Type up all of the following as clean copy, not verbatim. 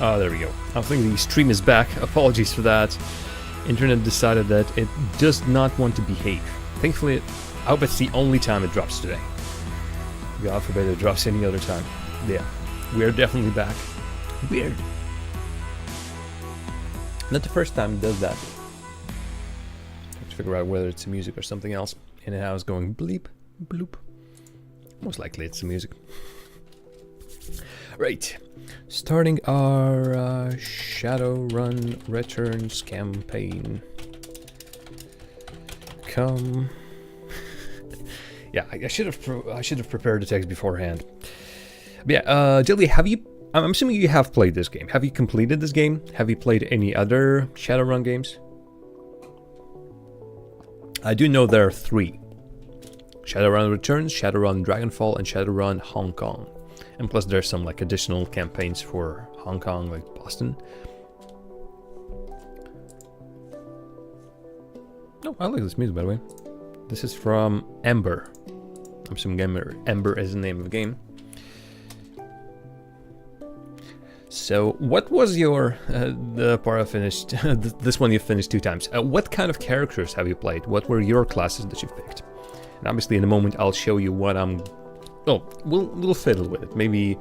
Oh, there we go. I think the stream is back. Apologies for that. Internet decided that it does not want to behave. Thankfully, I hope it's the only time it drops today. God forbid it drops any other time. Yeah, we are definitely back. Weird. Not the first time it does that. Have to figure out whether it's music or something else. In the house going bleep, bloop. Most likely it's the music. Right. Starting our Shadowrun Returns campaign. Come. Yeah, I should have prepared the text beforehand. But yeah, Dilly, have you? I'm assuming you have played this game. Have you completed this game? Have you played any other Shadowrun games? I do know there are 3. Shadowrun Returns, Shadowrun Dragonfall, and Shadowrun Hong Kong. And plus there's some like additional campaigns for Hong Kong, like Boston. Oh, I like this music, by the way. This is from Ember. I'm assuming Ember is the name of the game. So, what was your the part I finished? This one you finished 2 times. What kind of characters have you played? What were your classes that you've picked? And obviously, in a moment, I'll show you what I'm. Oh, we'll fiddle with it. Maybe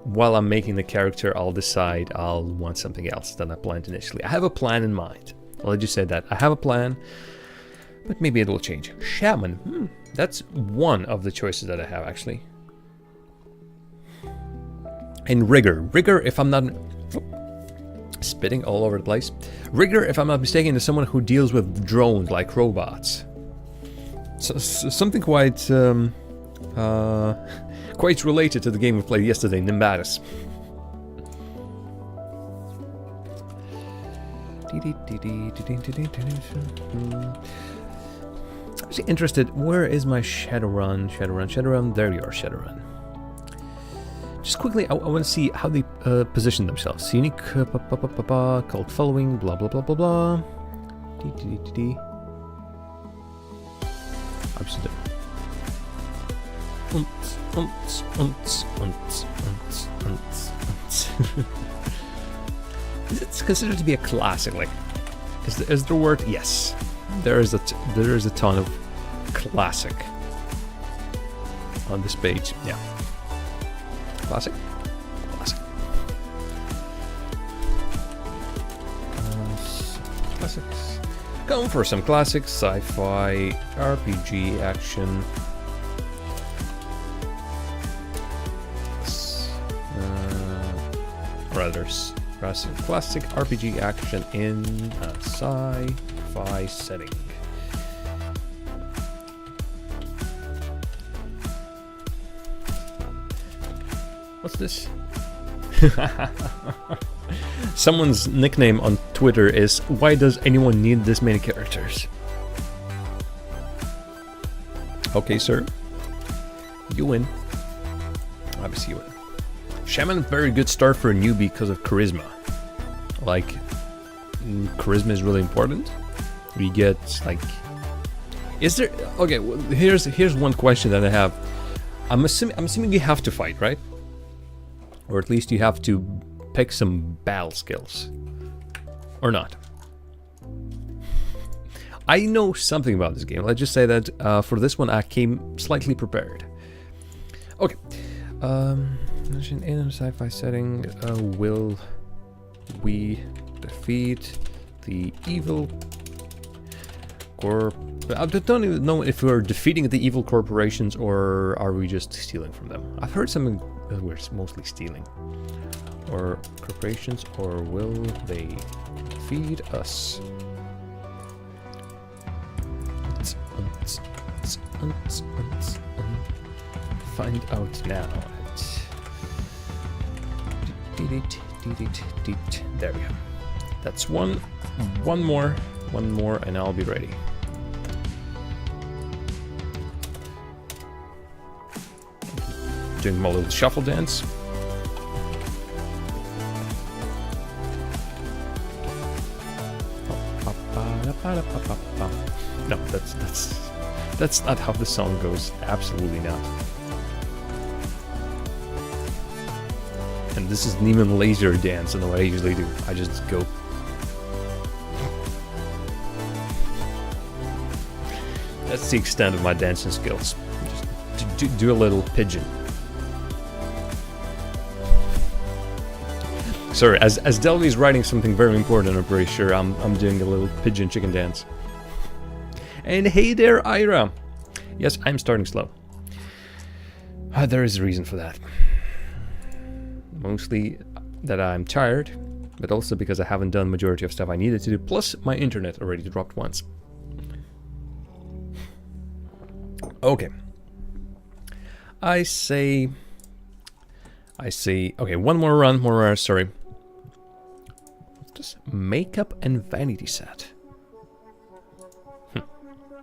while I'm making the character, I'll decide I'll want something else than I planned initially. I have a plan in mind. I'll just say that I have a plan, but maybe it will change. Shaman. That's one of the choices that I have actually. And Rigger. Rigger, if I'm not... spitting all over the place. Rigger, if I'm not mistaken, is someone who deals with drones like robots. So, something quite quite related to the game we played yesterday, Nimbatus. I'm actually interested, where is my Shadowrun? Shadowrun, there you are, Shadowrun. Just quickly, I want to see how they position themselves. Unique, cult following, blah blah blah blah blah. Absolutely. It's considered to be a classic. Like, is the word? Yes. There is a ton of classic on this page. Yeah. Classic. Classics. Going for some classic sci-fi RPG action. Classic RPG action in a sci-fi setting. What's this? Someone's nickname on Twitter is, "Why does anyone need this many characters?" Okay, sir. You win. Obviously you win. Shaman, very good start for a newbie because of charisma. Like, charisma is really important. We get, like... Is there... Okay, well, here's one question that I have. I'm assuming you have to fight, right? Or at least you have to pick some battle skills. Or not. I know something about this game. Let's just say that for this one I came slightly prepared. Okay. In a sci-fi setting, will we defeat the evil corp... I don't even know if we're defeating the evil corporations or are we just stealing from them. I've heard something that we're mostly stealing. Or corporations, or will they feed us? Find out now. There we go. That's one more, and I'll be ready. Doing my little shuffle dance. No, that's not how the song goes. Absolutely not. And this is an even lazier dance than what I usually do. I just go. That's the extent of my dancing skills. Just do a little pigeon. Sorry, as Delvy's writing something very important, I'm pretty sure I'm doing a little pigeon chicken dance. And hey there, Ira! Yes, I'm starting slow. There is a reason for that. Mostly that I'm tired, but also because I haven't done the majority of stuff I needed to do, plus my internet already dropped once. Okay. I say, okay, one more run, sorry. Just makeup and vanity set.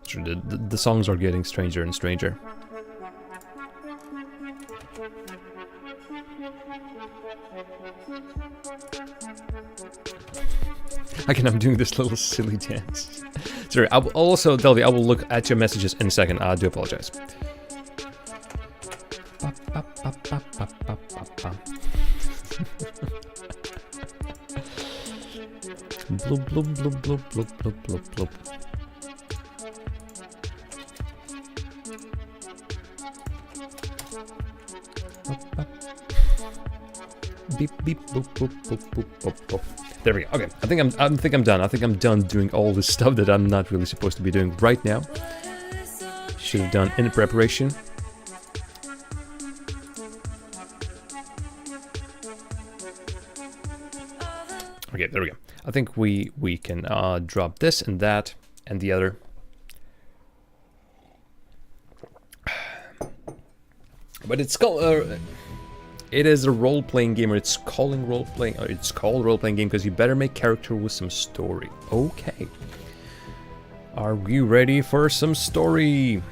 Sure, the songs are getting stranger and stranger. Again, I'm doing this little silly dance. Sorry, I will also, Delvy, I will look at your messages in a second. I do apologize. Bloop, bloop, bloop, bloop, bloop, bloop, bloop, bloop. Beep, beep, boop, boop, boop, boop, boop, boop. There we go. Okay, I think I'm done. I think I'm done doing all this stuff that I'm not really supposed to be doing right now. Should have done in preparation. Okay, there we go. I think we can drop this and that and the other. But it's called. It is a role-playing game, or it's calling role-playing. It's called role-playing game because you better make character with some story. Okay. Are we ready for some story?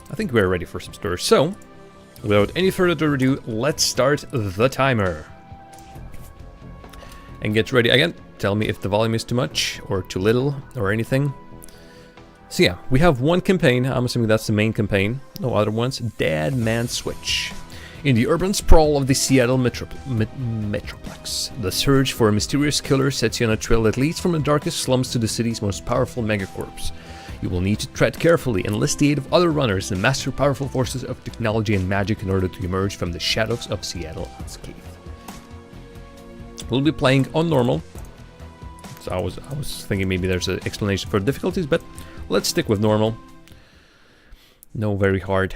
I think we're ready for some story. So, without any further ado, let's start the timer. And get ready again. Tell me if the volume is too much or too little or anything. So yeah, we have one campaign. I'm assuming that's the main campaign. No other ones. Dead Man's Switch. In the urban sprawl of the Seattle Metroplex, the search for a mysterious killer sets you on a trail that leads from the darkest slums to the city's most powerful megacorps. You will need to tread carefully, enlist the aid of other runners, and master powerful forces of technology and magic in order to emerge from the shadows of Seattle unscathed. We'll be playing on normal. So I was thinking maybe there's an explanation for difficulties, but let's stick with normal. No very hard.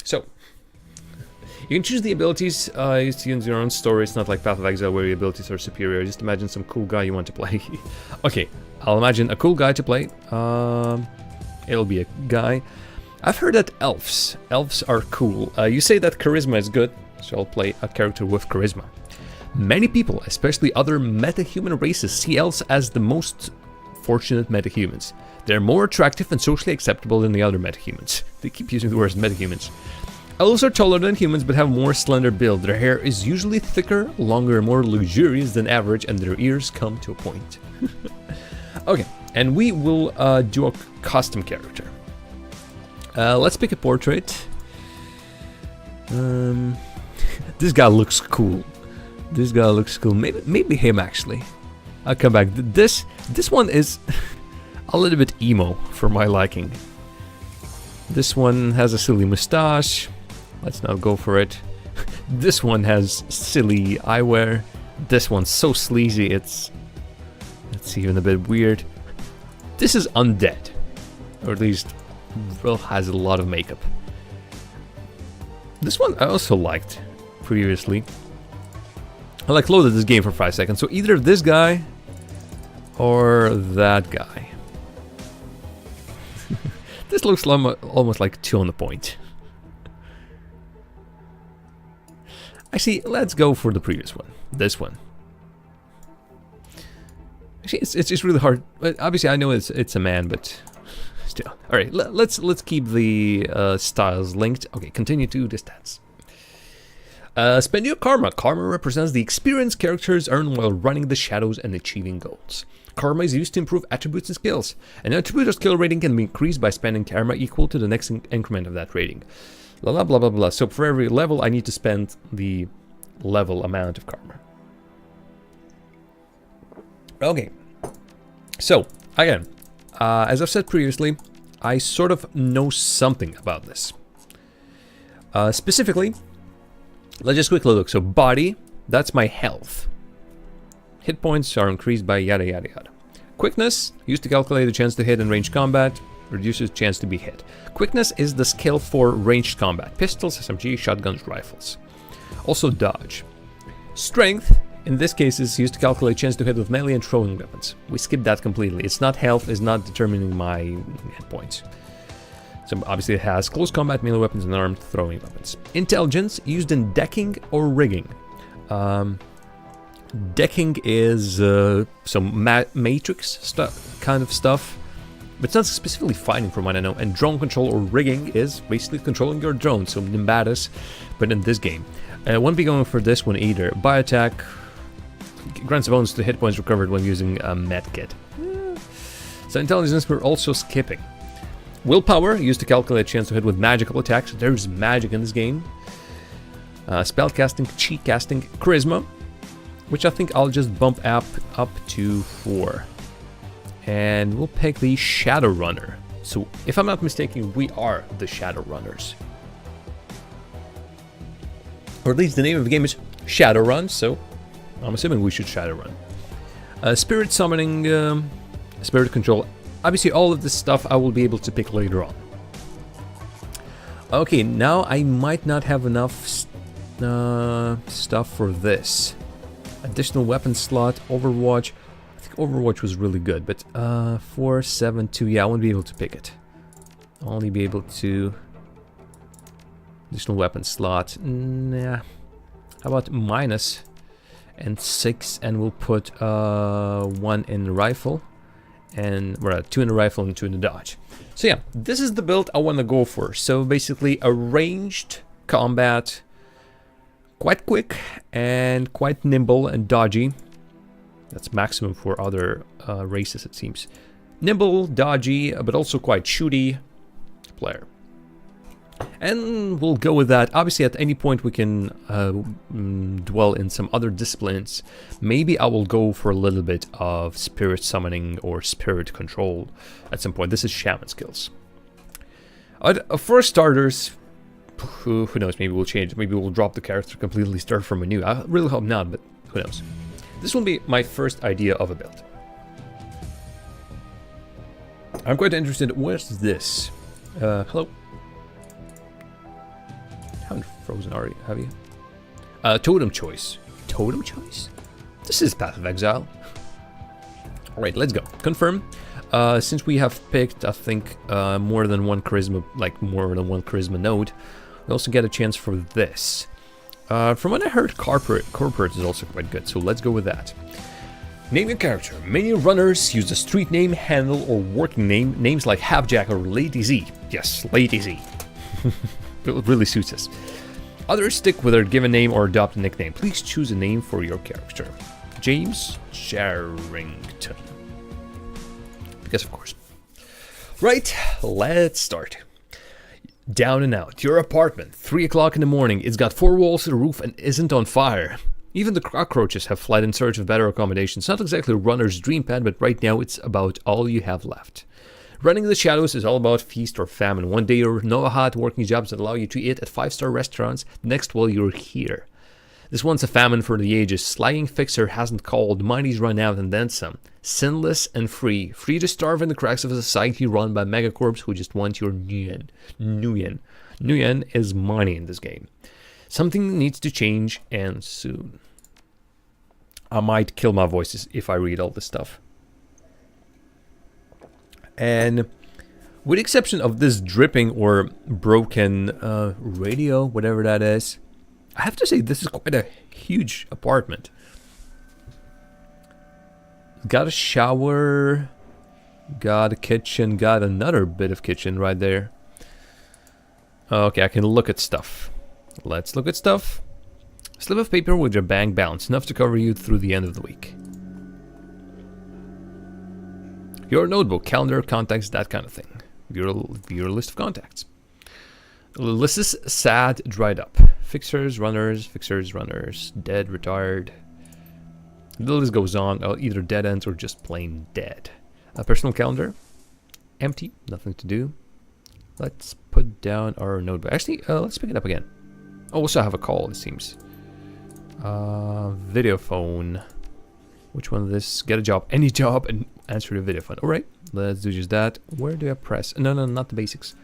So, you can choose the abilities used to use your own story. It's not like Path of Exile where your abilities are superior. Just imagine some cool guy you want to play. Okay, I'll imagine a cool guy to play. It'll be a guy. I've heard that elves are cool. You say that charisma is good, so I'll play a character with charisma. Many people, especially other metahuman races, see elves as the most fortunate metahumans. They're more attractive and socially acceptable than the other metahumans. They keep using the word metahumans. Elves are taller than humans but have more slender build. Their hair is usually thicker, longer, and more luxurious than average, and their ears come to a point. Okay, and we will do a custom character. Let's pick a portrait. This guy looks cool. This guy looks cool. Maybe him actually. I'll come back. This one is a little bit emo for my liking. This one has a silly mustache. Let's not go for it. This one has silly eyewear. This one's so sleazy, it's even a bit weird. This is undead, or at least, well, has a lot of makeup. This one I also liked previously. I like loaded this game for 5 seconds, so either this guy or that guy. This looks almost like two on the point. Actually, let's go for the previous one. This one. Actually, it's just really hard. Obviously, I know it's a man, but still. All right, let's keep the styles linked. Okay, continue to distance. Spend your karma. Karma represents the experience characters earn while running the shadows and achieving goals. Karma is used to improve attributes and skills. An attribute or skill rating can be increased by spending karma equal to the next increment of that rating. Blah, blah, blah, blah, blah. So for every level, I need to spend the level amount of karma. Okay, so again, as I've said previously, I sort of know something about this. Specifically, let's just quickly look. So body, that's my health. Hit points are increased by yada yada yada. Quickness, used to calculate the chance to hit in ranged combat, reduces chance to be hit. Quickness is the skill for ranged combat. Pistols, SMG, shotguns, rifles. Also dodge. Strength, in this case, is used to calculate chance to hit with melee and throwing weapons. We skip that completely. It's not health, it's not determining my hit points. So obviously it has close combat, melee weapons, and armed throwing weapons. Intelligence, used in decking or rigging. Decking is some matrix kind of stuff, but it's not specifically fighting from what I know. And drone control or rigging is basically controlling your drone, so Nimbatus, but in this game. I won't be going for this one either. By attack, grants a bonus to hit points recovered when using a medkit. So intelligence we're also skipping. Willpower, used to calculate chance to hit with magical attacks. There's magic in this game. Spell casting, cheat casting, charisma, which I think I'll just bump up to 4. And we'll pick the Shadowrunner. So, if I'm not mistaken, we are the Shadowrunners. Or at least the name of the game is Shadowrun, so I'm assuming we should Shadowrun. Spirit summoning, spirit control. Obviously, all of this stuff I will be able to pick later on. Okay, now I might not have enough stuff for this. Additional weapon slot, Overwatch. I think Overwatch was really good, but 4, 7, 2, yeah, I won't be able to pick it. I'll only be able to... Additional weapon slot, nah. How about minus and 6, and we'll put 1 in the rifle, and we're at 2 in the rifle and 2 in the dodge. So yeah, this is the build I want to go for. So basically a ranged combat, quite quick and quite nimble and dodgy. That's maximum for other races, it seems. Nimble, dodgy, but also quite shooty player. And we'll go with that. Obviously, at any point we can dwell in some other disciplines. Maybe I will go for a little bit of spirit summoning or spirit control at some point. This is shaman skills. For starters, who knows, maybe we'll change. Maybe we'll drop the character completely, start from anew. I really hope not, but who knows. This will be my first idea of a build. I'm quite interested. What's this? Hello? Haven't frozen already, have you? Totem choice. Totem choice? This is Path of Exile. Alright, let's go. Confirm. Since we have picked, I think, more than one charisma, node, we also get a chance for this. From what I heard, corporate is also quite good, so let's go with that. Name your character. Many runners use a street name, handle, or working name. Names like Halfjack or Lady Z. Yes, Lady Z. It really suits us. Others stick with their given name or adopt a nickname. Please choose a name for your character. James Sherrington. Because of course. Right, let's start. Down and out. Your apartment. 3 o'clock in the morning. It's got 4 walls to the roof and isn't on fire. Even the cockroaches have fled in search of better accommodations. Not exactly a runner's dream pad, but right now it's about all you have left. Running in the shadows is all about feast or famine. One day you're hard working jobs that allow you to eat at 5-star restaurants. Next, well, you're here. This one's a famine for the ages. Slagging fixer hasn't called. Money's run out and then some. Sinless and free. Free to starve in the cracks of a society run by megacorps who just want your nuyen. Nuyen. Nuyen is money in this game. Something needs to change, and soon. I might kill my voices if I read all this stuff. And with the exception of this dripping or broken radio, whatever that is, I have to say this is quite a huge apartment. Got a shower, got a kitchen, got another bit of kitchen right there. Okay, I can look at stuff. Let's look at stuff. A slip of paper with your bank balance, enough to cover you through the end of the week. Your notebook, calendar, contacts, that kind of thing. Your list of contacts. The list is sad, dried up. Fixers, runners, dead, retired. The list goes on, either dead ends or just plain dead. A personal calendar, empty, nothing to do. Let's put down our notebook. Actually, let's pick it up again. Oh, also have a call, it seems. Video phone. Which one of this? Get a job, any job, and answer the video phone. Alright, let's do just that. Where do I press? No, not the basics.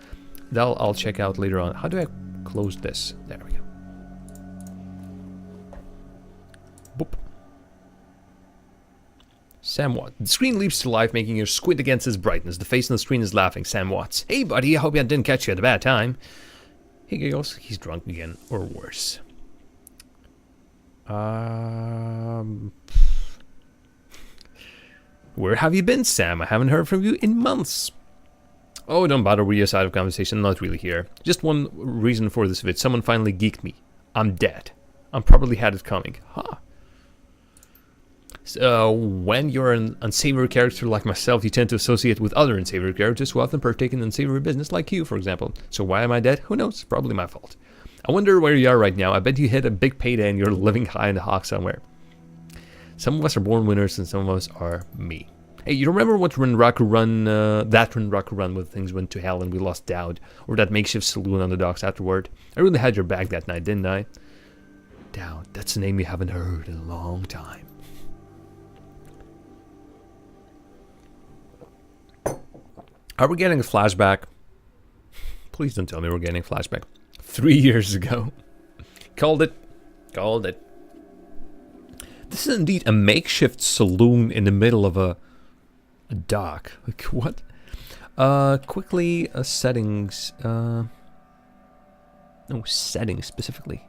That I'll check out later on. How do I close this? There we go. Boop. Sam Watts. The screen leaps to life, making you squint against its brightness. The face on the screen is laughing. Sam Watts. Hey, buddy, I hope I didn't catch you at a bad time. He giggles. He's drunk again, or worse. Where have you been, Sam? I haven't heard from you in months. Oh, don't bother with your side of conversation. Not really here. Just one reason for this vid. Someone finally geeked me. I'm dead. I probably had it coming. Huh. So, when you're an unsavory character like myself, you tend to associate with other unsavory characters who often partake in unsavory business like you, for example. So why am I dead? Who knows? Probably my fault. I wonder where you are right now. I bet you hit a big payday and you're living high in the hawk somewhere. Some of us are born winners and some of us are me. Hey, you remember what Renraku Run, that Renraku Run where things went to hell and we lost Dowd? Or that makeshift saloon on the docks afterward? I really had your back that night, didn't I? Dowd, that's a name you haven't heard in a long time. Are we getting a flashback? Please don't tell me we're getting a flashback. 3 years ago. Called it. Called it. This is indeed a makeshift saloon in the middle of a dock. Like, what? Quickly, settings. No, settings specifically.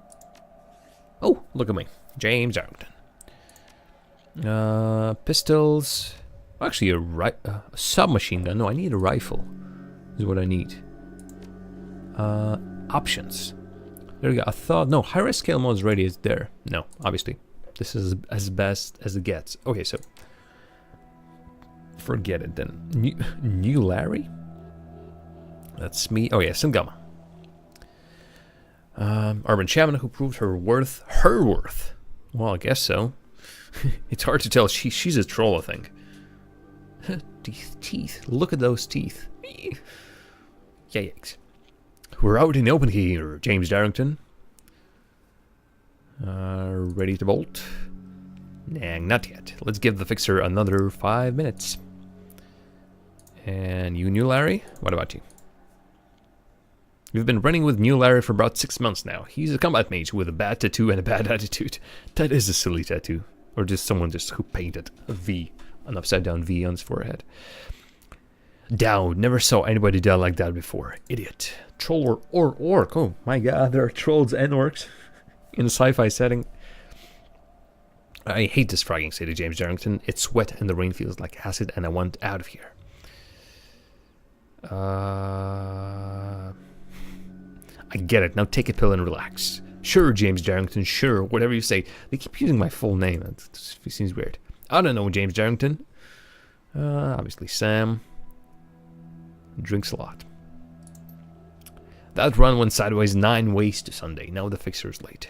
Oh, look at me. James Arrington. Pistols. Actually, a submachine gun. No, I need a rifle. Is what I need. Options. There we go. I thought, no, high-res scale mode is ready. It's there. No, obviously. This is as best as it gets. Okay, so. Forget it then. New Larry? That's me. Oh, yeah, Singama. Urban Shaman who proved her worth. Her worth? Well, I guess so. It's hard to tell. She's a troll, I think. Teeth. Look at those teeth. Yikes. We're out in the open here, James Darrington. Ready to bolt? Nah, not yet. Let's give the fixer another 5 minutes. And you, New Larry? What about you? We've been running with New Larry for about 6 months now. He's a combat mage with a bad tattoo and a bad attitude. That is a silly tattoo. Or just someone who painted a V. An upside down V on his forehead. Dowd, never saw anybody die like that before. Idiot. Troll or orc. Oh my god, there are trolls and orcs in a sci-fi setting. I hate this fragging city, James Darrington. It's wet and the rain feels like acid and I want out of here. I get it. Now take a pill and relax. Sure, James Darrington, sure, whatever you say. They keep using my full name. It seems weird. I don't know, James Darrington. Obviously Sam. Drinks a lot. That run went sideways 9 ways to Sunday. Now the fixer's late.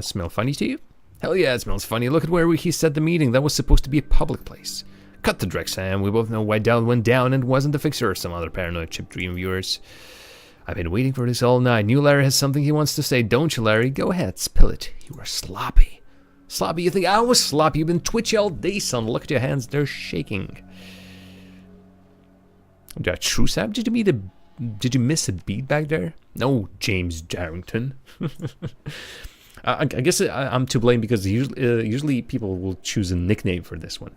Smell funny to you? Hell yeah, it smells funny. Look at where he set the meeting. That was supposed to be a public place. Cut the dreck, Sam. We both know why Dowd went down and wasn't the fixer or some other paranoid chip dream of yours. I've been waiting for this all night. New Larry has something he wants to say, don't you, Larry? Go ahead, spill it. You are sloppy. Sloppy? You think I was sloppy? You've been twitchy all day, son. Look at your hands. They're shaking. That true, Sam? Did you miss a beat back there? No, James Darrington. I guess I'm to blame because usually people will choose a nickname for this one.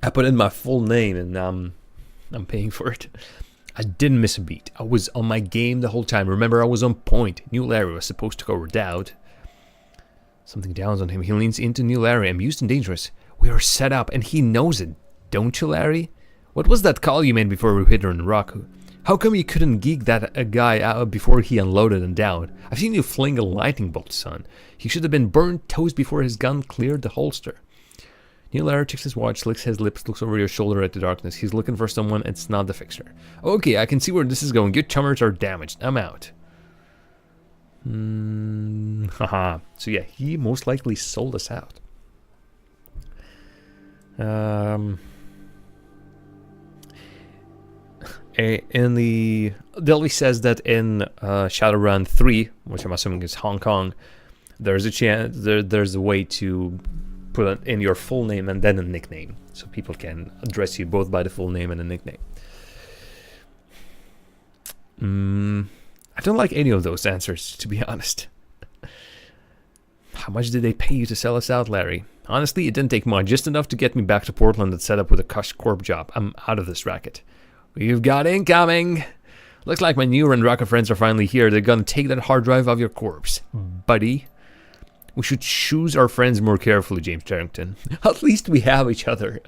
I put in my full name and I'm paying for it. I didn't miss a beat. I was on my game the whole time. Remember, I was on point. New Larry was supposed to cover Dowd. Something downs on him. He leans into New Larry. I'm used and dangerous. We are set up and he knows it. Don't you, Larry? What was that call you made before we hit her in rock? How come you couldn't geek that guy out before he unloaded and down? I've seen you fling a lightning bolt, son. He should have been burnt toast before his gun cleared the holster. Neil Larry checks his watch, licks his lips, looks over your shoulder at the darkness. He's looking for someone, it's not the fixer. Okay, I can see where this is going. Your chummers are damaged. I'm out. Haha. So yeah, he most likely sold us out. In the Delphi says that in Shadowrun 3, which I'm assuming is Hong Kong, there's a chance there's a way to put in your full name and then a nickname, so people can address you both by the full name and a nickname. I don't like any of those answers, to be honest. How much did they pay you to sell us out, Larry? Honestly, it didn't take much, just enough to get me back to Portland and set up with a cush corp job. I'm out of this racket. We've got incoming! Looks like my new Randraka friends are finally here. They're gonna take that hard drive off your corpse. Buddy. We should choose our friends more carefully, James Charrington. At least we have each other.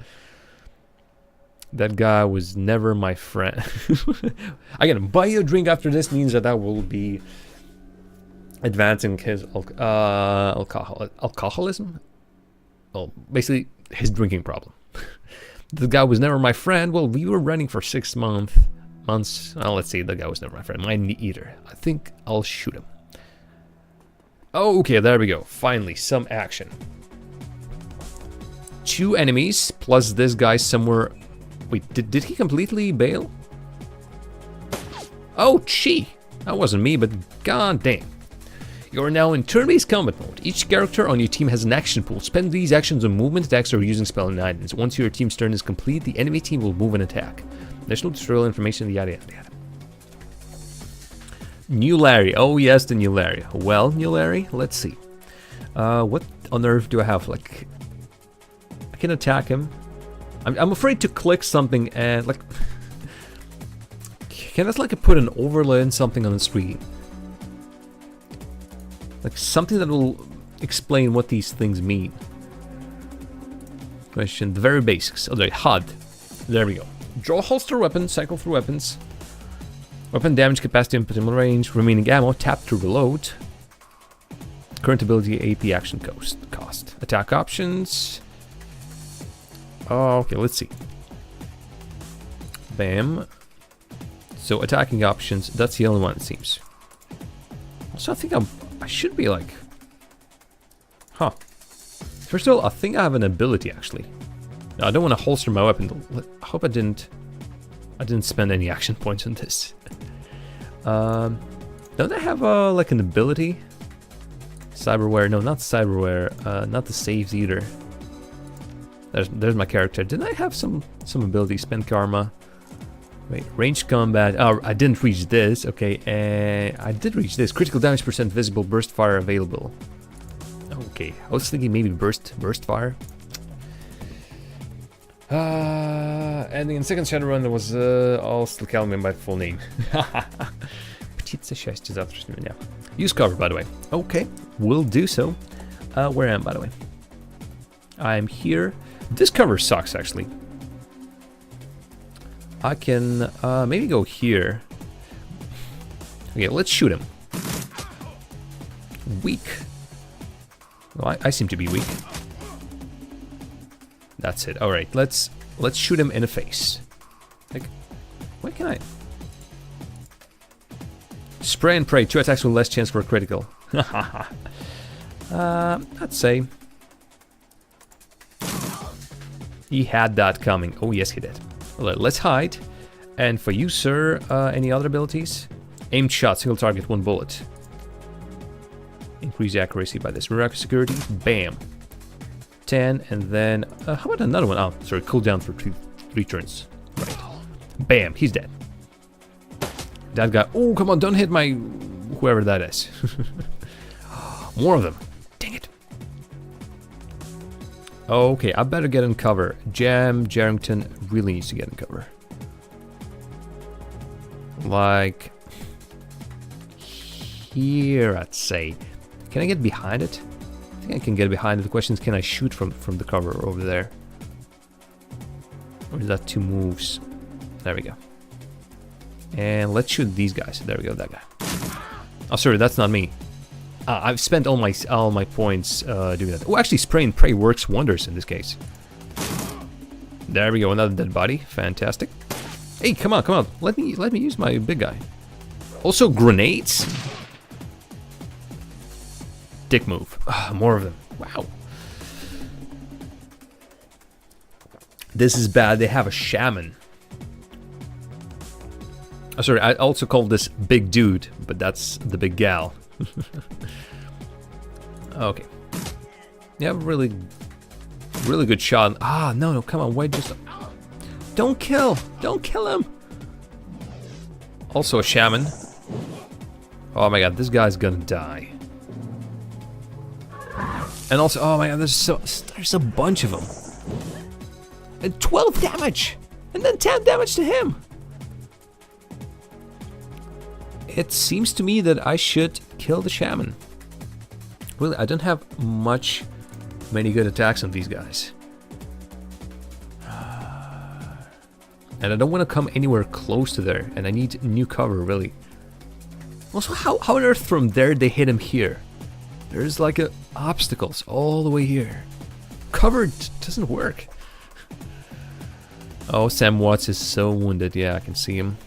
That guy was never my friend. I'm gonna buy you a drink after this, means that I will be advancing his alcoholism? Well, basically, his drinking problem. The guy was never my friend. Well, we were running for 6 months. Well, let's see, the guy was never my friend. Mine either. I think I'll shoot him. Oh, okay, there we go. Finally, some action. 2 enemies, plus this guy somewhere... Wait, did he completely bail? Oh, gee! That wasn't me, but god damn. You are now in turn-based combat mode. Each character on your team has an action pool. Spend these actions on movement attacks or using spell and items. Once your team's turn is complete, the enemy team will move and attack. Additional tutorial information, yada yada yada. New Larry. Oh yes, the new Larry. Well, new Larry, let's see. What on earth do I have? Like, I can attack him. I'm afraid to click something and like... Can I like put an overlay in something on the screen? Like something that will explain what these things mean. Question, the very basics. Oh, the HUD. There we go. Draw holster weapon, cycle through weapons. Weapon damage, capacity, input range, remaining ammo, tap to reload. Current ability, AP action cost. Attack options. Oh, okay, let's see. Bam. So attacking options, that's the only one it seems. So I think I should be like... Huh. First of all, I think I have an ability actually. No, I don't want to holster my weapon. I hope I didn't spend any action points on this. Don't I have like an ability? Cyberware, no, not cyberware, not the saves either. There's my character. Didn't I have some ability? Spend karma. Wait, range combat. Oh, I didn't reach this. Okay, I did reach this. Critical damage percent visible. Burst fire available. Okay, I was thinking maybe burst fire. Ending in second Shadowrun was all still calling me by full name. Птица счастья завтрашнего дня. Use cover, by the way. Okay, will do so. Where I am, by the way. I'm here. This cover sucks, actually. I can maybe go here. Okay, let's shoot him. Weak. Well, I seem to be weak. That's it. All right, let's shoot him in the face. Like, why can I? Spray and pray. 2 attacks with less chance for a critical. I'd say he had that coming. Oh yes, he did. Well, let's hide. And for you, sir, any other abilities? Aimed shot, single target, 1 bullet. Increase accuracy by this. Miracle security. Bam. 10, and then how about another one? Oh, sorry, cooldown for 3 turns. Right. Bam, he's dead. That guy. Oh, come on, don't hit my whoever that is. More of them. Dang it. Okay, I better get in cover. Jarrington really needs to get in cover. Like here, I'd say. Can I get behind it? I think I can get behind it. The question is, can I shoot from the cover over there? Or is that 2 moves? There we go. And let's shoot these guys. There we go, that guy. Oh, sorry, that's not me. I've spent all my points doing that. Oh, actually, spray and pray works wonders in this case. There we go, another dead body. Fantastic. Hey, come on. Let me use my big guy. Also, grenades. Dick move. More of them. Wow. This is bad. They have a shaman. Oh, sorry, I also call this big dude, but that's the big gal. Okay. You have a really good shot. Ah, no, come on, wait, just... Don't kill him. Also a shaman. Oh my god, this guy's gonna die. And also, oh my god, there's a bunch of them. And 12 damage! And then 10 damage to him! It seems to me that I should kill the shaman. Really, I don't have many good attacks on these guys. And I don't want to come anywhere close to there, and I need new cover, really. Also, how on earth from there they hit him here? There's like obstacles all the way here. Cover doesn't work. Oh, Sam Watts is so wounded. Yeah, I can see him.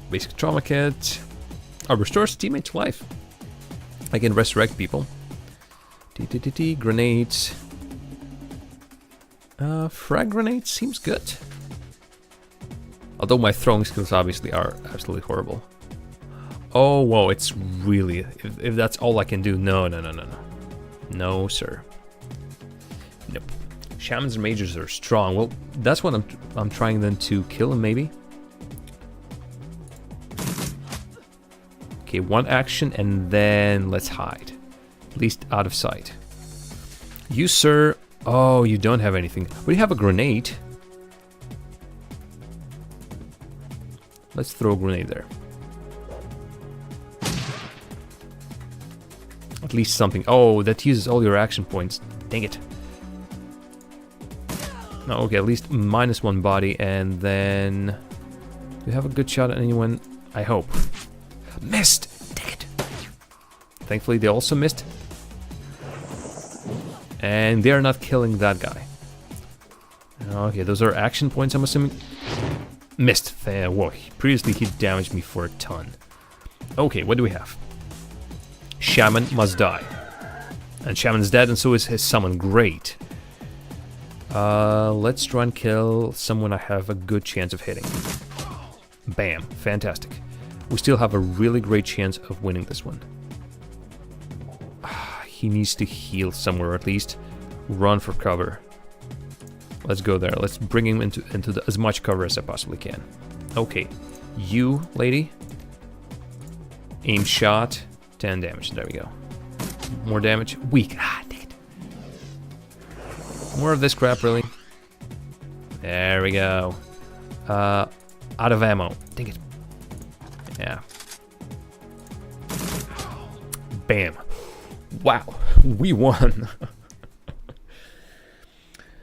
Basic trauma kit. Oh, restores teammate to life. I can resurrect people. Grenades. Frag grenade seems good. Although my throwing skills obviously are absolutely horrible. Oh, whoa, it's really... If that's all I can do, no. No, sir. Nope. Shamans and mages are strong. Well, that's what I'm trying then to kill him, maybe. Okay, one action, and then let's hide. At least out of sight. You, sir... Oh, you don't have anything. We have a grenade. Let's throw a grenade there. At least something. Oh, that uses all your action points. Dang it. No, okay, at least -1 body, and then... Do you have a good shot at anyone? I hope. Missed! Dang it. Thankfully, they also missed. And they are not killing that guy. Okay, those are action points, I'm assuming. Missed. Whoa, previously he damaged me for a ton. Okay, what do we have? Shaman must die. And Shaman's dead, and so is his summon. Great. Let's try and kill someone I have a good chance of hitting. Bam. Fantastic. We still have a really great chance of winning this one. He needs to heal somewhere at least. Run for cover. Let's go there. Let's bring him into as much cover as I possibly can. Okay. You, lady. Aim shot. 10 damage. There we go. More damage. Weak. Ah, dang it. More of this crap, really. There we go. Out of ammo. Dang it. Yeah. Bam. Wow. We won.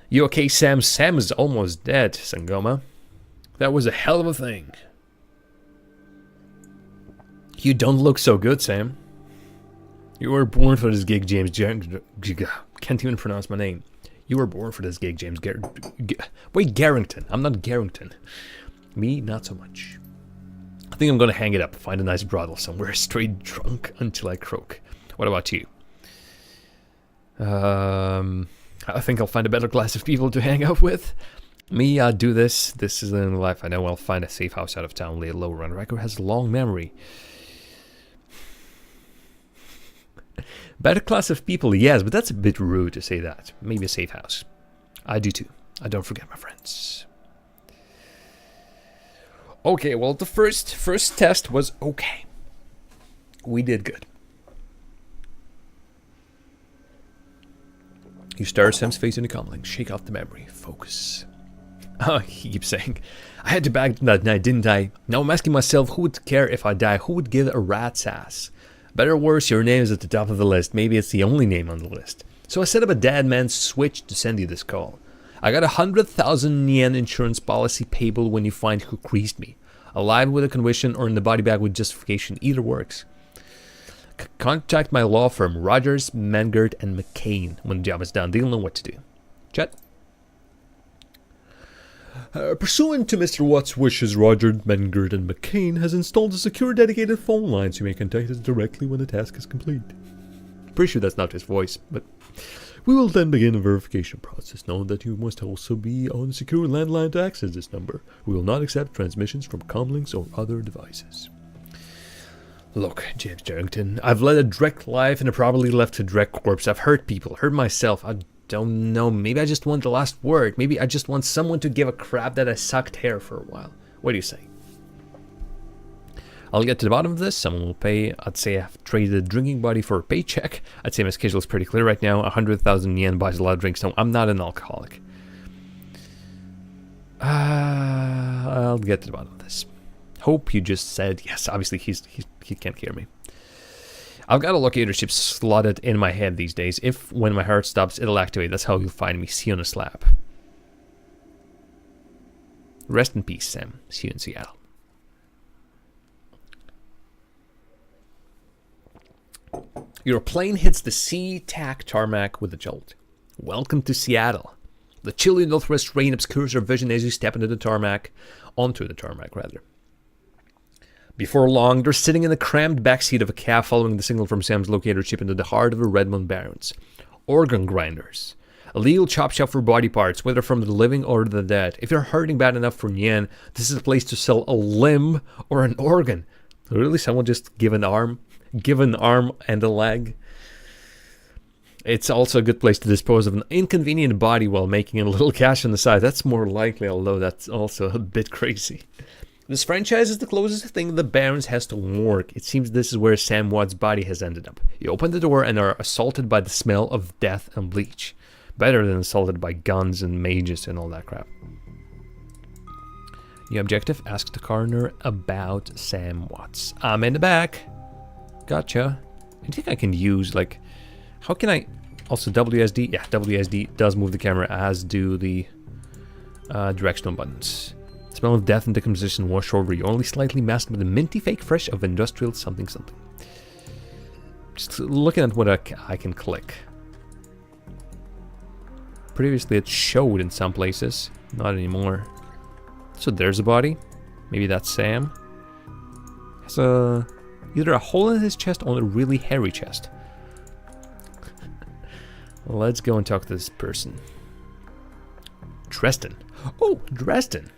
You okay, Sam? Sam is almost dead, Sangoma. That was a hell of a thing. You don't look so good, Sam. You were born for this gig, James. Can't even pronounce my name. You were born for this gig, James. Wait, Garrington. I'm not Garrington. Me, not so much. I think I'm gonna hang it up. Find a nice brothel somewhere. Straight drunk until I croak. What about you? I think I'll find a better class of people to hang out with. Me, I do this. This is in life. I know I'll find a safe house out of town. Lay low. Run. Riker has a long memory. Better class of people, yes, but that's a bit rude to say that. Maybe a safe house. I do too. I don't forget my friends. Okay, well, the first test was okay. We did good. You stare Sam's face in the comlink. Shake off the memory. Focus. Oh, he keeps saying, I had to back that night, didn't I? Now I'm asking myself, who would care if I die? Who would give a rat's ass? Better or worse, your name is at the top of the list. Maybe it's the only name on the list. So I set up a dead man's switch to send you this call. I got 100,000 yen insurance policy payable when you find who creased me. Alive with a conviction or in the body bag with justification. Either works. Contact my law firm, Rogers, Mangert, and McCain when the job is done. They'll know what to do. Chat? Pursuant to Mr. Watt's wishes, Roger, Mengert, and McCain has installed a secure dedicated phone line so you may contact us directly when the task is complete. Pretty sure that's not his voice, but we will then begin a verification process. Note that you must also be on a secure landline to access this number. We will not accept transmissions from comlinks or other devices. Look, James Darrington, I've led a direct life and have probably left a direct corpse. I've hurt people, hurt myself. I don't know, maybe I just want the last word. Maybe I just want someone to give a crap that I sucked hair for a while. What do you say? I'll get to the bottom of this. Someone will pay. I'd say I've traded a drinking buddy for a paycheck. I'd say my schedule is pretty clear right now. 100,000 yen buys a lot of drinks, so I'm not an alcoholic. I'll get to the bottom of this. Hope you just said yes. Obviously, he can't hear me. I've got a locator chip slotted in my head these days. If when my heart stops, it'll activate. That's how you'll find me. See you on a slab. Rest in peace, Sam. See you in Seattle. Your plane hits the sea-tack tarmac with a jolt. Welcome to Seattle. The chilly northwest rain obscures your vision as you step onto the tarmac, rather. Before long, they're sitting in the crammed backseat of a cab following the signal from Sam's locator chip into the heart of the Redmond Barrens. Organ grinders. A legal chop shop for body parts, whether from the living or the dead. If you're hurting bad enough for yen, this is a place to sell a limb or an organ. Really? Someone just give an arm and a leg? It's also a good place to dispose of an inconvenient body while making a little cash on the side. That's more likely, although that's also a bit crazy. This franchise is the closest thing the Barons has to work. It seems this is where Sam Watt's body has ended up. You open the door and are assaulted by the smell of death and bleach. Better than assaulted by guns and mages and all that crap. Your objective, ask the coroner about Sam Watts. I'm in the back. Gotcha. I think I can use, like, how can I... Also, WSD. Yeah, WSD does move the camera, as do the directional buttons. Smell of death and decomposition wash over you, only slightly masked with a minty fake fresh of industrial something something. Just looking at what I can click. Previously it showed in some places, not anymore. So there's a body. Maybe that's Sam. Has either a hole in his chest or a really hairy chest. Let's go and talk to this person. Dresden. Oh, Dresden.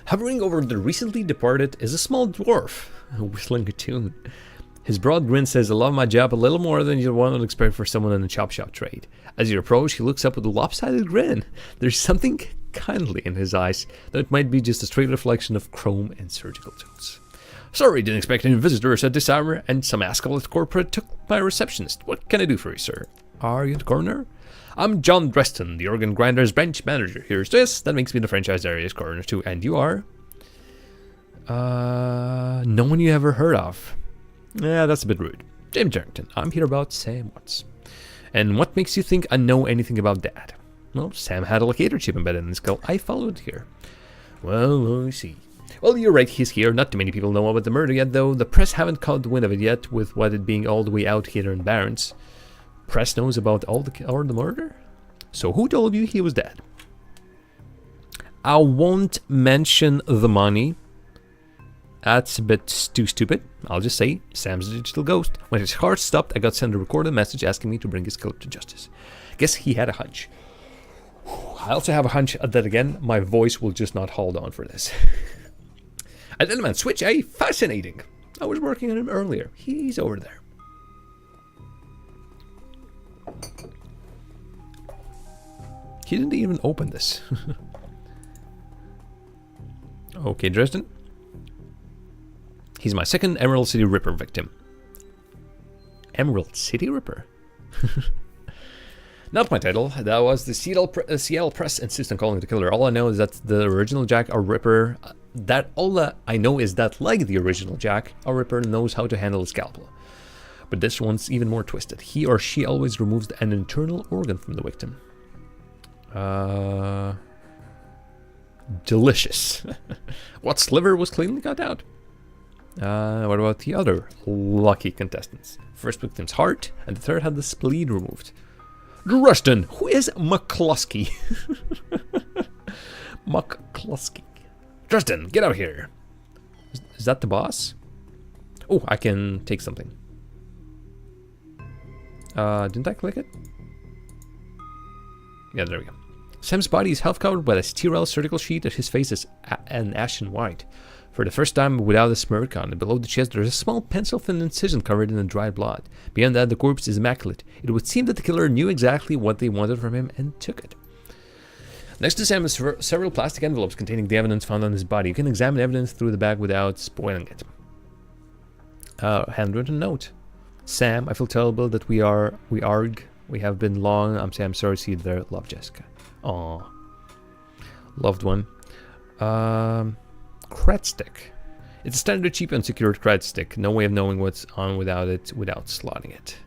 Hovering over the recently departed is a small dwarf, whistling a tune. His broad grin says, I love my job a little more than you'd want to expect for someone in the chop shop trade. As you approach, he looks up with a lopsided grin. There's something kindly in his eyes, though it might be just a straight reflection of chrome and surgical tools. Sorry, didn't expect any visitors at this hour, and some asshole at corporate took my receptionist. What can I do for you, sir? Are you the coroner? I'm John Dresden, the organ grinder's branch manager. Here's this. That makes me the franchise area's coroner too. And you are? No one you ever heard of. Yeah, that's a bit rude. James Darrington. I'm here about Sam Watts. And what makes you think I know anything about that? Well, Sam had a locator chip embedded in his skull. I followed here. Well, I see. Well, you're right, he's here. Not too many people know about the murder yet, though. The press haven't caught the wind of it yet, with what it being all the way out here in Barrens. Press knows about all the murder? So who told you he was dead? I won't mention the money. That's a bit too stupid. I'll just say, Sam's a digital ghost. When his heart stopped, I got sent a recorded message asking me to bring his killer to justice. Guess he had a hunch. I also have a hunch that, again, my voice will just not hold on for this. Identiman Switch, fascinating. I was working on him earlier. He's over there. He didn't even open this. Okay, Dresden. He's my second Emerald City Ripper victim. Emerald City Ripper? Not my title. That was the Seattle Press insists on calling it the killer. All I know is that the original Jack, a Ripper... I know is that, like the original Jack, a Ripper knows how to handle a scalpel. But this one's even more twisted. He or she always removes an internal organ from the victim. Delicious. Watt's liver was cleanly cut out. What about the other lucky contestants? First victim's heart, and the third had the spleen removed. Rustin, who is McCluskey? McCluskey. Justin, get out here. Is that the boss? Oh, I can take something. Didn't I click it? Yeah, there we go. Sam's body is half covered by a sterile surgical sheet, and his face is an ashen white. For the first time without a smirk on it, below the chest there is a small pencil-thin incision covered in dried blood. Beyond that, the corpse is immaculate. It would seem that the killer knew exactly what they wanted from him and took it. Next to Sam is several plastic envelopes containing the evidence found on his body. You can examine evidence through the bag without spoiling it. Handwritten note. Sam, I feel terrible that we arg. We have been long. I'm sorry to see you there. Love, Jessica. Aww. Loved one. Cred stick. It's a standard cheap unsecured cred stick. No way of knowing what's on without slotting it.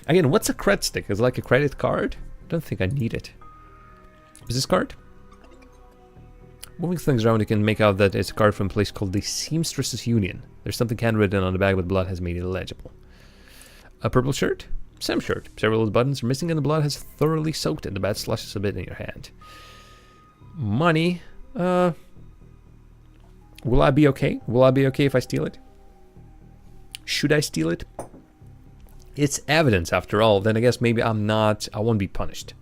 Again, what's a cred stick? Is it like a credit card? I don't think I need it. Is this card? Moving things around, you can make out that it's a card from a place called the Seamstresses Union. There's something handwritten on the bag, but blood has made it illegible. A purple shirt? Sam shirt. Several of the buttons are missing and the blood has thoroughly soaked it. The bat slushes a bit in your hand. Money. Will I be okay? Will I be okay if I steal it? Should I steal it? It's evidence after all. Then I guess maybe I won't be punished.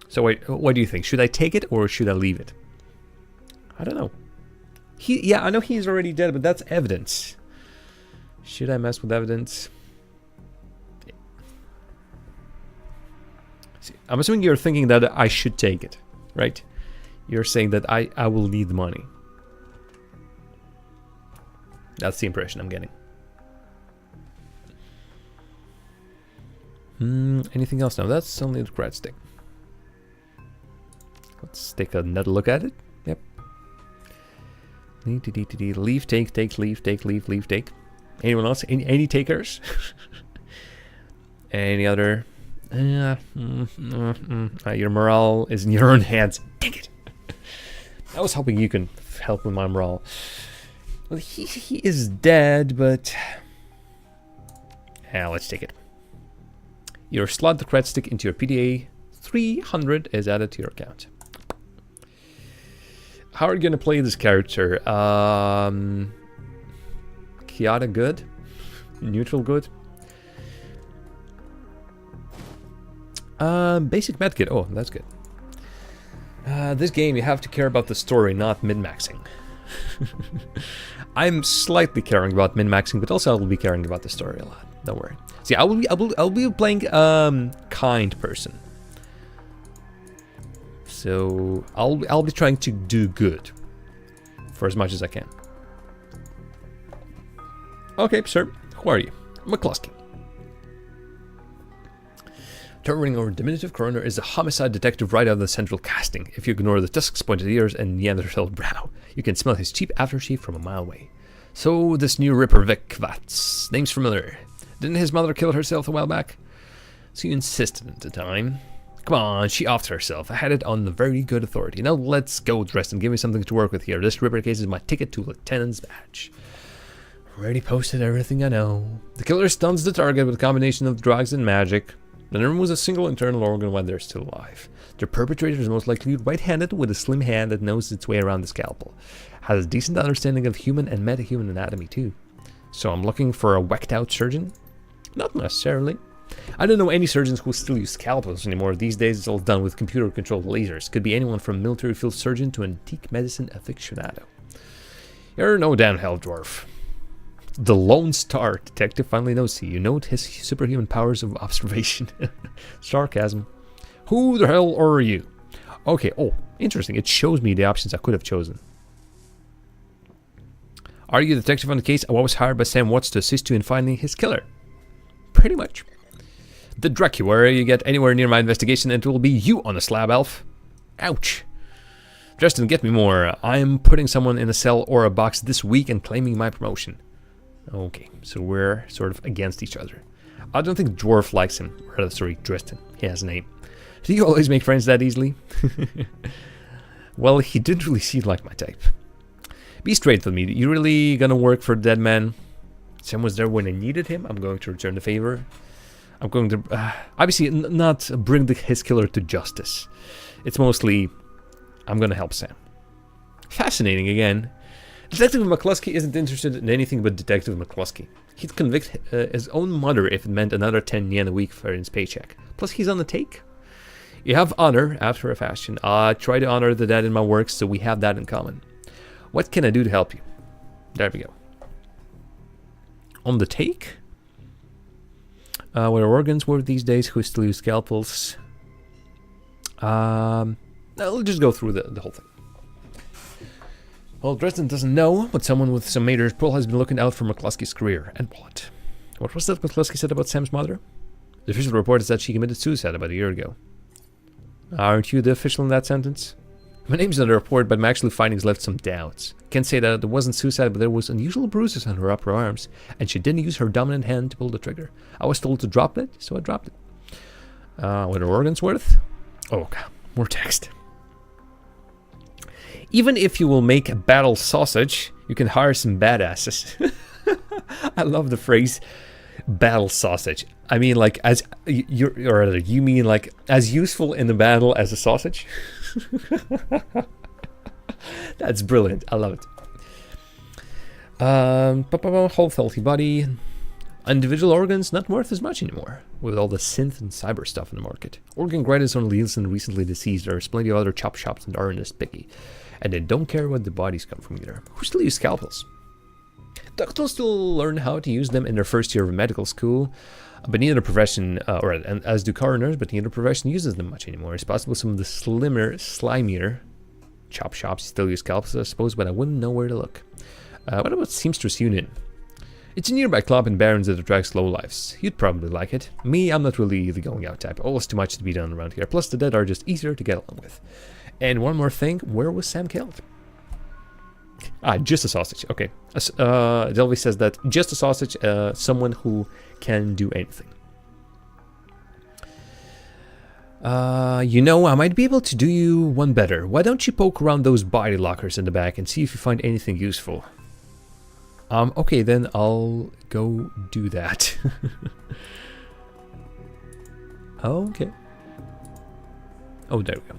So wait, what do you think? Should I take it or should I leave it? I don't know. Yeah, I know he's already dead, but that's evidence. Should I mess with evidence? See, I'm assuming you're thinking that I should take it, right? You're saying that I will need the money. That's the impression I'm getting. Anything else? No, that's only the cred stick. Let's take another look at it. Yep. Leave, take, leave, take. Anyone else? Any takers? Any other? Your morale is in your own hands. Dang it! I was hoping you can help with my morale. Well, he is dead, but yeah, let's take it. You slot the cred stick into your PDA. 300 is added to your account. How are you gonna play this character? Chaotic good? Neutral good? Basic medkit. Oh, that's good. This game, you have to care about the story, not min-maxing. I'm slightly caring about min-maxing, but also I will be caring about the story a lot. Don't worry. See, I'll be playing kind person. So I'll be trying to do good for as much as I can. Okay, sir. Who are you? McCluskey. Towering over diminutive coroner is a homicide detective right out of the central casting. If you ignore the tusks, pointed ears, and Neanderthal brow, you can smell his cheap aftershave from a mile away. So, this new Ripper Vic Kvatz. Name's familiar. Didn't his mother kill herself a while back? So you insisted at the time. Come on, she offed herself. I had it on the very good authority. Now let's go, Dresden. Give me something to work with here. This Ripper case is my ticket to Lieutenant's badge. Already posted everything I know. The killer stuns the target with a combination of drugs and magic. Then removes a single internal organ while they're still alive. The perpetrator is most likely right-handed with a slim hand that knows its way around the scalpel. Has a decent understanding of human and metahuman anatomy too. So I'm looking for a whacked-out surgeon? Not necessarily. I don't know any surgeons who still use scalpels anymore. These days it's all done with computer-controlled lasers. Could be anyone from military field surgeon to antique medicine aficionado. You're no damn hell dwarf. The Lone Star detective finally knows you. You note his superhuman powers of observation. Sarcasm. Who the hell are you? Okay, oh, interesting. It shows me the options I could have chosen. Are you the detective on the case? I was hired by Sam Watts to assist you in finding his killer. Pretty much. The Dracula, you get anywhere near my investigation and it will be you on a slab, elf. Ouch. Justin, get me more. I'm putting someone in a cell or a box this week and claiming my promotion. Okay, so we're sort of against each other. I don't think Dwarf likes him. Rather, sorry, Dresden. He has a name. Do you always make friends that easily? Well, he didn't really seem like my type. Be straight with me. You really gonna work for a dead man? Sam was there when I needed him. I'm going to return the favor. I'm going to obviously not bring his killer to justice. It's mostly I'm going to help Sam. Fascinating again. Detective McCluskey isn't interested in anything but Detective McCluskey. He'd convict his own mother if it meant another 10 yen a week for his paycheck. Plus, he's on the take. You have honor, after a fashion. I try to honor the dead in my work, so we have that in common. What can I do to help you? There we go. On the take? What are organs worth these days? Who still use scalpels? I'll just go through the whole thing. Well, Dresden doesn't know, but someone with some major pull has been looking out for McCluskey's career. And what? What was that McCluskey said about Sam's mother? The official report is that she committed suicide about a year ago. Aren't you the official in that sentence? My name's on the report, but my actual findings left some doubts. Can't say that it wasn't suicide, but there was unusual bruises on her upper arms, and she didn't use her dominant hand to pull the trigger. I was told to drop it, so I dropped it. What are organs worth? Oh, God, more text. Even if you will make a battle sausage, you can hire some badasses. I love the phrase battle sausage. I mean, like, as you mean like as useful in the battle as a sausage? That's brilliant. I love it. Whole healthy body. Individual organs not worth as much anymore, with all the synth and cyber stuff in the market. Organ grinders only listen recently deceased. There's plenty of other chop shops that aren't as picky. And they don't care what the bodies come from either. Who still use scalpels? Doctors still learn how to use them in their first year of medical school, but neither profession, and as do coroners, but neither profession uses them much anymore. It's possible some of the slimier chop shops still use scalpels, I suppose, but I wouldn't know where to look. What about Seamstress Union? It's a nearby club in Barons that attracts lowlifes. You'd probably like it. Me, I'm not really the going out type. Always too much to be done around here. Plus, the dead are just easier to get along with. And one more thing, where was Sam killed? Just a sausage. Okay. Delvey says that just a sausage, someone who can do anything. You know, I might be able to do you one better. Why don't you poke around those body lockers in the back and see if you find anything useful? Okay, then I'll go do that. Okay. Oh, there we go.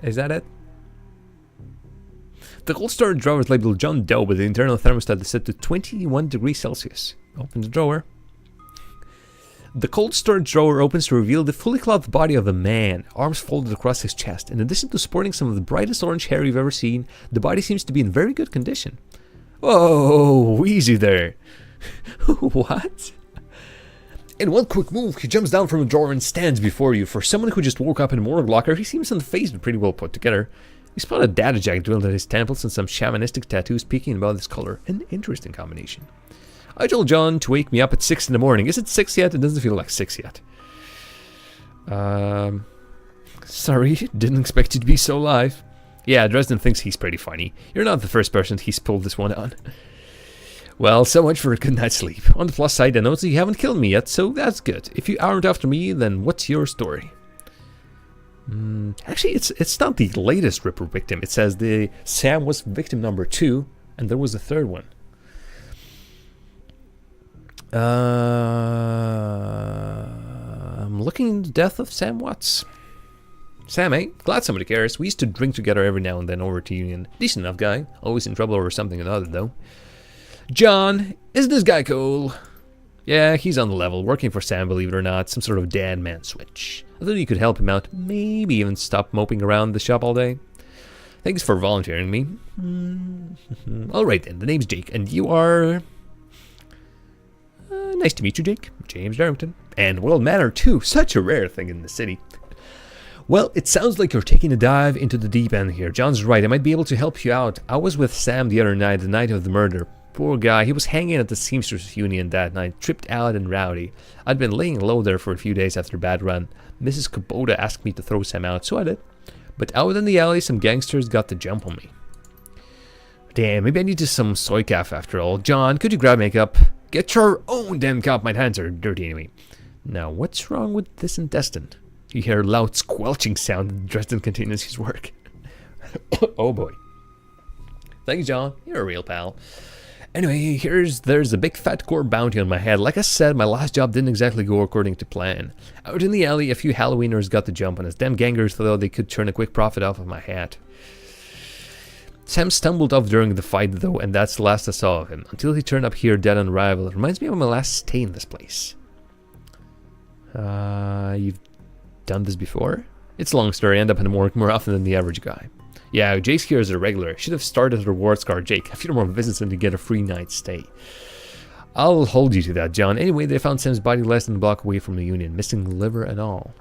Is that it? The cold storage drawer is labeled John Doe, but the internal thermostat is set to 21 degrees Celsius. Open the drawer. The cold storage drawer opens to reveal the fully clothed body of a man, arms folded across his chest. In addition to sporting some of the brightest orange hair you've ever seen, the body seems to be in very good condition. Whoa, easy there. What? In one quick move, he jumps down from the drawer and stands before you. For someone who just woke up in a morgue locker, he seems on the face but pretty well put together. You spot a data jack drilled at his temples and some shamanistic tattoos peeking above his collar. An interesting combination. I told John to wake me up at 6 in the morning. Is it 6 yet? It doesn't feel like 6 yet. Sorry, didn't expect you to be so live. Yeah, Dresden thinks he's pretty funny. You're not the first person he's pulled this one on. Well, so much for a good night's sleep. On the plus side, I notice you haven't killed me yet, so that's good. If you aren't after me, then what's your story? Actually, it's not the latest Ripper victim. It says Sam was victim number 2, and there was a third one. I'm looking at the death of Sam Watts. Sam, eh? Glad somebody cares. We used to drink together every now and then over to Union. Decent enough guy. Always in trouble over something or another, though. John, is this guy cool? Yeah, he's on the level, working for Sam, believe it or not. Some sort of dead man switch. I thought you could help him out. Maybe even stop moping around the shop all day. Thanks for volunteering me. Alright then, the name's Jake, and you are... nice to meet you, Jake. James Darrington. And well-mannered, too. Such a rare thing in the city. Well, it sounds like you're taking a dive into the deep end here. John's right, I might be able to help you out. I was with Sam the other night, the night of the murder. Poor guy, he was hanging at the Seamstress Union that night, tripped out and rowdy. I'd been laying low there for a few days after a bad run. Mrs. Kubota asked me to throw Sam out, so I did. But out in the alley, some gangsters got the jump on me. Damn, maybe I need some soy calf after all. John, could you grab makeup? Get your own damn cup, my hands are dirty anyway. Now, what's wrong with this intestine? You hear a loud squelching sound and Dresden continues his work. Oh boy. Thanks, John. You're a real pal. Anyway, there's a big fat core bounty on my head. Like I said, my last job didn't exactly go according to plan. Out in the alley, a few Halloweeners got the jump on us. Damn gangers thought they could turn a quick profit off of my hat. Sam stumbled off during the fight though, and that's the last I saw of him. Until he turned up here dead on arrival. It reminds me of my last stay in this place. You've done this before? It's a long story. I end up in the morgue more often than the average guy. Yeah, Jake's here as a regular. Should have started a rewards card. Jake, a few more visits and to get a free night stay. I'll hold you to that, John. Anyway, they found Sam's body less than a block away from the Union, missing liver and all.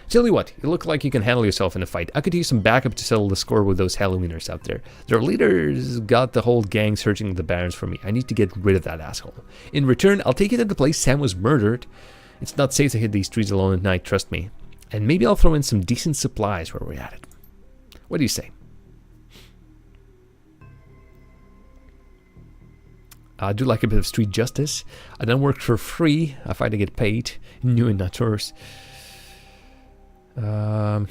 Tell you what, you look like you can handle yourself in a fight. I could use some backup to settle the score with those Halloweeners out there. Their leaders got the whole gang searching the barrens for me. I need to get rid of that asshole. In return, I'll take you to the place Sam was murdered. It's not safe to hit these streets alone at night, trust me. And maybe I'll throw in some decent supplies while we're at it. What do you say? I do like a bit of street justice. I don't work for free. I fight to get paid. New and not yours. Again,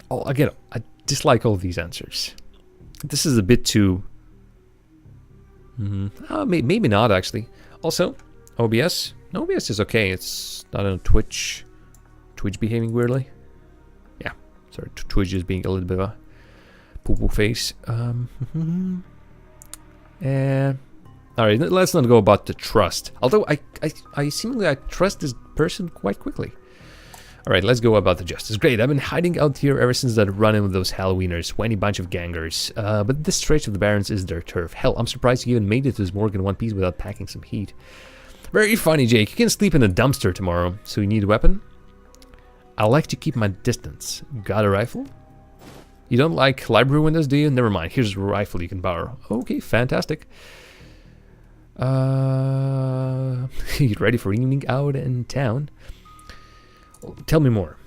I dislike all of these answers. This is a bit too... maybe not, actually. Also, OBS. No, OBS is okay. It's not on Twitch. Twitch behaving weirdly. Yeah, sorry. Twitch is being a little bit of a poo-poo face. Alright, let's not go about the trust. Although I seemingly trust this person quite quickly. Alright, let's go about the justice. Great, I've been hiding out here ever since that run-in with those Halloweeners. Whiny bunch of gangers. But this stretch of the Barrens is their turf. Hell, I'm surprised you even made it to this morgue in one piece without packing some heat. Very funny, Jake. You can sleep in a dumpster tomorrow. So you need a weapon? I like to keep my distance. Got a rifle? You don't like library windows, do you? Never mind, here's a rifle you can borrow. Okay, fantastic. You ready for evening out in town? Well, tell me more.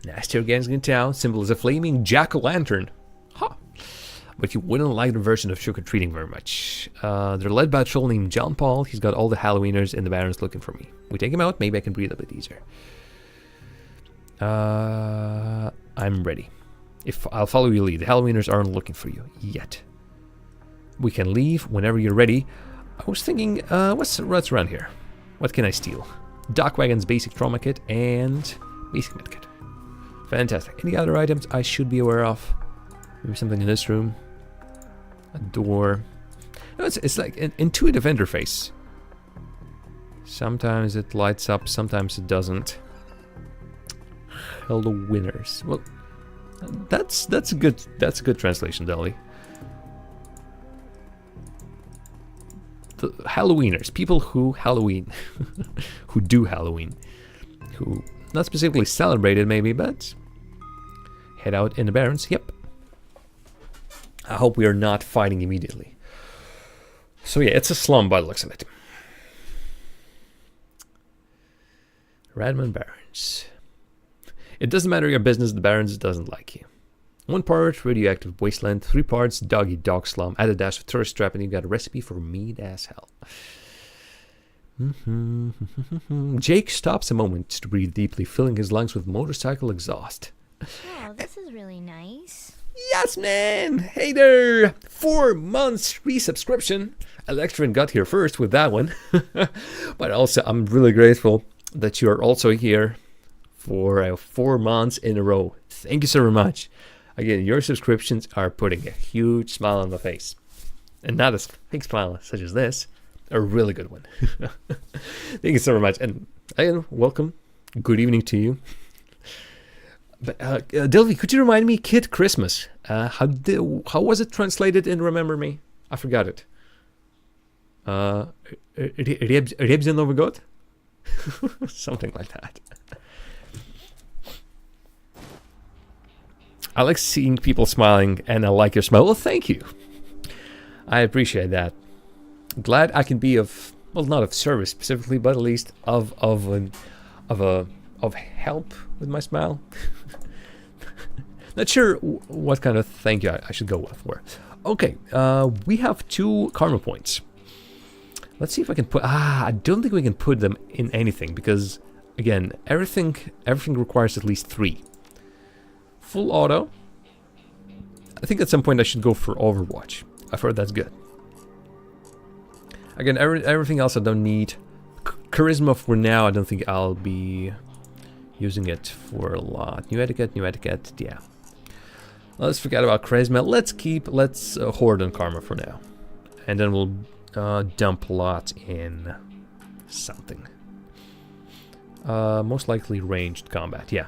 Nastier gangs in town, simple as a flaming jack-o'-lantern. Huh. But you wouldn't like the version of trick-or-treating very much. They're led by a troll named John Paul. He's got all the Halloweeners in the Barrens looking for me. We take him out, maybe I can breathe a bit easier. I'm ready. If I'll follow your lead. The Halloweeners aren't looking for you yet. We can leave whenever you're ready. I was thinking, what's around here? What can I steal? Doc Wagon's basic trauma kit and basic medkit. Fantastic. Any other items I should be aware of? Maybe something in this room. A door. No, it's like an intuitive interface. Sometimes it lights up, sometimes it doesn't. Hello, winners. Well, that's a good translation, Dolly. The Halloweeners, people who Halloween, who do Halloween, who not specifically celebrate it maybe, but head out in the Barrens. Yep. I hope we are not fighting immediately. So yeah, it's a slum by the looks of it. Radman Barrens. It doesn't matter your business, the Barrens doesn't like you. 1 part radioactive wasteland, 3 parts doggy dog slum, add a dash of tourist trap, and you got a recipe for meat as hell. Jake stops a moment to breathe deeply, filling his lungs with motorcycle exhaust. Oh, this is really nice. Yes, man! Hey there! 4 months free subscription. Electrin got here first with that one. But also, I'm really grateful that you're also here for 4 months in a row. Thank you so very much. Again, your subscriptions are putting a huge smile on my face. And not a fake smile such as this, a really good one. Thank you so very much. And again, welcome. Good evening to you. But Delphi, could you remind me, Kid Christmas? How was it translated in Remember Me? I forgot it. Rebs in Novigot? Something like that. I like seeing people smiling, and I like your smile. Well, thank you. I appreciate that. Glad I can be of, well, not of service specifically, but at least of help with my smile. Not sure what kind of thank you I should go for. Okay, we have 2 karma points. Let's see if I can put. I don't think we can put them in anything because, again, everything requires at least 3. Full auto. I think at some point I should go for Overwatch. I've heard that's good. Again, everything else I don't need. Charisma for now, I don't think I'll be using it for a lot. New etiquette, yeah. Let's forget about charisma. Let's hoard on karma for now. And then we'll dump a lot in something. Most likely ranged combat, yeah.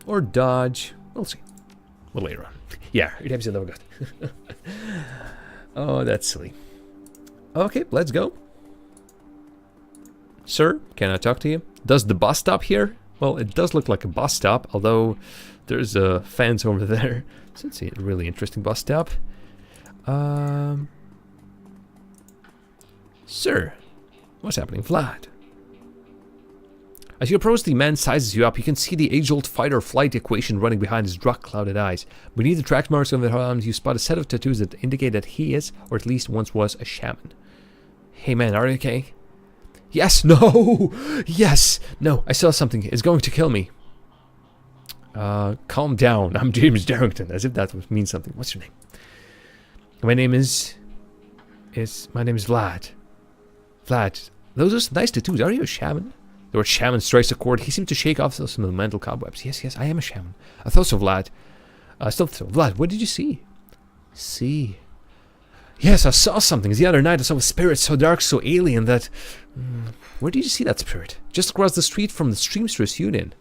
Or dodge, we'll see. Well, later on. Yeah, it happens never got. Oh, that's silly. Okay, let's go. Sir, can I talk to you? Does the bus stop here? Well, it does look like a bus stop, although there's a fence over there. So it's a really interesting bus stop. Sir, what's happening, Vlad? As you approach, the man sizes you up. You can see the age-old fight-or-flight equation running behind his drug-clouded eyes. Beneath the track marks on the arms, you spot a set of tattoos that indicate that he is, or at least once was, a shaman. Hey man, are you okay? Yes, no! Yes! No, I saw something. It's going to kill me. Calm down. I'm James Darrington, as if that would mean something. What's your name? My name is Vlad. Vlad, those are nice tattoos. Are you a shaman? The word shaman strikes a chord. He seemed to shake off some of the mental cobwebs. Yes, I am a shaman. I thought so, Vlad. Still so. Vlad, what did you see? See? Yes, I saw something. The other night I saw a spirit so dark, so alien that... where did you see that spirit? Just across the street from the Streamsters Union.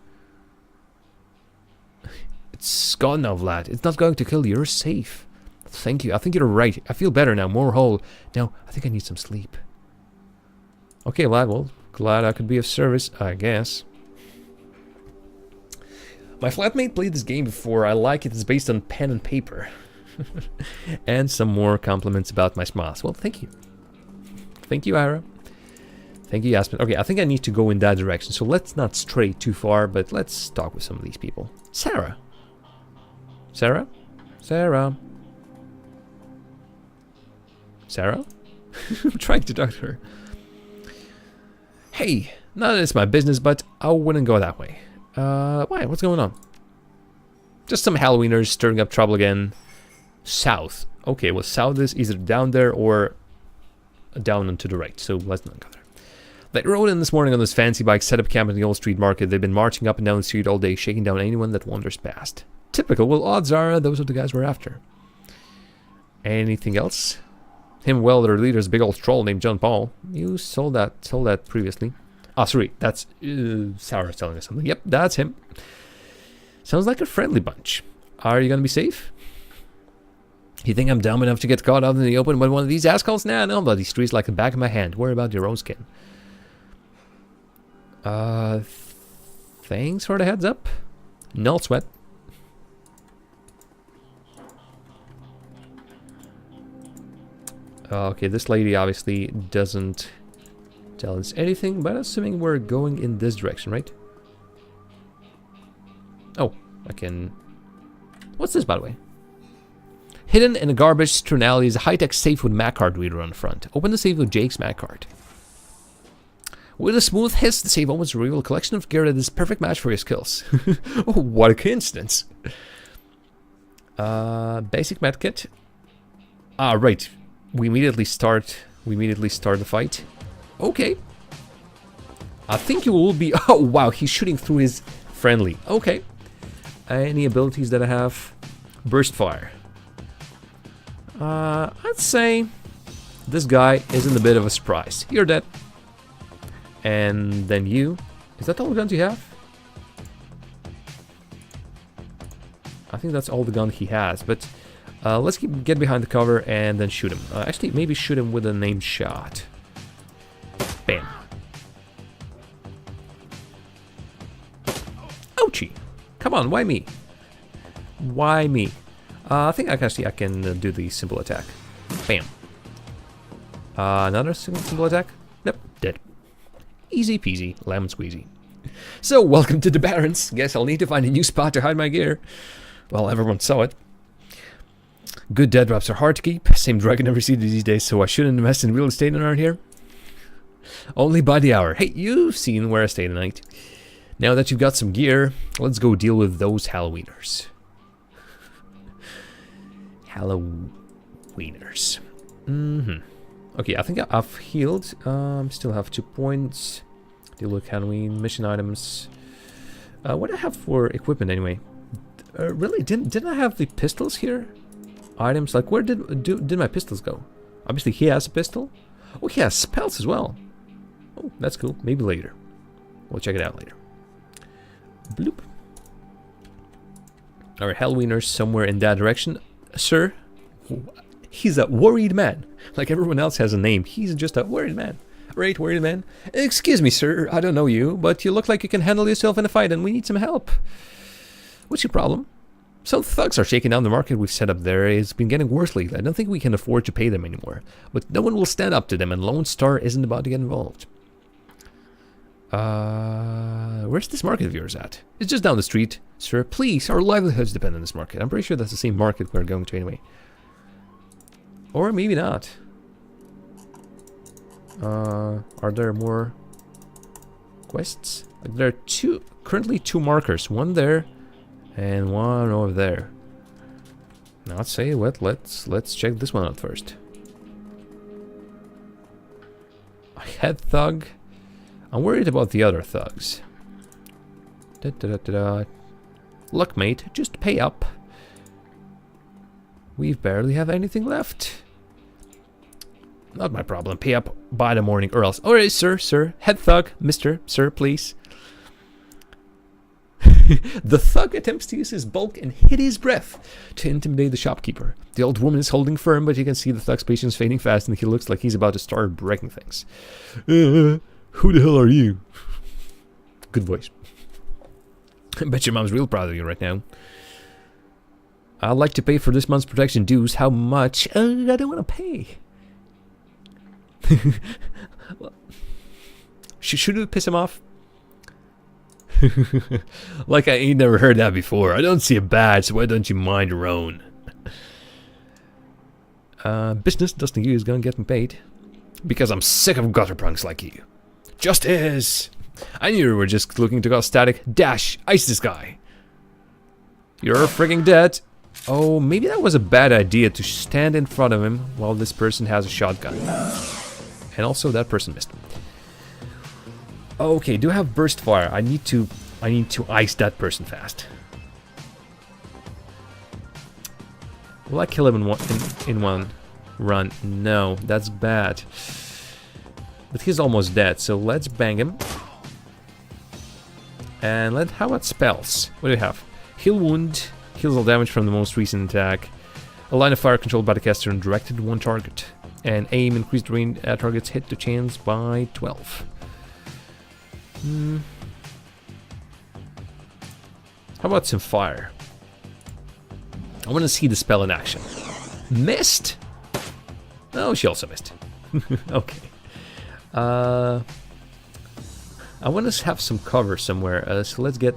It's gone now, Vlad. It's not going to kill you. You're safe. Thank you. I think you're right. I feel better now, more whole. Now, I think I need some sleep. Okay, Vlad, well, glad I could be of service, I guess. My flatmate played this game before. I like it. It's based on pen and paper. And some more compliments about my smiles. Well, thank you. Thank you, Ira. Thank you, Yasmin. Okay, I think I need to go in that direction. So let's not stray too far, but let's talk with some of these people. Sarah. Sarah? Sarah? Sarah? I'm trying to talk to her. Hey, not that it's my business, but I wouldn't go that way. Why? What's going on? Just some Halloweeners stirring up trouble again. South. Okay, well, south is either down there or down and to the right, so let's not go there. They rode in this morning on this fancy bike, set up camp at the old street market. They've been marching up and down the street all day, shaking down anyone that wanders past. Typical. Well, odds are those are the guys we're after. Anything else? Him, well, their leader's a big old troll named John Paul. You told that previously. Oh, sorry, that's Sarah's telling us something. Yep, that's him. Sounds like a friendly bunch. Are you gonna be safe? You think I'm dumb enough to get caught out in the open by one of these assholes? Nah, no, but these streets like the back of my hand. Worry about your own skin. Thanks for the heads up. No sweat. Okay, this lady obviously doesn't tell us anything, but assuming we're going in this direction, right? Oh, I can... What's this, by the way? Hidden in a garbage strewn alley is a high-tech safe with Mac card reader on the front. Open the safe with Jake's Mac card. With a smooth hiss, the safe opens to reveal a collection of gear that is a perfect match for your skills. Oh, what a coincidence. Basic medkit. Ah, right. We immediately start the fight. Okay. I think you will be... Oh, wow, he's shooting through his friendly. Okay. Any abilities that I have? Burst fire. I'd say this guy isn't a bit of a surprise. You're dead. And then you... Is that all the guns you have? I think that's all the gun he has, but... let's get behind the cover and then shoot him. Actually, maybe shoot him with a named shot. Bam. Ouchie. Come on, why me? Why me? I think I can do the simple attack. Bam. Another simple attack? Nope, dead. Easy peasy, lemon squeezy. So, welcome to the Barrens. Guess I'll need to find a new spot to hide my gear. Well, everyone saw it. Good dead drops are hard to keep. Same drug I never see these days, so I shouldn't invest in real estate around here. Only by the hour. Hey, you've seen where I stay tonight. Now that you've got some gear, let's go deal with those Halloweeners. Halloweeners. Okay, I think I've healed. Still have 2 points. Deal with Halloween, mission items. What do I have for equipment anyway? Really, didn't I have the pistols here? Items, like where did my pistols go? Obviously he has a pistol. Oh, he has spells as well. Oh, that's cool. Maybe later. We'll check it out later. Bloop. Our Halloweeners somewhere in that direction. Sir, he's a worried man. Like everyone else has a name. He's just a worried man. Right, worried man? Excuse me, sir. I don't know you, but you look like you can handle yourself in a fight and we need some help. What's your problem? Some thugs are shaking down the market we've set up there. It's been getting worse lately. I don't think we can afford to pay them anymore. But no one will stand up to them and Lone Star isn't about to get involved. Where's this market of yours at? It's just down the street. Sir, please, our livelihoods depend on this market. I'm pretty sure that's the same market we're going to anyway. Or maybe not. Are there more quests? Like there are currently two markers. One there and one over there. Now I'd say what? Let's check this one out first. A head thug. I'm worried about the other thugs. Look, mate, just pay up. We barely have anything left. Not my problem. Pay up by the morning or else. Alright, sir. Head thug. Mister, sir, please. The thug attempts to use his bulk and hideous breath to intimidate the shopkeeper. The old woman is holding firm, but you can see the thug's patience fading fast and he looks like he's about to start breaking things. Who the hell are you? Good voice. I bet your mom's real proud of you right now. I'd like to pay for this month's protection dues. How much? I don't want to pay. Well, should we piss him off? Like I ain't never heard that before. I don't see a badge, so why don't you mind your own? Business doesn't you is gonna get me paid. Because I'm sick of gutter punks like you. Justice! I knew you were just looking to cause static. Dash! Ice this guy! You're freaking dead! Oh, maybe that was a bad idea to stand in front of him while this person has a shotgun. And also that person missed. Okay, do I have burst fire? I need to ice that person fast. Will I kill him in one run? No, that's bad. But he's almost dead, so let's bang him. And how about spells? What do we have? Heal wound, heals all damage from the most recent attack. A line of fire controlled by the caster and directed to one target. And aim increased range targets hit the chance by 12. How about some fire? I want to see the spell in action. Missed? Oh, she also missed. Okay. I want to have some cover somewhere, so let's get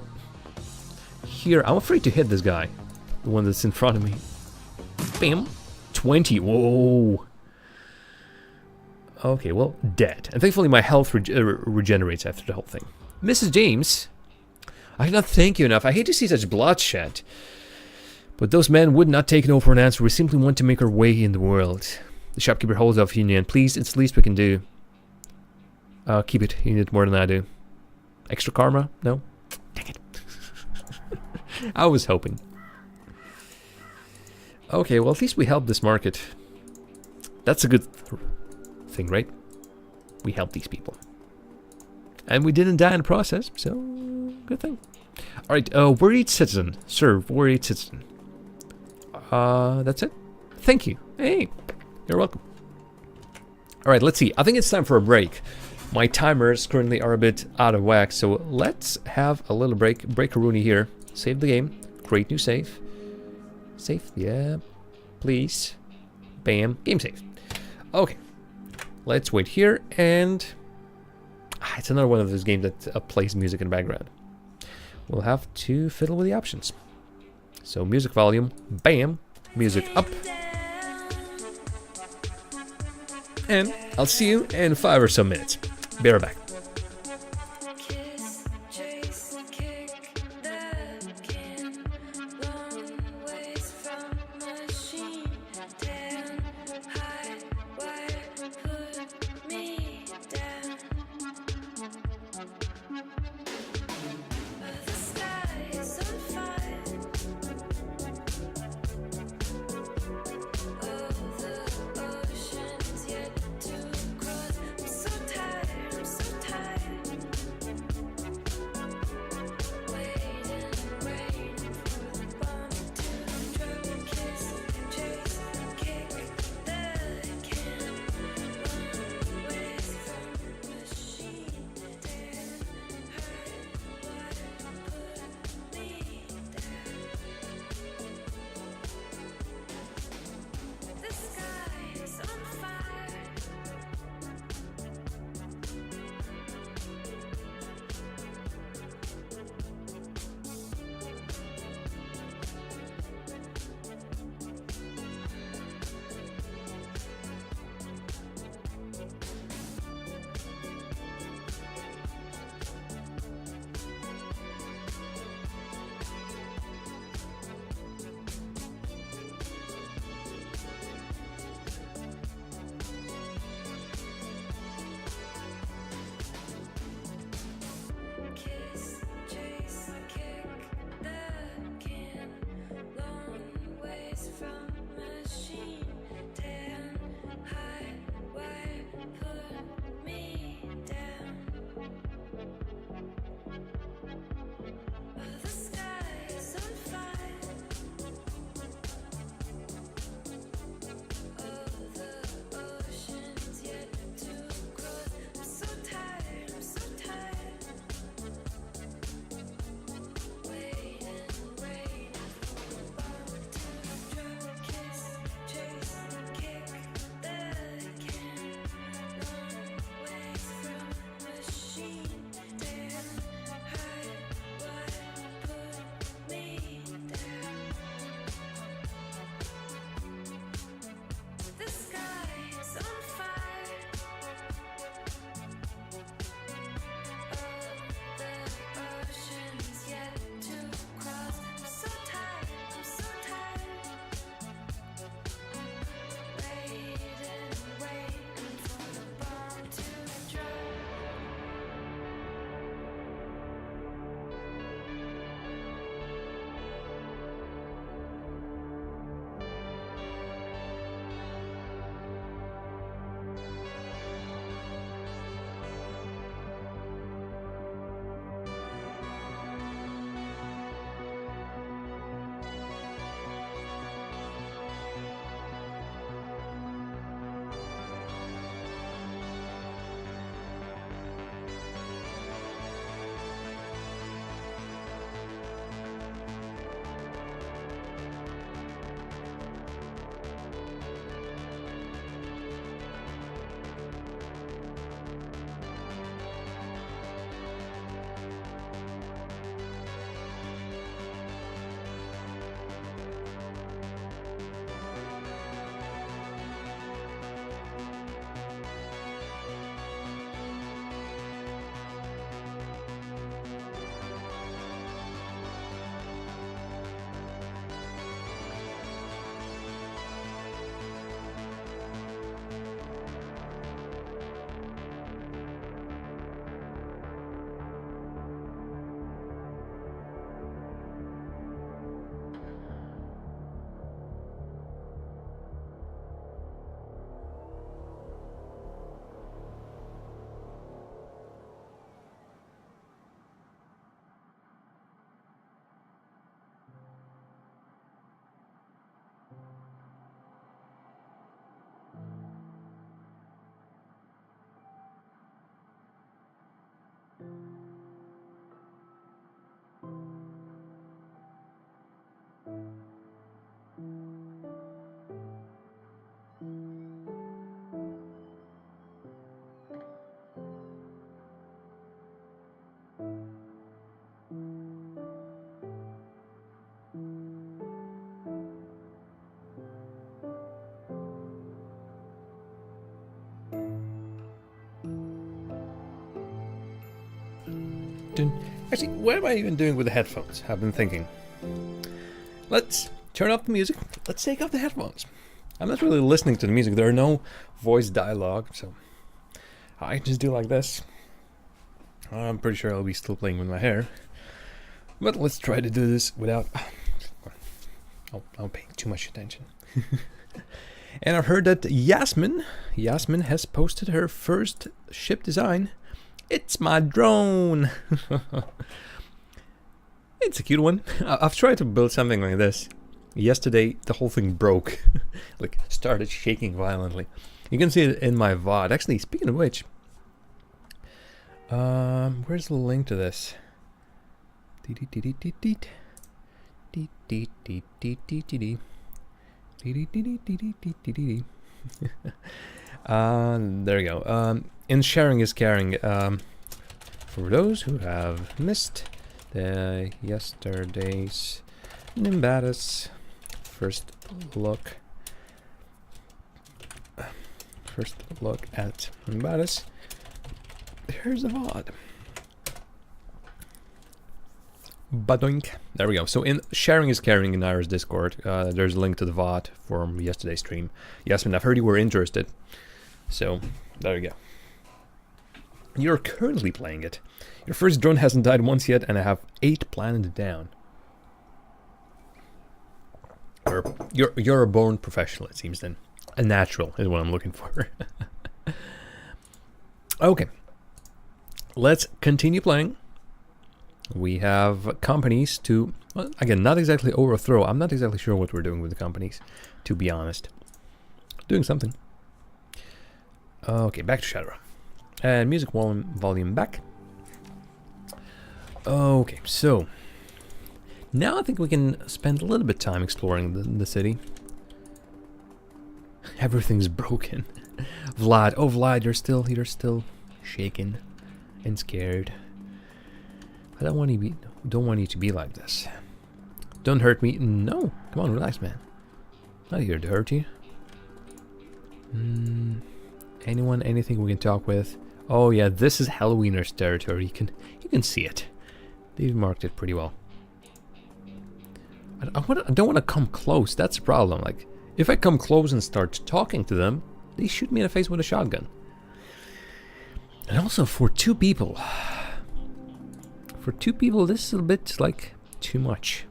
here. I'm afraid to hit this guy, the one that's in front of me. Bam! 20. Whoa! Okay, well, dead. And thankfully my health regenerates after the whole thing. Mrs. James, I cannot thank you enough. I hate to see such bloodshed. But those men would not take no for an answer. We simply want to make our way in the world. The shopkeeper holds off Union. Please, it's the least we can do. Keep it. You need it more than I do. Extra karma? No? Dang it. I was hoping. Okay, well, at least we helped this market. That's a good thing, right? We helped these people. And we didn't die in the process, so good thing. Alright, worried citizen. Sir, worried citizen. That's it. Thank you. Hey, you're welcome. Alright, let's see. I think it's time for a break. My timers currently are a bit out of whack, so let's have a little break. Break a Rooney here. Save the game. Create new save. Save, yeah. Please. Bam. Game saved. Okay. Let's wait here, and it's another one of those games that plays music in the background. We'll have to fiddle with the options. So music volume, bam, music up. And I'll see you in 5 or so minutes. Be right back. Put Actually, what am I even doing with the headphones? I've been thinking. Let's turn off the music. Let's take off the headphones. I'm not really listening to the music. There are no voice dialogue, so I just do like this. I'm pretty sure I'll be still playing with my hair. But let's try to do this without... I'm paying too much attention. And I've heard that Yasmin has posted her first ship design. It's my drone. It's a cute one. I've tried to build something like this. Yesterday, the whole thing broke. Like, started shaking violently. You can see it in my VOD. Actually, speaking of which, where's the link to this? There we go. In sharing is caring. For those who have missed the yesterday's Nimbatus first look at Nimbatus, here's a VOD. Badoink. There we go. So in sharing is caring in Ira's Discord, there's a link to the VOD from yesterday's stream. Yasmin, I've heard you were interested. So, there you go. You're currently playing it. Your first drone hasn't died once yet, and I have 8 planned down. Or you're a born professional, it seems then. A natural is what I'm looking for. Okay. Let's continue playing. We have companies to, well, again, not exactly overthrow. I'm not exactly sure what we're doing with the companies, to be honest. Doing something. Okay, back to Shadowrun. And music volume back. Okay, so now I think we can spend a little bit of time exploring the city. Everything's broken. Vlad, oh Vlad, you're still shaking and scared. I don't want you to be like this. Don't hurt me. No, come on, relax, man. Not here to hurt you. Anyone, anything we can talk with? Oh yeah, this is Halloweeners territory. You can see it. They've marked it pretty well. I don't want to come close. That's the problem. Like, if I come close and start talking to them, they shoot me in the face with a shotgun. And also for 2 people. For 2 people, this is a bit like too much.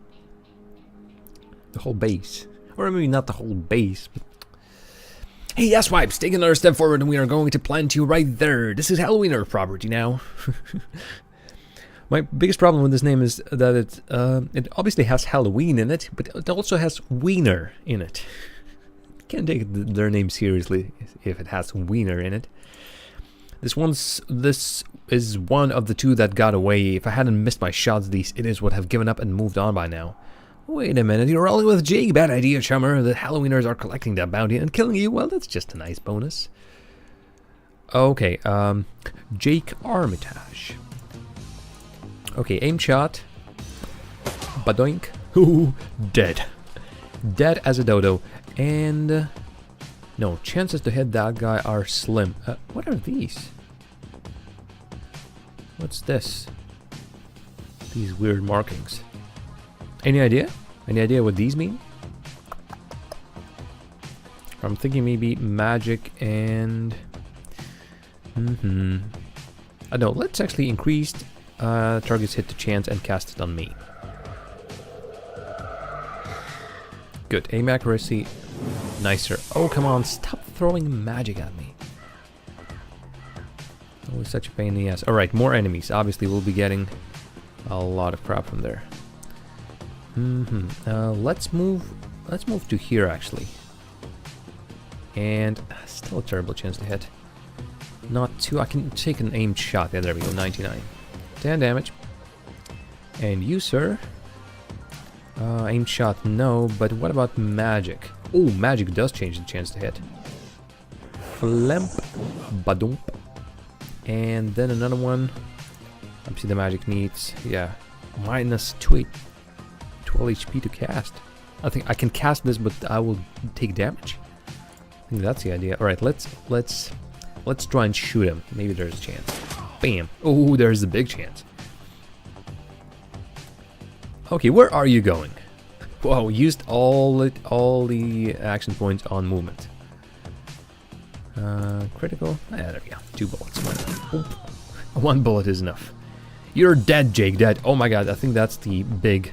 The whole base, or maybe not the whole base, but. Hey, yes, wipes, take another step forward and we are going to plant you right there. This is Halloweener property now. My biggest problem with this name is that it obviously has Halloween in it, but it also has Wiener in it. Can't take their name seriously if it has Wiener in it. This is one of the 2 that got away. If I hadn't missed my shots, these idiots would have given up and moved on by now. Wait a minute, you're rolling with Jake. Bad idea, chummer. The Halloweeners are collecting that bounty and killing you. Well, that's just a nice bonus. Okay, Jake Armitage. Okay, aim shot. Badoink. Ooh, dead. Dead as a dodo. And... no, chances to hit that guy are slim. What are these? What's this? These weird markings. Any idea? Any idea what these mean? I'm thinking maybe magic and... I don't know, let's actually increase target's hit to chance and cast it on me. Good, aim accuracy, nicer. Oh, come on, stop throwing magic at me. Always such a pain in the ass. Alright, more enemies. Obviously, we'll be getting a lot of crap from there. Let's move to here, actually. And still a terrible chance to hit. Not too... I can take an aimed shot. Yeah, there we go, 99. 10 damage. And you, sir? Aimed shot, no. But what about magic? Oh, magic does change the chance to hit. Flemp. Badump. And then another one. Obviously the magic needs... yeah. Minus 12 HP to cast. I think I can cast this, but I will take damage. I think that's the idea. Alright, let's try and shoot him. Maybe there's a chance. Bam. Oh, there's a big chance. Okay, where are you going? Whoa, used all the action points on movement. Critical. Ah, there we go. 2 bullets. Oop. 1 bullet is enough. You're dead, Jake. Dead. Oh my god, I think that's the big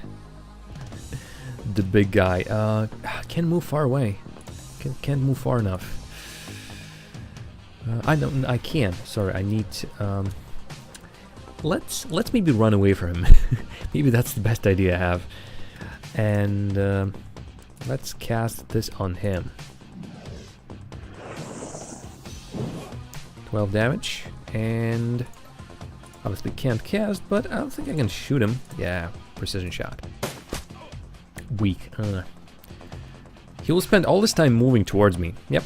guy. Can't move far away. Can't move far enough. I can. Sorry, I need to, let's maybe run away from him. Maybe that's the best idea I have. And let's cast this on him. 12 damage, and obviously can't cast, but I don't think I can shoot him. Yeah, precision shot. Weak. He will spend all this time moving towards me. Yep.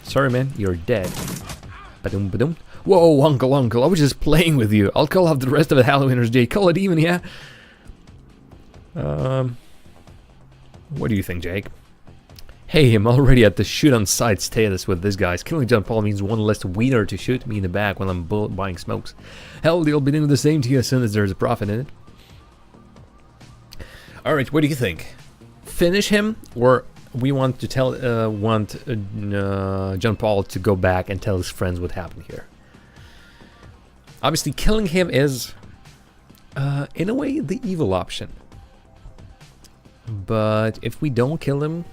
Sorry, man, you're dead. Ba-dum, ba-dum. Whoa, uncle, I was just playing with you. I'll call off the rest of the Halloweeners, Jake. Call it even, yeah? What do you think, Jake? Hey, I'm already at the shoot-on-sight status with this guy. Killing John Paul means one less wiener to shoot me in the back while I'm buying smokes. Hell, they'll be doing the same to you as soon as there's a profit in it. Alright, what do you think? Finish him, or we want to tell John Paul to go back and tell his friends what happened here? Obviously, killing him is, in a way, the evil option. But if we don't kill him,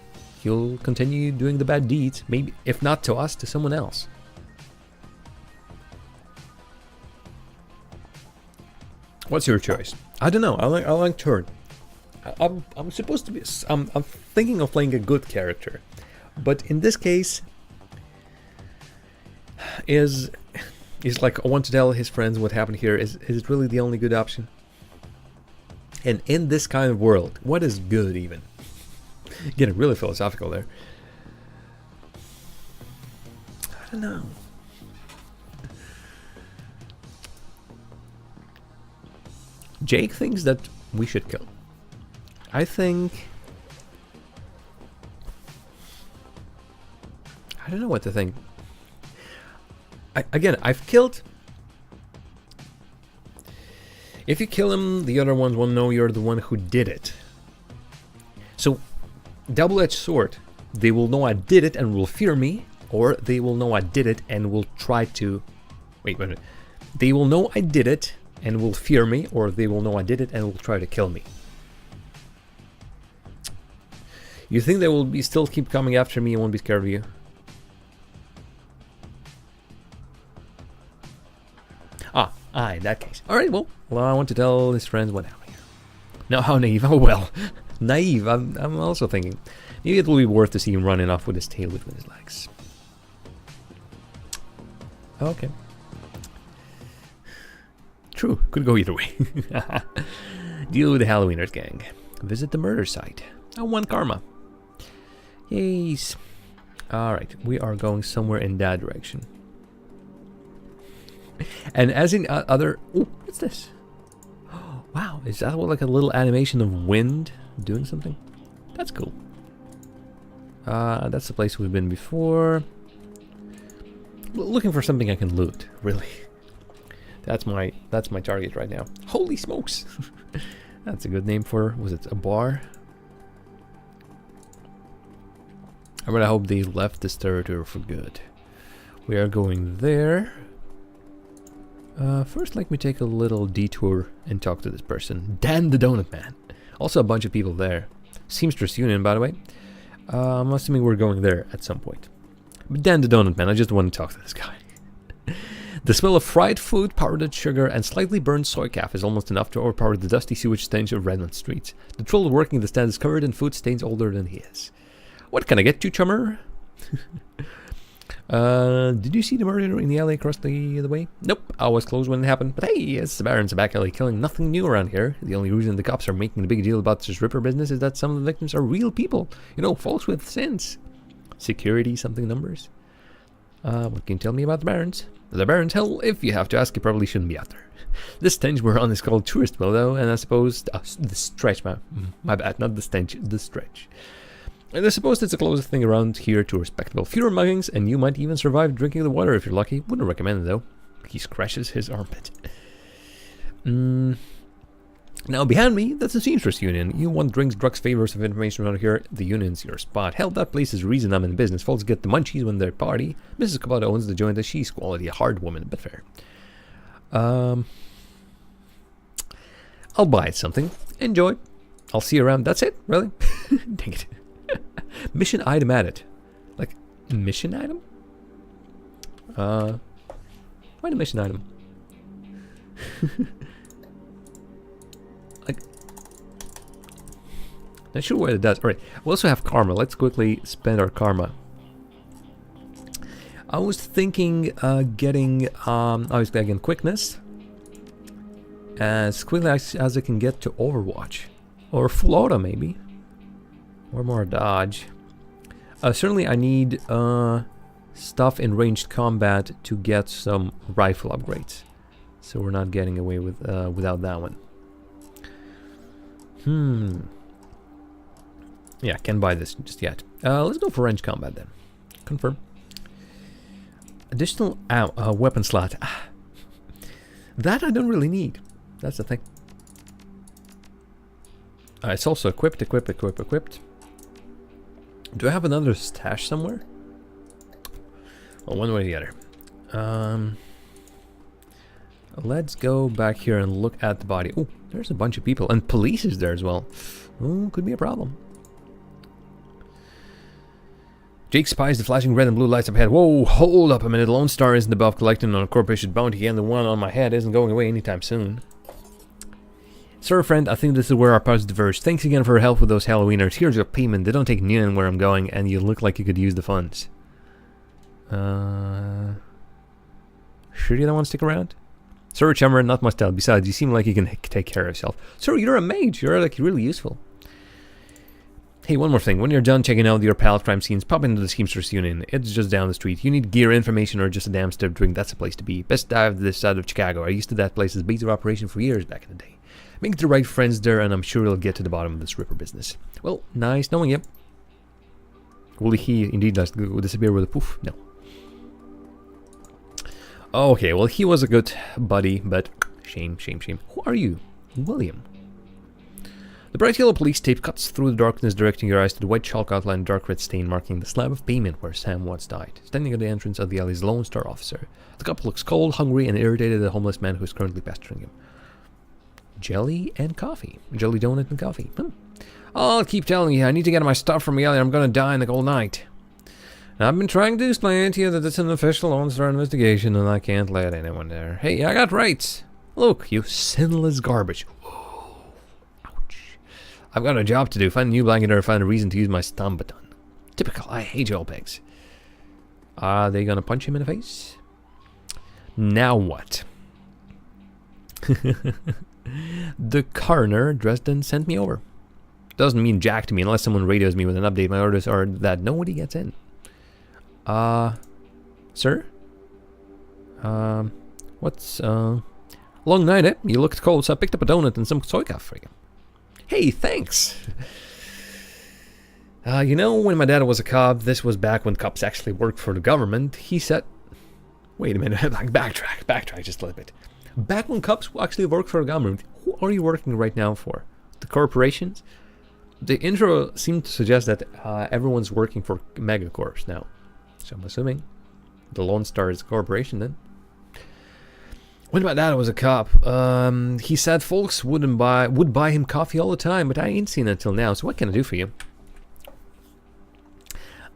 he'll continue doing the bad deeds. Maybe, if not to us, to someone else. What's your choice? I don't know. I like turn. I'm supposed to be. I'm thinking of playing a good character, but in this case, is like I want to tell his friends what happened here. Is it really the only good option? And in this kind of world, what is good even? Getting really philosophical there. I don't know. Jake thinks that we should kill. I think... I don't know what to think. Again, I've killed... If you kill him, the other ones will know you're the one who did it. So, double-edged sword. They will know I did it and will fear me, or they will know I did it and will try to... Wait a minute. They will know I did it and will fear me, or they will know I did it and will try to kill me. You think they will be still keep coming after me and won't be scared of you? In that case. Alright, well, I want to tell his friends what happened here. Now, how naive? Oh, well. Naive, I'm also thinking. Maybe it will be worth to see him running off with his tail between his legs. Okay. True, could go either way. Deal with the Halloweeners gang. Visit the murder site. Oh, 1 karma. Yes. Alright, we are going somewhere in that direction. And as in other... Oh, what's this? Oh, wow, is that like a little animation of wind doing something? That's cool. That's the place we've been before. Looking for something I can loot, really. That's my target right now. Holy smokes! That's a good name for... Was it a bar? I really hope they left this territory for good. We are going there. First, let me take a little detour and talk to this person. Dan the Donut Man. Also a bunch of people there. Seamstress Union, by the way. I'm assuming we're going there at some point. But Dan the Donut Man, I just want to talk to this guy. The smell of fried food, powdered sugar, and slightly burned soy calf is almost enough to overpower the dusty sewage stains of Redmond streets. The troll working the stand is covered in food stains older than he is. What can I get you, chummer? Did you see the murder in the alley across the way? Nope, I was closed when it happened. But hey, it's the Baron's back alley killing. Nothing new around here. The only reason the cops are making a big deal about this Ripper business is that some of the victims are real people. You know, folks with sense. Security, something numbers. What can you tell me about the Barons? The Barons, hell, if you have to ask, you probably shouldn't be out there. This stench we're on is called Touristville, though, and I suppose... the stretch, my bad, not the stench, the stretch. And I suppose it's the closest thing around here to respectable. Fewer muggings, and you might even survive drinking the water if you're lucky. Wouldn't recommend it, though. He scratches his armpit. Now behind me, that's the Seamstress Union. You want drinks, drugs, favors of information around here, the union's your spot. Hell, that place is the reason I'm in business. Folks get the munchies when they're party. Mrs. Cabot owns the joint, she's quality, a hard woman, but fair. I'll buy something. Enjoy. I'll see you around. That's it? Really? Dang it. Mission item added. Like, mission item? Why a mission item? Like, not sure what it does. Alright, we also have karma. Let's quickly spend our karma. I was thinking getting, obviously again, quickness. As quickly as I can get to Overwatch. Or full auto, maybe. Or more dodge. Certainly I need stuff in ranged combat to get some rifle upgrades. So we're not getting away with without that one. Yeah, can't buy this just yet. Let's go for ranged combat then. Confirm. Additional weapon slot. That I don't really need. That's the thing. It's also equipped. Do I have another stash somewhere? Well, one way or the other. Let's go back here and look at the body. Oh, there's a bunch of people. And police is there as well. Oh, could be a problem. Jake spies the flashing red and blue lights up ahead. Whoa, hold up a minute. Lone Star isn't above collecting on a corporation bounty, and the one on my head isn't going away anytime soon. Sir, friend, I think this is where our paths diverge. Thanks again for your help with those Halloweeners. Here's your payment. They don't take neon where I'm going, and you look like you could use the funds. Sure you don't want to stick around? Sir, Chummer, not much tell. Besides, you seem like you can take care of yourself. Sir, you're a mage. You're like really useful. Hey, one more thing. When you're done checking out your pallet crime scenes, pop into the Seamstress Union. It's just down the street. You need gear, information, or just a damn stiff drink. That's the place to be. Best dive this side of Chicago. I used to that place as base of operation for years back in the day. Make the right friends there, and I'm sure you'll get to the bottom of this Ripper business. Well, nice knowing you. Will he indeed disappear with a poof? No. Okay, well, he was a good buddy, but shame. Who are you? William. The bright yellow police tape cuts through the darkness, directing your eyes to the white chalk outline, dark red stain marking the slab of pavement where Sam Watts died. Standing at the entrance of the alley is Lone Star officer. The couple looks cold, hungry, and irritated at the homeless man who is currently pestering him. Jelly and coffee. Jelly donut and coffee. I'll keep telling you, I need to get my stuff from the alley. I'm gonna die in the cold night. I've been trying to explain to you that it's an official Lone Star investigation and I can't let anyone there. Hey, I got rights. Look, you sinless garbage. I've got a job to do. Find a new blanket or find a reason to use my stun button. Typical. I hate you all pigs. Are they gonna punch him in the face? Now what? The coroner Dresden sent me over. Doesn't mean jack to me unless someone radios me with an update. My orders are that nobody gets in. Sir? What's, long night, eh? You looked cold, so I picked up a donut and some soy coffee for you. Hey, thanks! You know, when my dad was a cop, this was back when cops actually worked for the government, he said... Wait a minute, like, backtrack just a little bit. Back when cops actually worked for the government, who are you working right now for? The corporations? The intro seemed to suggest that everyone's working for megacorps now. So I'm assuming the Lone Star is a corporation then. When my dad was a cop, he said folks would buy him coffee all the time, but I ain't seen it till now. So what can I do for you?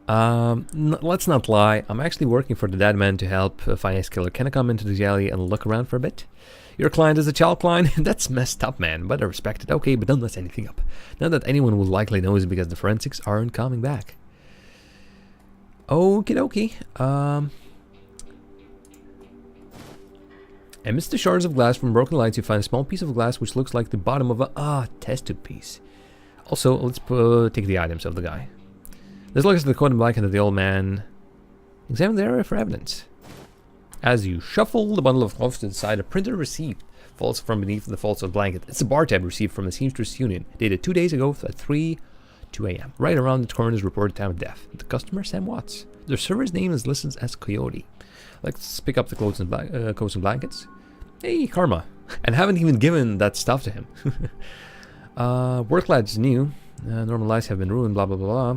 Let's not lie. I'm actually working for the dead man to help find his killer. Can I come into the alley and look around for a bit? Your client is a child client? That's messed up, man, but I respect it. Okay, but don't mess anything up. Not that anyone will likely know is because the forensics aren't coming back. Okie dokie. Amidst the shards of glass from broken lights, you find a small piece of glass which looks like the bottom of a test tube piece. Also, let's take the items of the guy. This looks at the coat and blanket of the old man. Examine the area for evidence. As you shuffle the bundle of clothes to the side, a printed receipt falls from beneath the folds of the blanket. It's a bar tab received from the Seamstress Union, dated 2 days ago at 2 a.m. Right around the coroner's reported time of death. The customer, Sam Watts. Their server's name is listed as Coyote. Let's pick up the coats and blankets. Hey, Karma. And haven't even given that stuff to him. Work lad's new. Normal lives have been ruined, blah, blah, blah,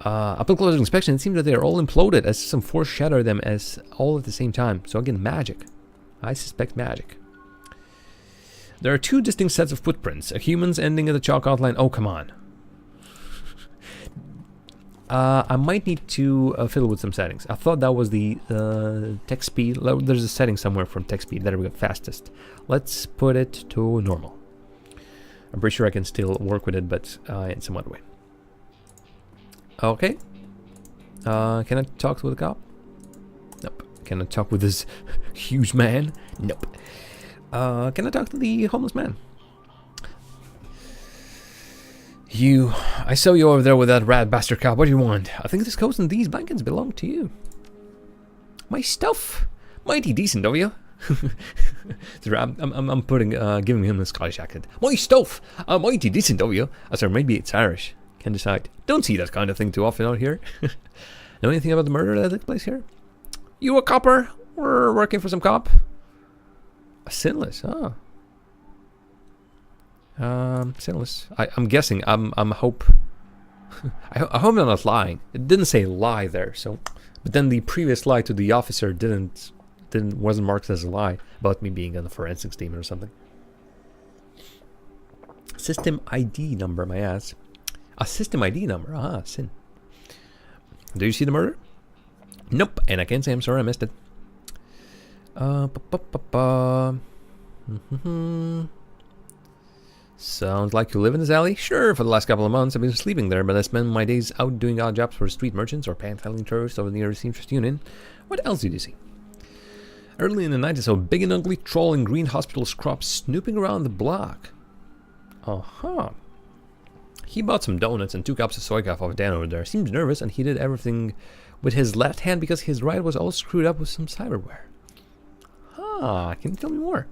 blah. Upon closer inspection, it seems that they are all imploded as some force shatter them as all at the same time. So again, magic. I suspect magic. There are two distinct sets of footprints. A human's ending at the chalk outline. Oh, come on. I might need to fiddle with some settings. I thought that was the text speed. There's a setting somewhere from text speed. There we go, fastest. Let's put it to normal. I'm pretty sure I can still work with it, but in some other way. Okay. Can I talk with the cop? Nope. Can I talk with this huge man? Nope. Can I talk to the homeless man? I saw you over there with that rat bastard cop. What do you want? I think this coat and these blankets belong to you. My stuff. Mighty decent of you. I'm giving him a Scottish accent. My stuff. Mighty decent of you. Sorry, maybe it's Irish. Can decide. Don't see that kind of thing too often out here. Know anything about the murder that took place here? You a copper? We're working for some cop. A sinless. Oh. Sinless. I'm guessing. I hope I'm not lying. It didn't say lie there. So, but then the previous lie to the officer wasn't marked as a lie about me being on the forensics team or something. System ID number, my ass. A system ID number. Ah, sin. Do you see the murder? Nope. And I can't say I'm sorry I missed it. Sounds like you live in this alley? Sure, for the last couple of months I've been sleeping there, but I spend my days out doing odd jobs for street merchants or panhandling tourists over the nearest Seamstress Union. What else did you see? Early in the night I saw a big and ugly troll in green hospital scrubs snooping around the block. Uh-huh. He bought some donuts and 2 cups of soy coffee off Dan over there. Seems nervous and he did everything with his left hand because his right was all screwed up with some cyberware. Ah, can you tell me more?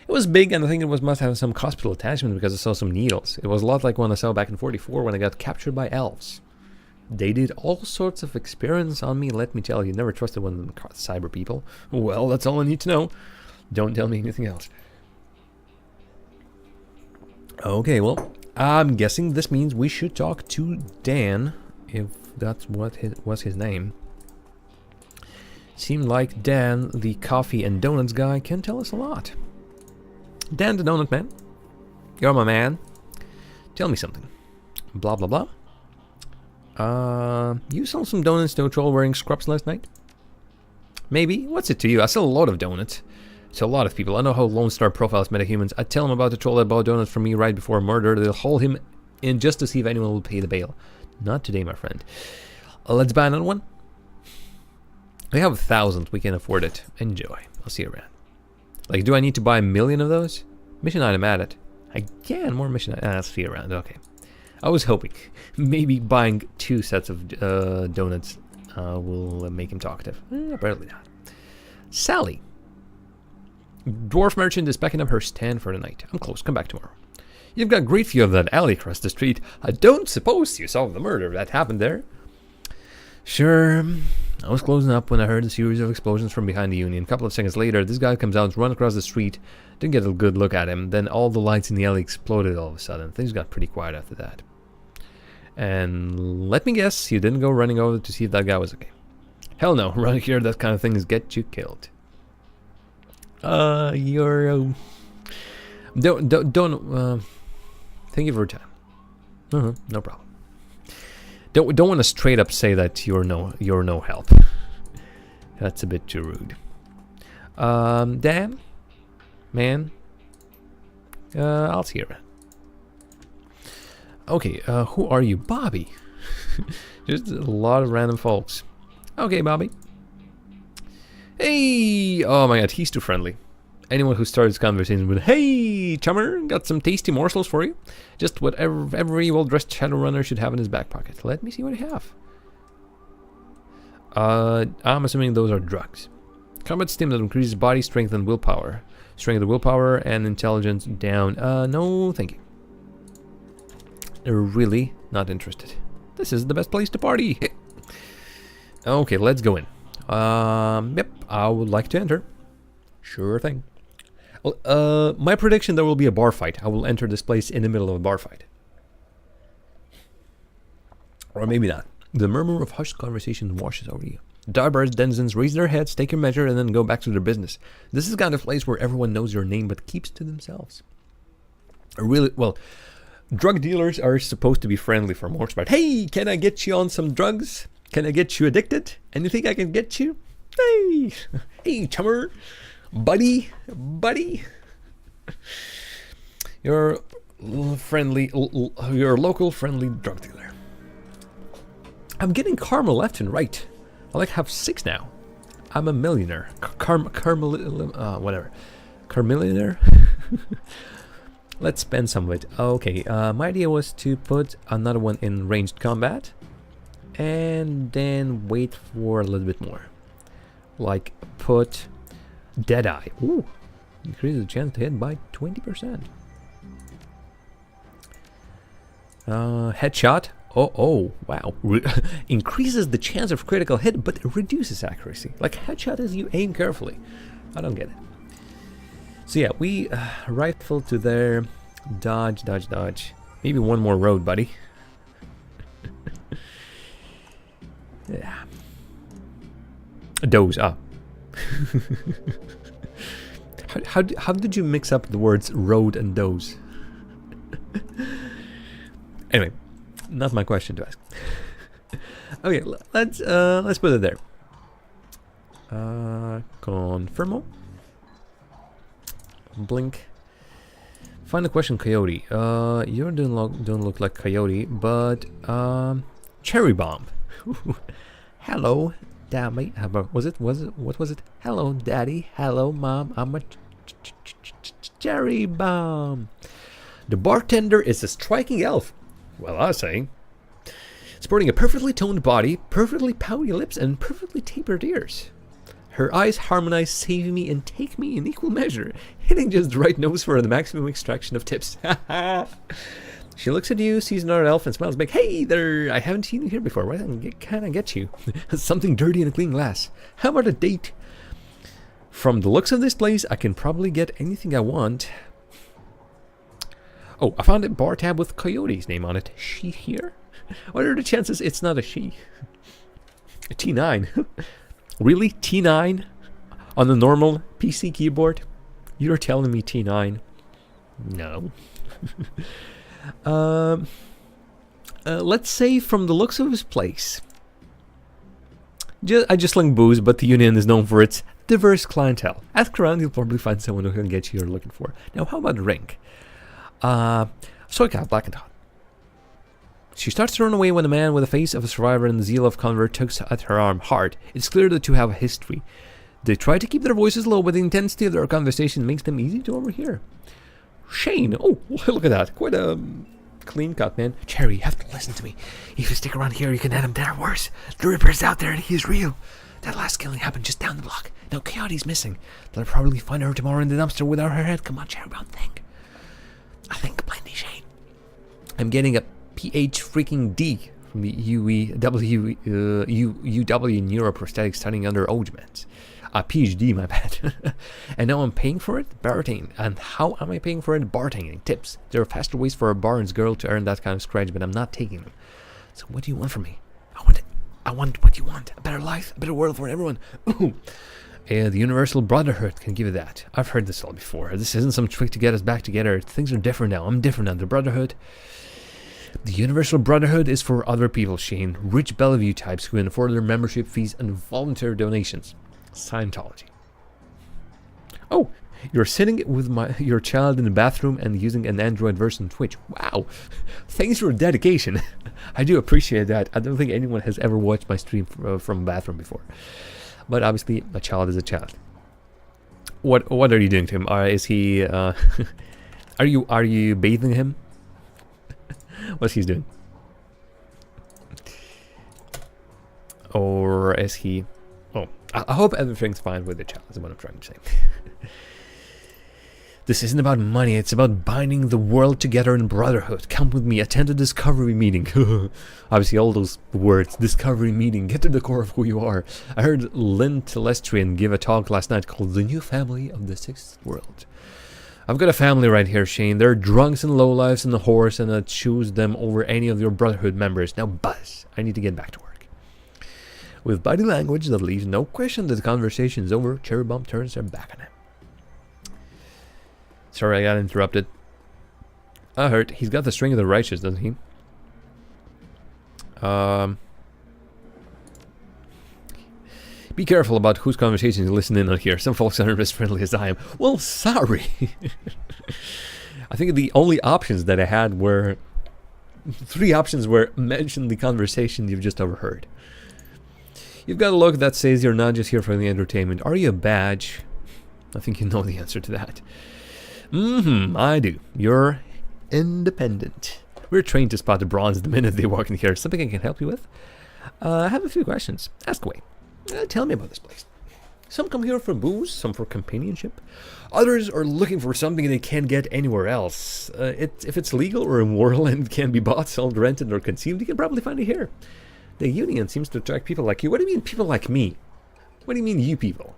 It was big and I think it must have some hospital attachment because I saw some needles. It was a lot like one I saw back in 44 when I got captured by elves. They did all sorts of experiments on me, let me tell you. Never trusted one of them cyber people. Well, that's all I need to know. Don't tell me anything else. Okay, well, I'm guessing this means we should talk to Dan, if that's what was his name. Seemed like Dan, the coffee and donuts guy, can tell us a lot. Dan the donut man, you're my man. Tell me something. Blah blah blah. You sold some donuts to a troll wearing scrubs last night? Maybe. What's it to you? I sell a lot of donuts to a lot of people. I know how Lone Star profiles metahumans. I tell them about the troll that bought donuts from me right before murder. They'll haul him in just to see if anyone will pay the bail. Not today, my friend. Let's buy another one. We have 1,000. We can afford it. Enjoy. I'll see you around. Like, do I need to buy 1 million of those? Mission item added. Again, more mission items. I'll see you around. Okay. I was hoping. Maybe buying 2 sets of donuts will make him talkative. Apparently not. Sally. Dwarf merchant is packing up her stand for the night. I'm close. Come back tomorrow. You've got a great view of that alley across the street. I don't suppose you saw the murder that happened there. Sure. I was closing up when I heard a series of explosions from behind the Union. A couple of seconds later, this guy comes out, runs across the street. Didn't get a good look at him. Then all the lights in the alley exploded all of a sudden. Things got pretty quiet after that. And let me guess, you didn't go running over to see if that guy was okay. Hell no. Around here, that kind of thing is get you killed. You're... Don't... Thank you for your time. No problem. Don't want to straight up say that you're no help. That's a bit too rude. Dan, man, I'll see you around. Okay, who are you, Bobby? Just a lot of random folks. Okay, Bobby. Hey, oh my God, he's too friendly. Anyone who starts conversations with, hey, chummer, got some tasty morsels for you. Just what every well-dressed Shadowrunner should have in his back pocket. Let me see what I have. I'm assuming those are drugs. Combat stim that increases body strength and willpower. Strength of willpower and intelligence down. No, thank you. Really not interested. This is the best place to party. Okay, let's go in. Yep, I would like to enter. Sure thing. Well, my prediction, there will be a bar fight. I will enter this place in the middle of a bar fight. Or maybe not. The murmur of hushed conversation washes over you. Darbar's denizens raise their heads, take a measure, and then go back to their business. This is the kind of place where everyone knows your name but keeps to themselves. Drug dealers are supposed to be friendly for most part. Hey, can I get you on some drugs? Can I get you addicted? Anything I can get you? Hey, hey, chummer, buddy. Your local friendly drug dealer. I'm getting karma left and right. I have 6 now. I'm a millionaire. Whatever. Carmillionaire? Let's spend some of it. Okay, my idea was to put another one in ranged combat. And then wait for a little bit more. Like, put Deadeye. Ooh. Increases the chance to hit by 20%. Headshot. Oh, wow. Increases the chance of critical hit, but it reduces accuracy. Like headshot as you aim carefully. I don't get it. So yeah, we rifle to there. Dodge. Maybe one more road, buddy. Yeah. Doze. How did you mix up the words road and doze? Anyway. Not my question to ask. Okay, let's put it there. Confirmo. Blink. Final question, Coyote. You don't look like Coyote, but Cherry Bomb. Hello, Daddy. What was it? Hello, Daddy. Hello, Mom. I'm a Cherry Bomb. The bartender is a striking elf. Well, I was saying. Sporting a perfectly toned body, perfectly pouty lips, and perfectly tapered ears. Her eyes harmonize, save me, and take me in equal measure, hitting just the right nose for the maximum extraction of tips. She looks at you, sees another elf, and smiles back. Hey there, I haven't seen you here before. What can I get you? Something dirty in a clean glass. How about a date? From the looks of this place, I can probably get anything I want. Oh, I found a bar tab with Coyote's name on it. She here? What are the chances it's not a she? A T9. Really? T9? On the normal PC keyboard? You're telling me T9? No. Let's say from the looks of his place. I just sling booze, but the Union is known for its diverse clientele. Ask around, you'll probably find someone who can get you you're looking for. Now, how about rank? Soy cat, black and hot. She starts to run away when a man with the face of a survivor and the zeal of convert tugs at her arm hard. It's clear the two have a history. They try to keep their voices low, but the intensity of their conversation makes them easy to overhear. Shane, oh, look at that. Quite a clean cut, man. Cherry, you have to listen to me. If you stick around here, you can add him dead or worse. The Ripper's out there and he's real. That last killing happened just down the block. Now Coyote's missing. They'll probably find her tomorrow in the dumpster without her head. Come on, Cherry, think. I think blindly, Shane. I'm getting a PH freaking D from the UW neuroprosthetic studying under Ojmans. A PhD, my bad. And now I'm paying for it? Bartending. And how am I paying for it? Bartending. Tips. There are faster ways for a Barnes girl to earn that kind of scratch, but I'm not taking them. So what do you want from me? I want what you want. A better life, a better world for everyone. The Universal Brotherhood can give you that. I've heard this all before. This isn't some trick to get us back together. Things are different now. I'm different now. The Brotherhood. The Universal Brotherhood is for other people, Shane. Rich Bellevue types who can afford their membership fees and voluntary donations. Scientology. Oh, you're sitting with your child in the bathroom and using an Android version of Twitch. Wow. Thanks for your dedication. I do appreciate that. I don't think anyone has ever watched my stream from a bathroom before. But obviously, a child is a child. What are you doing to him? Is he? Are you bathing him? What's he doing? Or is he? Oh, I hope everything's fine with the child. Is what I'm trying to say. This isn't about money, it's about binding the world together in brotherhood. Come with me, attend a discovery meeting. Obviously all those words, discovery meeting, get to the core of who you are. I heard Lynn Telestrian give a talk last night called The New Family of the Sixth World. I've got a family right here, Shane. They're drunks and lowlifes and a horse, and I'd choose them over any of your brotherhood members. Now buzz, I need to get back to work. With body language that leaves no question that the conversation is over, Cherry Bomb turns her back on him. Sorry, I got interrupted. I heard he's got the string of the righteous, doesn't he? Be careful about whose conversations you listen in on here. Some folks aren't as friendly as I am. Well, sorry. I think the only options that I had were... 3 options were mention the conversation you've just overheard. You've got a look that says you're not just here for the entertainment. Are you a badge? I think you know the answer to that. I do. You're independent. We're trained to spot the bronze the minute they walk in here. Something I can help you with? I have a few questions. Ask away. Tell me about this place. Some come here for booze, some for companionship. Others are looking for something they can't get anywhere else. If it's legal or immoral and can be bought, sold, rented, or concealed, you can probably find it here. The union seems to attract people like you. What do you mean people like me? What do you mean you people?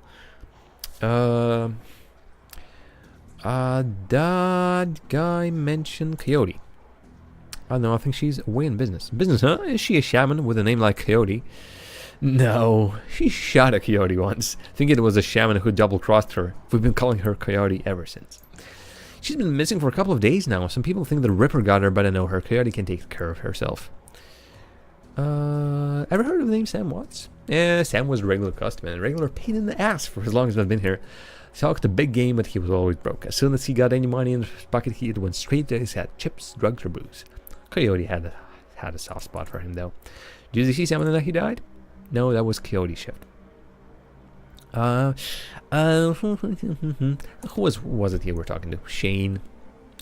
That guy mentioned Coyote. I don't know, I think she's away in business. Business, huh? Is she a shaman with a name like Coyote? No, she shot a coyote once, thinking it was a shaman who double-crossed her. We've been calling her Coyote ever since. She's been missing for a couple of days now. Some people think the Ripper got her, but I know her. Coyote can take care of herself. Ever heard of the name Sam Watts? Yeah, Sam was a regular customer, a regular pain in the ass for as long as I've been here. Talked a big game, but he was always broke. As soon as he got any money in his pocket, he went straight to his head. Chips, drugs, or booze. Coyote had a soft spot for him, though. Did you see Sam the night he died? No, that was Coyote's shift. Who was it you were talking to? Shane.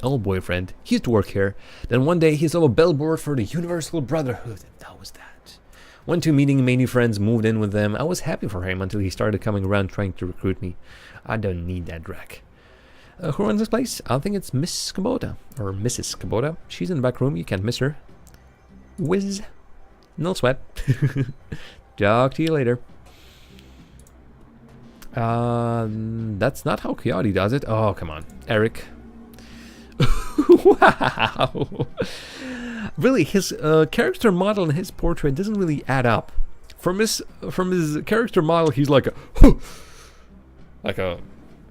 Old boyfriend. He used to work here. Then one day he saw a billboard for the Universal Brotherhood, and that was that. Went to a meeting, made new friends, moved in with them. I was happy for him until he started coming around trying to recruit me. I don't need that wreck. Who runs this place? I think it's Miss Kubota. Or Mrs. Kubota. She's in the back room. You can't miss her. Whiz. No sweat. Talk to you later. That's not how Coyote does it. Oh, come on. Eric. Wow. Really, his character model and his portrait doesn't really add up. From his character model, he's like a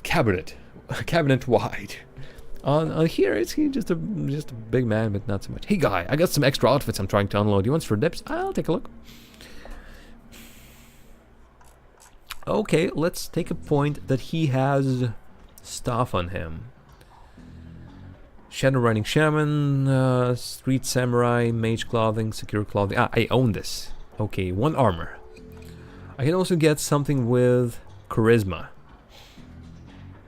cabinet wide. On here, it's just a big man, but not so much. Hey guy, I got some extra outfits I'm trying to unload. You want for dips? I'll take a look. Okay, let's take a point that he has stuff on him. Shadowrunning shaman, street samurai, mage clothing, secure clothing. I own this. Okay, 1 armor. I can also get something with charisma.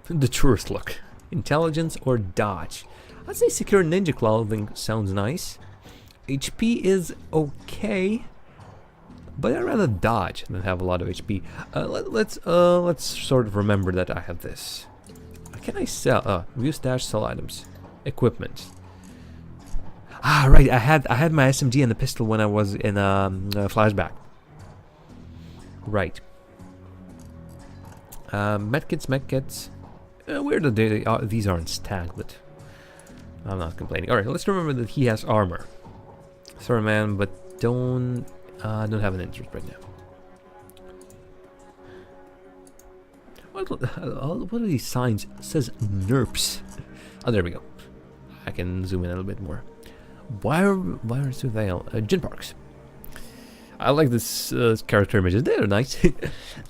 The tourist look. Intelligence or dodge. I'd say secure ninja clothing sounds nice. HP is okay, but I'd rather dodge than have a lot of HP. Let's sort of remember that I have this. Can I sell? View stash, sell items. Equipment. Ah, right. I had my SMG and the pistol when I was in flashback. Right. Medkits. Weird that these aren't stacked, but I'm not complaining. All right, let's remember that he has armor. Sorry, man, but don't have an interest right now. What are these signs? It says NERPs. Oh, there we go. I can zoom in a little bit more. Wire surveil. Gin Parks. I like this character images. They're nice.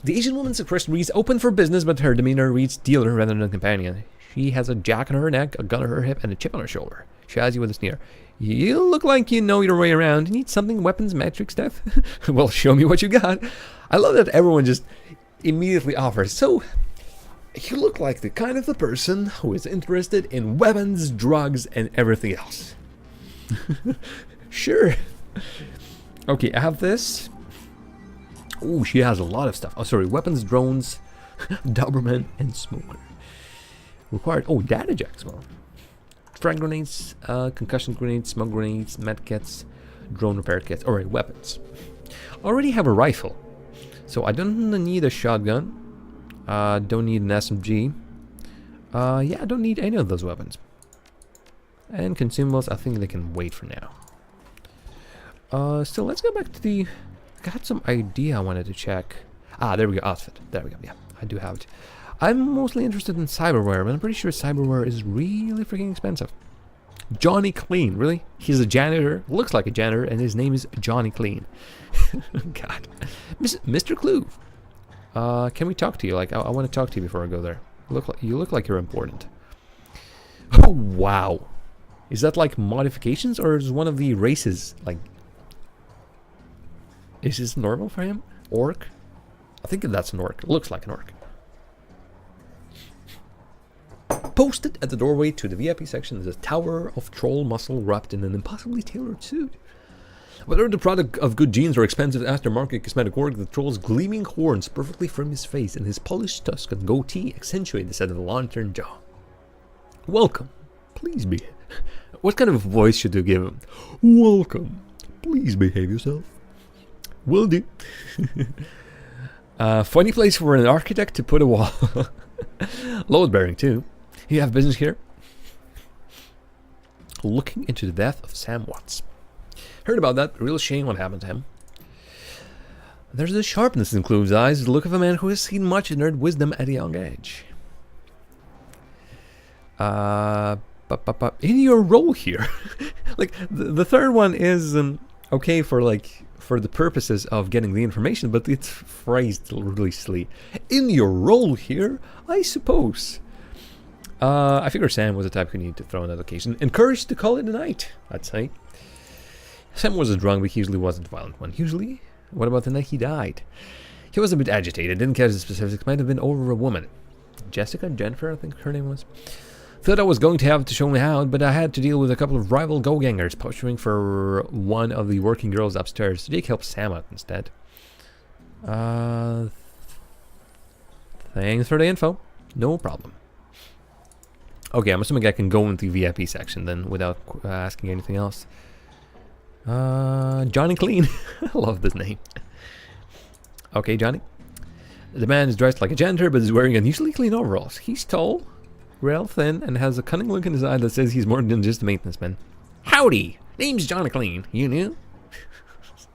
The Asian woman's expression reads open for business, but her demeanor reads dealer rather than companion. She has a jack on her neck, a gun on her hip, and a chip on her shoulder. She eyes you with a sneer. You look like you know your way around. You need something weapons, metric stuff? Well, show me what you got. I love that everyone just immediately offers. So, you look like the kind of the person who is interested in weapons, drugs, and everything else. Sure. Okay, I have this. Oh, she has a lot of stuff. Oh, sorry. Weapons, drones, Doberman, and smoker. Required. Oh, data jack as well. Frag grenades, concussion grenades, smoke grenades, medkits, drone repair kits. Alright, weapons. Already have a rifle. So I don't need a shotgun. Don't need an SMG. Yeah, I don't need any of those weapons. And consumables, I think they can wait for now. So let's go back to the... I had some idea I wanted to check. Ah, there we go, outfit. There we go, yeah, I do have it. I'm mostly interested in cyberware, but I'm pretty sure cyberware is really freaking expensive. Johnny Clean, really? He's a janitor, looks like a janitor, and his name is Johnny Clean. God. Mr. Clue. Can we talk to you? Like, I want to talk to you before I go there. You look like you're important. Oh, wow. Is that like modifications, or is one of the races, like... Is this normal for him? Orc? I think that's an orc. It looks like an orc. Posted at the doorway to the VIP section is a tower of troll muscle wrapped in an impossibly tailored suit. Whether the product of good genes or expensive aftermarket cosmetic work, the troll's gleaming horns perfectly frame his face, and his polished tusk and goatee accentuate the set of the lantern jaw. Welcome. Please be. What kind of voice should you give him? Welcome. Please behave yourself. Will do. Funny place for an architect to put a wall. Load bearing too. You have business here? Looking into the death of Sam Watts. Heard about that. Real shame what happened to him. There's a sharpness in Clue's eyes, the look of a man who has seen much and learned wisdom at a young age. In your role here, like the third one is okay for the purposes of getting the information, but it's phrased really silly. In your role here, I suppose. I figure Sam was the type who needed to throw in that occasion. Encouraged to call it a night, I'd say. Sam was a drunk, but he usually wasn't a violent one. Usually? What about the night he died? He was a bit agitated, didn't catch the specifics, might have been over a woman. Jennifer, I think her name was. Thought I was going to have to show me out, but I had to deal with a couple of rival go-gangers posturing for one of the working girls upstairs. Jake helped Sam out instead. Thanks for the info. No problem. Okay, I'm assuming I can go into the VIP section then without asking anything else. Johnny Clean. I love this name. Okay, Johnny. The man is dressed like a janitor, but is wearing unusually clean overalls. He's tall, real thin, and has a cunning look in his eye that says he's more than just a maintenance man. Howdy! Name's Johnny Clean. You knew?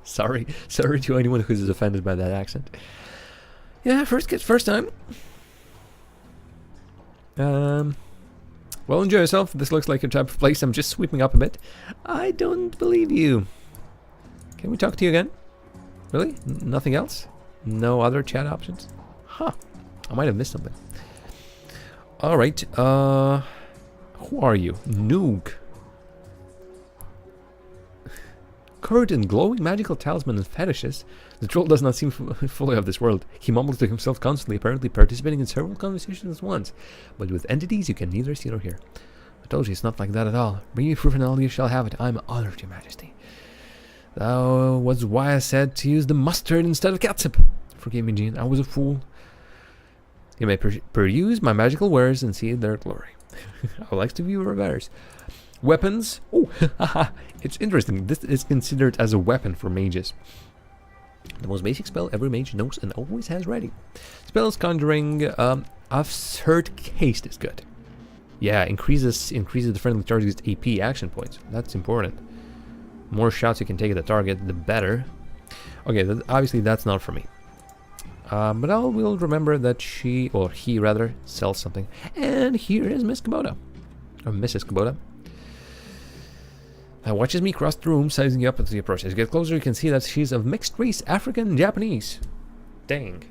Sorry to anyone who's offended by that accent. Yeah, first kiss, first time. Well, enjoy yourself. This looks like your type of place. I'm just sweeping up a bit. I don't believe you. Can we talk to you again? Really? Nothing else? No other chat options? Huh. I might have missed something. Alright, who are you? Noog. Covered in glowing magical talisman and fetishes, the troll does not seem fully of this world. He mumbles to himself constantly, apparently participating in several conversations at once, but with entities you can neither see nor hear. I told you it's not like that at all. Bring me proof and all you shall have it. I am honored, your majesty. That was why I said to use the mustard instead of catsup. Forgive me, Jean, I was a fool. You may peruse my magical wares and see their glory. I would like to view your wares. Weapons. Oh, haha. It's interesting. This is considered as a weapon for mages. The most basic spell every mage knows and always has ready. Spells conjuring. I've heard haste is good. Yeah, increases the friendly target's AP action points. That's important. More shots you can take at the target, the better. Okay, obviously that's not for me. But I will remember that she, or he rather, sells something. And here is Miss Kubota. Or Mrs. Kubota. Watches me cross the room, sizing you up as he approaches. As you get closer, you can see that she's of mixed race, African and Japanese. Dang.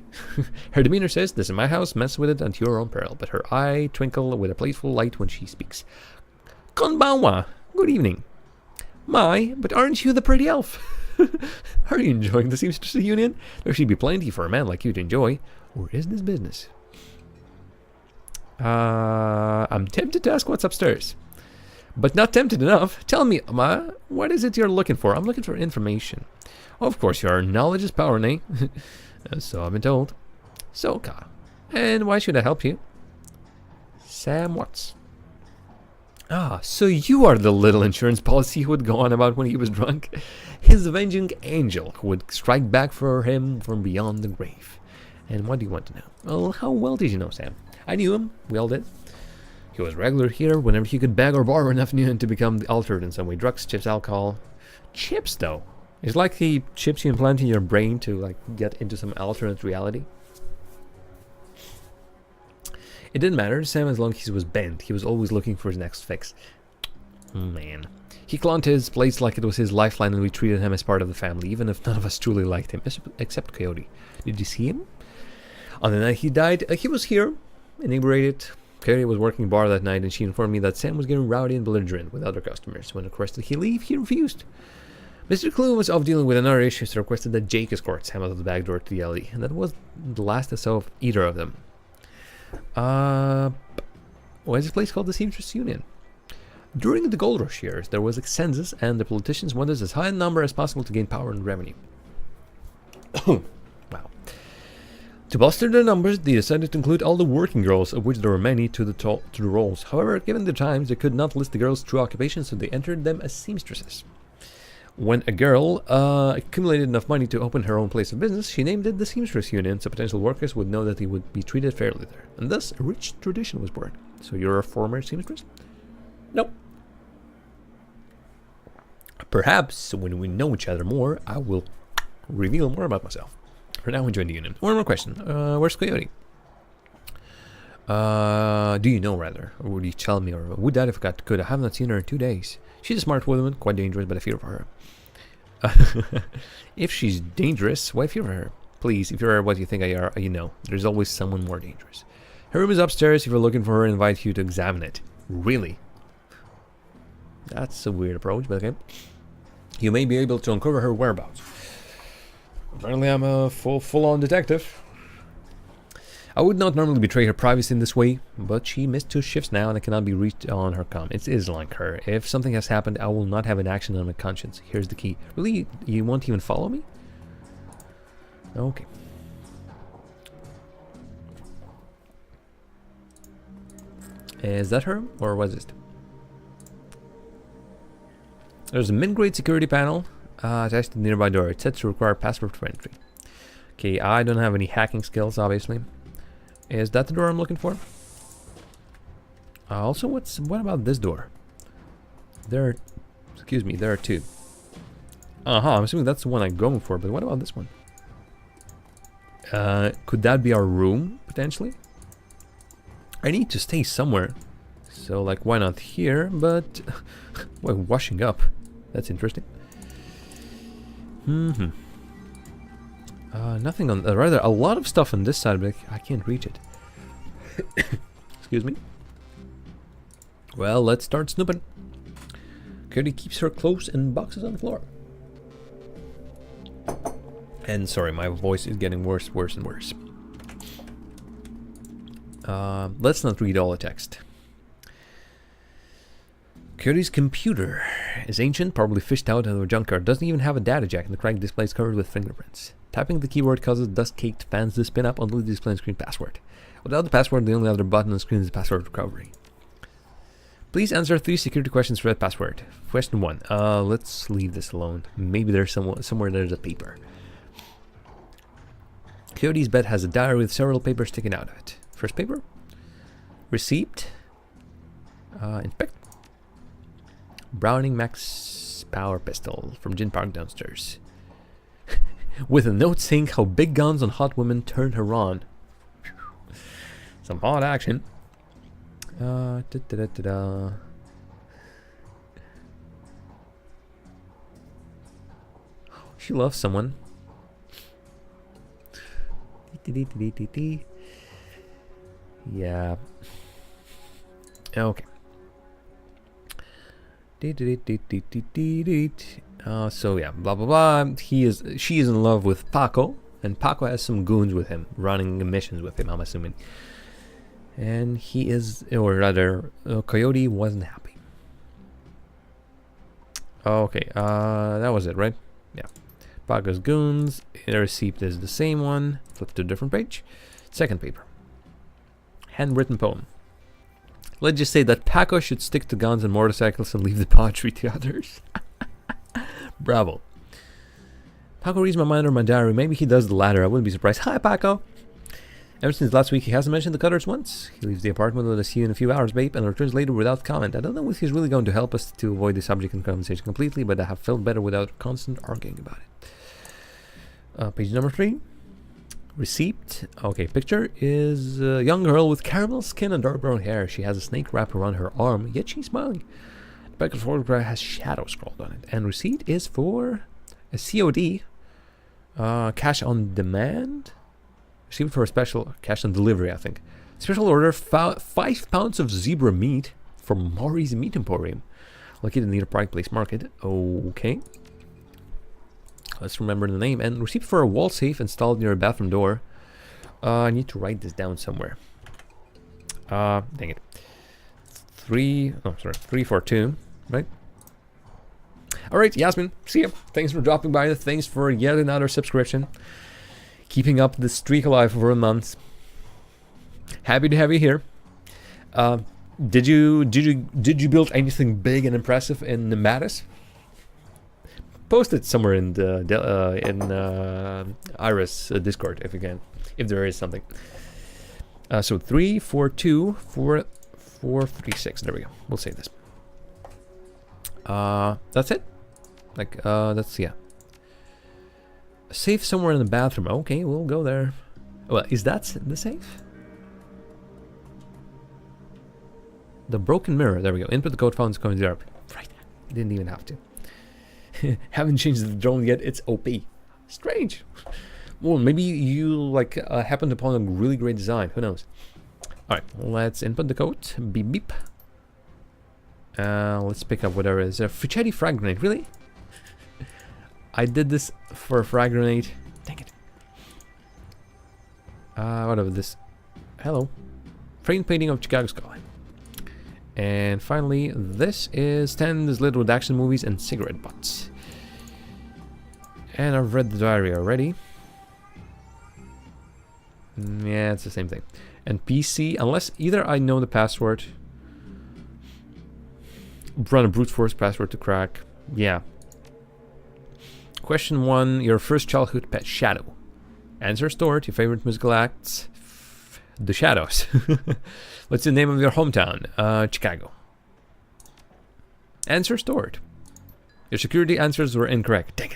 Her demeanor says, "This is my house, mess with it at your own peril." But her eye twinkle with a playful light when she speaks. Konbanwa. Good evening. My, but aren't you the pretty elf? Are you enjoying the seamstress union? There should be plenty for a man like you to enjoy. Or is this business? I'm tempted to ask what's upstairs. But not tempted enough. Tell me, Ma, what is it you're looking for? I'm looking for information. Of course you are. Knowledge is power, nay? So I've been told. Soka. And why should I help you? Sam Watts. Ah, so you are the little insurance policy he would go on about when he was drunk? His avenging angel who would strike back for him from beyond the grave. And what do you want to know? Well, how well did you know Sam? I knew him, we all did. He was regular here whenever he could beg or borrow enough new to become altered in some way. Drugs, chips, alcohol. Chips, though. It's like the chips you implant in your brain to like get into some alternate reality. It didn't matter to Sam as long as he was bent. He was always looking for his next fix. Man. He clung to his place like it was his lifeline, and we treated him as part of the family, even if none of us truly liked him, except Coyote. Did you see him? On the night he died, he was here, inebriated. Coyote was working bar that night, and she informed me that Sam was getting rowdy and belligerent with other customers. When requested he leave, he refused. Mr. Clue was off dealing with another issue, so requested that Jake escort Sam out of the back door to the alley, and that was the last I saw of either of them. Why is this place called the Seamstress Union? During the gold rush years, there was a census, and the politicians wanted as high a number as possible to gain power and revenue. Wow. To bolster their numbers, they decided to include all the working girls, of which there were many, to the roles. However, given the times, they could not list the girls' true occupations, so they entered them as seamstresses. When a girl accumulated enough money to open her own place of business, she named it the Seamstress Union, so potential workers would know that they would be treated fairly there. And thus, a rich tradition was born. So you're a former seamstress? Nope. Perhaps, when we know each other more, I will reveal more about myself. For now, enjoy the union. One more question. Where's Coyote? Do you know, rather? Or would you tell me? Or would that if I could? I have not seen her in 2 days. She's a smart woman, quite dangerous, but I fear for her. If she's dangerous, why fear for her? Please, if you're what you think I are, you know, there's always someone more dangerous. Her room is upstairs. If you're looking for her, I invite you to examine it. Really? That's a weird approach, but okay. You may be able to uncover her whereabouts. Apparently I'm a full-on detective. I would not normally betray her privacy in this way, but she missed 2 shifts now and I cannot be reached on her comm. It is like her. If something has happened, I will not have an action on my conscience. Here's the key. Really? You won't even follow me? Okay. Is that her? Or was it? There's a mid-grade security panel attached to the nearby door. It's set to require password for entry. Okay, I don't have any hacking skills, obviously. Is that the door I'm looking for? Also, what about this door? There are 2. I'm assuming that's the one I'm going for, but what about this one? Could that be our room, potentially? I need to stay somewhere. So, like, why not here? But, well, washing up. That's interesting. Nothing on, rather, a lot of stuff on this side, but I can't reach it. Excuse me. Well, let's start snooping. Coyote keeps her clothes in boxes on the floor. And sorry, my voice is getting worse and worse. Let's not read all the text. Coyote's computer is ancient, probably fished out of a junkyard. Doesn't even have a data jack, and the cracked display is covered with fingerprints. Tapping the keyboard causes dust-caked fans to spin up until the display screen password. Without the password, the only other button on the screen is password recovery. Please answer 3 security questions for that password. Question 1. Let's leave this alone. Maybe there's somewhere there's a paper. Coyote's bed has a diary with several papers sticking out of it. First paper. Receipt. Inspect. Browning Max Power Pistol from Gin Park downstairs. With a note saying how big guns on hot women turn her on. Some hot action. She loves someone. Yeah. Okay. So yeah, blah blah blah. She is in love with Paco, and Paco has some goons with him, running missions with him, I'm assuming. And he is, or rather, Coyote wasn't happy. Okay, that was it, right? Yeah. Paco's goons. The receipt is the same one. Flip to a different page. Second paper. Handwritten poem. Let's just say that Paco should stick to guns and motorcycles and leave the poetry to others. Bravo. Paco reads my mind or my diary. Maybe he does the latter. I wouldn't be surprised. Hi, Paco. Ever since last week, he hasn't mentioned the cutters once. He leaves the apartment with a see you in a few hours, babe, and returns later without comment. I don't know if he's really going to help us to avoid the subject and conversation completely, but I have felt better without constant arguing about it. Page number 3. Receipt. Okay, picture is a young girl with caramel skin and dark brown hair. She has a snake wrapped around her arm, yet she's smiling. The back of the photograph has shadow scrawled on it. And receipt is for a COD. Cash on demand. Received for a special cash on delivery, I think. Special order 5 pounds of zebra meat from Maury's Meat Emporium, located near Pike Place Market. Okay. Let's remember the name. And receipt for a wall safe installed near a bathroom door. I need to write this down somewhere. Dang it. 342, right? Alright, Yasmin, see ya. Thanks for dropping by. Thanks for yet another subscription. Keeping up the streak alive for a month. Happy to have you here. Did you build anything big and impressive in Mattis? Post it somewhere in the Iris Discord if you can, if there is something. So 342 4436. There we go. We'll save this. That's it. Like that's yeah. A safe somewhere in the bathroom. Okay, we'll go there. Well, is that the safe? The broken mirror. There we go. Input the code found is coming to right. Didn't even have to. Haven't changed the drone yet. It's OP. Strange. Well, maybe you like happened upon a really great design. Who knows? All right, let's input the code. Beep beep. Let's pick up whatever it is. A Fichetti frag grenade. Really? I did this for a frag grenade. Dang it. Whatever this. Hello. Framed painting of Chicago skyline. And finally, this is 10 little redaction movies and cigarette butts. And I've read the diary already. Yeah, it's the same thing. And PC, unless either I know the password, run a brute force password to crack. Yeah. Question 1, your first childhood pet, Shadow. Answer stored, your favorite musical acts, The Shadows. What's the name of your hometown? Chicago. Answer stored. Your security answers were incorrect. Dang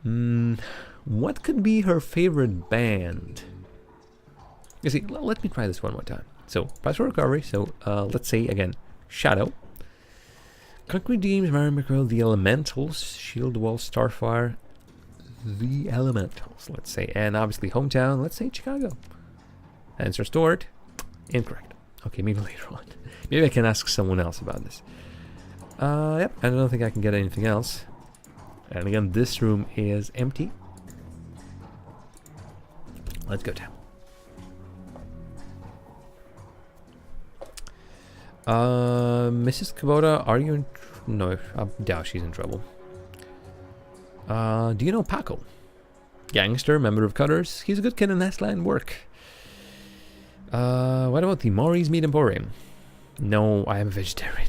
it. What could be her favorite band? You see, let me try this one more time. So, price for recovery. So, let's say again, Shadow. Concrete Dreams, Mary McGraw, The Elementals, Shield Wall, Starfire, The Elementals, let's say. And obviously, hometown, let's say Chicago. Answer stored. Incorrect. Okay, maybe later on. Maybe I can ask someone else about this. Yep, I don't think I can get anything else. And again, this room is empty. Let's go down. Mrs. Kubota, are you in... No, I doubt she's in trouble. Do you know Paco? Gangster, member of Cutters. He's a good kid and nice line work. What about the Maury's Meat Emporium? No, I am a vegetarian.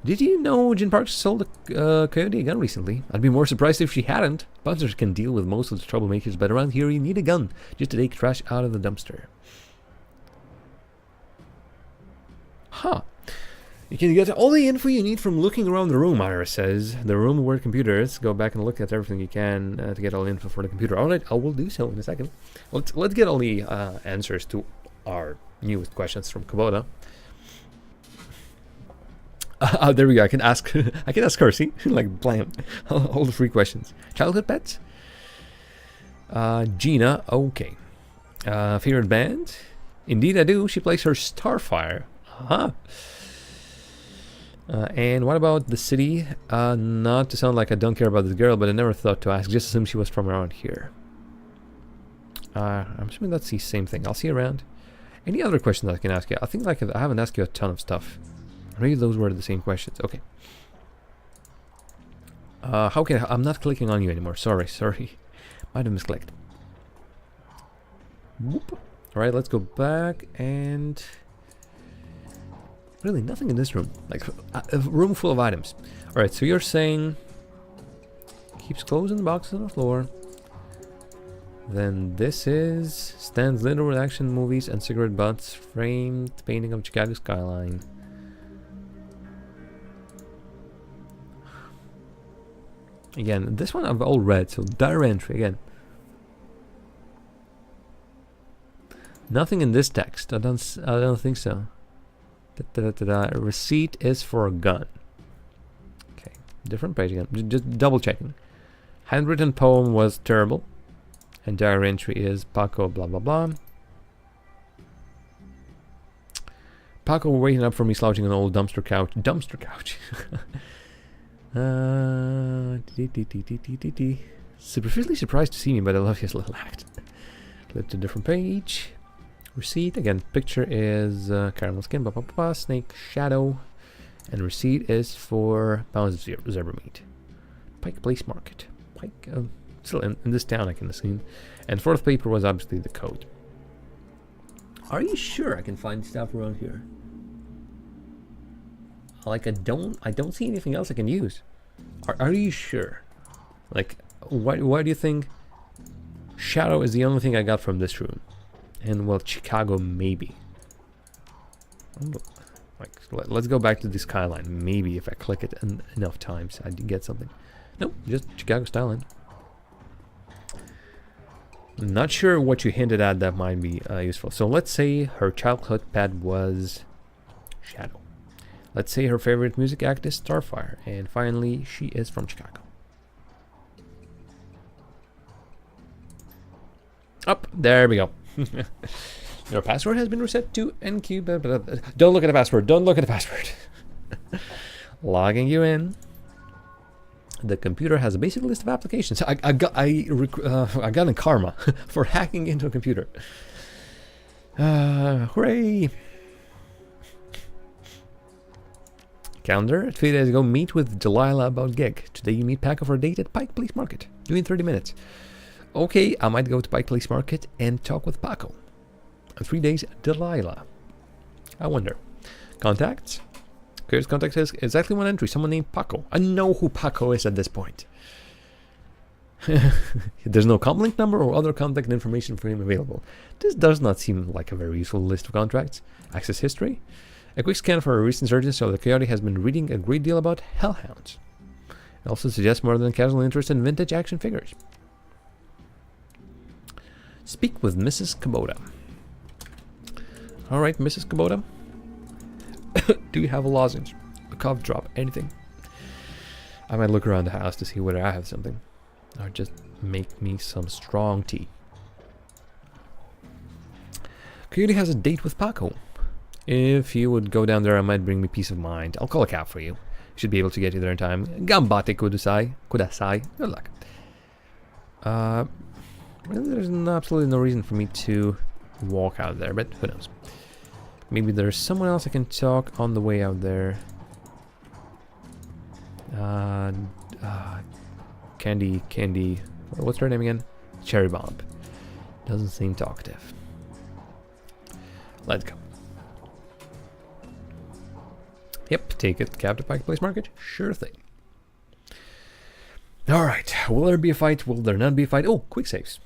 Did you know Jen Parks sold a coyote a gun recently? I'd be more surprised if she hadn't. Bouncers can deal with most of the troublemakers, but around here you need a gun just to take trash out of the dumpster. Huh. You can get all the info you need from looking around the room, Iris says. The room where the computer is. Go back and look at everything you can to get all the info for the computer. Alright, I will do so in a second. Let's get all the answers to our newest questions from Kubota. There we go. I can ask her, see? Like, blam. All the free questions. Childhood pets? Gina, okay. Favorite band? Indeed I do. She plays her Starfire. Uh-huh. And what about the city? Not to sound like I don't care about this girl, but I never thought to ask. Just assume she was from around here. I'm assuming that's the same thing. I'll see you around. Any other questions I can ask you? I think like I haven't asked you a ton of stuff. Maybe those were the same questions. Okay. How can I'm not clicking on you anymore. Sorry. Might have misclicked. Whoop. Alright, let's go back and... Really, nothing in this room. Like, a room full of items. Alright, so you're saying... Keeps clothes in the boxes on the floor. Then this is... Stands littered with action movies and cigarette butts. Framed painting of Chicago skyline. Again, this one I've all read, so diary entry again. Nothing in this text. I don't think so. Receipt is for a gun. Okay, different page again. Just double checking. Handwritten poem was terrible, and diary entry is Paco blah blah blah. Paco waiting up for me, slouching on an old dumpster couch. Dumpster couch. Superficially surprised to see me, but I love his little act. Flip to a different page. Receipt again. Picture is caramel skin, snake shadow, and receipt is for pounds of zebra meat. Pike Place Market. Pike, still in this town I can see. And fourth paper was obviously the code. Are you sure I can find stuff around here? Like I don't see anything else I can use. Are you sure? Like why do you think Shadow is the only thing I got from this room? And well, Chicago maybe. Like let's go back to the skyline. Maybe if I click it enough times I'd get something. Nope, just Chicago skyline. I'm not sure what you hinted at that might be useful. So let's say her childhood pet was Shadow. Let's say her favorite music act is Starfire. And finally, she is from Chicago. Up, there we go. Your password has been reset to NQ. Don't look at the password. Don't look at the password. Logging you in. The computer has a basic list of applications. I got a karma for hacking into a computer. Hooray! Calendar. 3 days ago, meet with Delilah about gig. Today you meet Paco for a date at Pike Place Market. Due in 30 minutes. Okay, I might go to Pike Place Market and talk with Paco. 3 days, Delilah. I wonder. Contacts. Curious contact says exactly one entry. Someone named Paco. I know who Paco is at this point. There's no comlink number or other contact information for him available. This does not seem like a very useful list of contracts. Access history. A quick scan for a recent searches so the Coyote has been reading a great deal about hellhounds. It also suggests more than casual interest in vintage action figures. Speak with Mrs. Kubota. Alright, Mrs. Kubota. Do you have a lozenge? A cough drop? Anything? I might look around the house to see whether I have something. Or just make me some strong tea. Coyote has a date with Paco. If you would go down there, I might bring me peace of mind. I'll call a cab for you. Should be able to get you there in time. Gambate kudasai. Kudasai. Good luck. Really, there's absolutely no reason for me to walk out there, but who knows. Maybe there's someone else I can talk on the way out there. Candy. What's her name again? Cherry Bomb. Doesn't seem talkative. Let's go. Yep, take it. Cab to Pike Place Market? Sure thing. Alright, will there be a fight? Will there not be a fight? Oh, quick saves.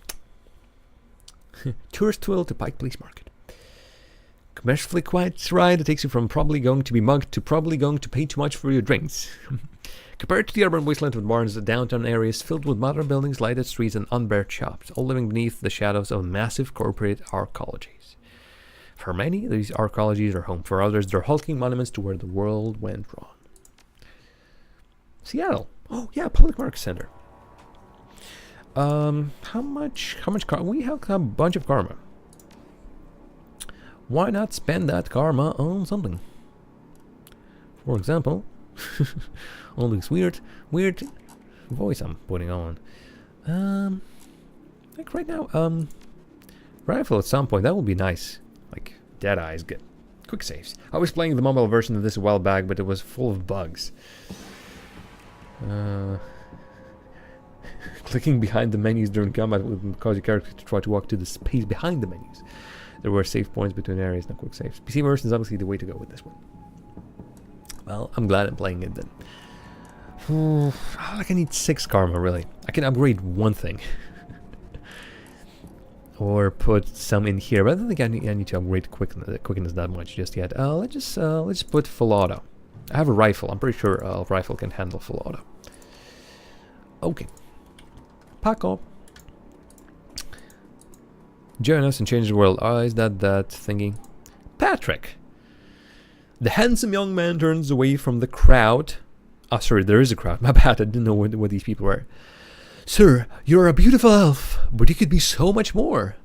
Tourist twill to Pike Place Market. Commercially quiet ride that takes you from probably going to be mugged to probably going to pay too much for your drinks. Compared to the urban wasteland with barns, the downtown area is filled with modern buildings, lighted streets, and unbarred shops, all living beneath the shadows of massive corporate arcologies. For many, these arcologies are home. For others, they're hulking monuments to where the world went wrong. Seattle. Oh yeah, Public Market Center. How much karma? We have a bunch of karma. Why not spend that karma on something? For example, all this weird voice I'm putting on. Like right now, rifle at some point, that would be nice. Like, dead eyes, good. Quick saves. I was playing the mobile version of this a while back, but it was full of bugs. Clicking behind the menus during combat would cause your character to try to walk to the space behind the menus. There were save points between areas, not quick saves. PC version is obviously the way to go with this one. Well, I'm glad I'm playing it then. Like I need 6 karma, really. I can upgrade one thing. Or put some in here, but I don't think I need to upgrade quickness that much just yet. Let's just put full auto. I have a rifle. I'm pretty sure a rifle can handle full auto. Okay. Paco. Join us and change the world. Oh, is that thingy? Patrick. The handsome young man turns away from the crowd. Oh, sorry, there is a crowd. My bad, I didn't know what these people were. Sir, you're a beautiful elf, but you could be so much more.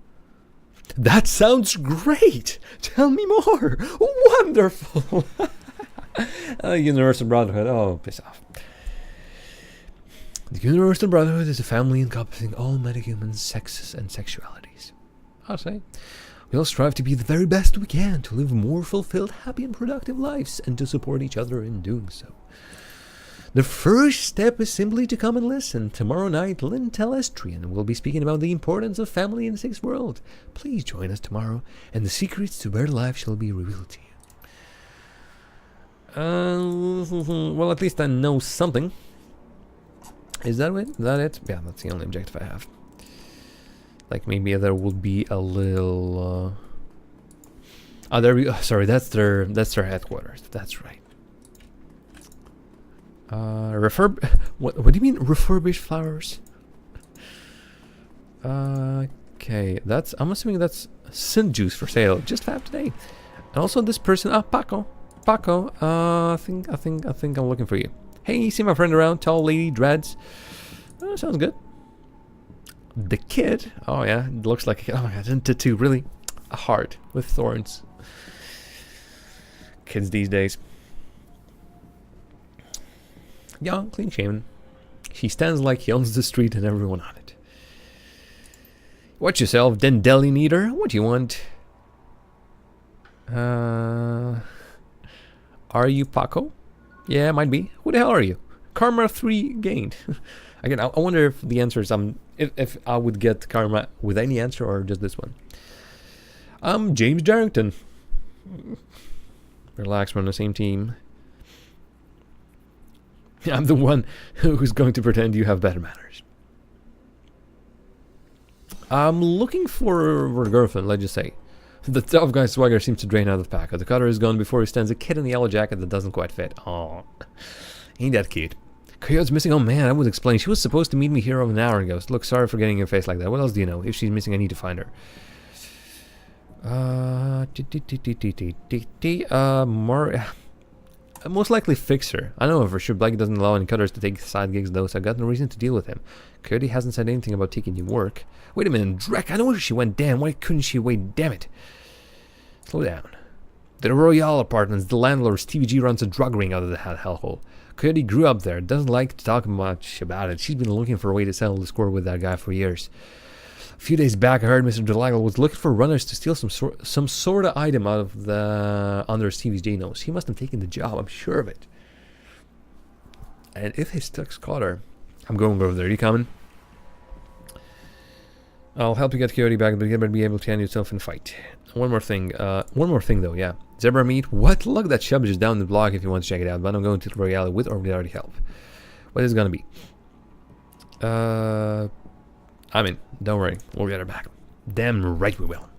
That sounds great! Tell me more! Wonderful! Universal Brotherhood. Oh, piss off. The Universal Brotherhood is a family encompassing all metahumans, sexes, and sexualities. I'll say. We all strive to be the very best we can, to live more fulfilled, happy, and productive lives, and to support each other in doing so. The first step is simply to come and listen. Tomorrow night, Lynn Telestrian will be speaking about the importance of family in the sixth world. Please join us tomorrow, and the secrets to better life shall be revealed to you. Well, at least I know something. Is that it? Is that it? Yeah, that's the only objective I have. Like maybe there will be a little. Oh, there we go. Sorry, that's their headquarters. That's right. What do you mean refurbished flowers? Okay, I'm assuming that's synth juice for sale. Just 5 today. And also this person, Paco. I think I'm looking for you. Hey, you see my friend around? Tall lady, dreads. Sounds good. The kid. Oh yeah, it looks like a kid. Oh my god, isn't it too? Really? A heart with thorns. Kids these days. Young, clean shaven. He stands like he owns the street and everyone on it. Watch yourself, Dendeli Neater. What do you want? Are you Paco? Yeah, might be. Who the hell are you? Karma 3 gained. Again, I wonder if the answer is if I would get karma with any answer or just this one. I'm James Darrington. Relax, we're on the same team. I'm the one who's going to pretend you have better manners. I'm looking for a girlfriend, let's just say. The tough guy swagger seems to drain out of Paco. The cutter is gone before he stands a kid in a yellow jacket that doesn't quite fit. Aw, ain't that cute? Coyote's missing. Oh man, I would explain. She was supposed to meet me here over an hour ago. Look, sorry for getting your face like that. What else do you know? If she's missing, I need to find her. Most likely Fixer. I know for sure Blake doesn't allow any cutters to take side gigs though, so I got no reason to deal with him. Coyote hasn't said anything about taking new work. Wait a minute, Drek, I know where she went. Damn, why couldn't she wait? Damn it. Slow down. The Royale Apartments, the landlord Stevie G runs a drug ring out of the hellhole. Coyote grew up there, doesn't like to talk much about it. She's been looking for a way to settle the score with that guy for years. A few days back, I heard Mr. Delagle was looking for runners to steal some sort of item out of the under Stevie J nose. He must have taken the job, I'm sure of it. And if his tuck's caught her, I'm going over there. You coming? I'll help you get Coyote back, but you better be able to hand yourself in a fight. One more thing though, yeah. Zebra meat. What? Look, that shop is just down the block if you want to check it out. But I'm going to the Royale with or without help. What is it gonna be? I mean, don't worry, we'll get her back. Damn right we will.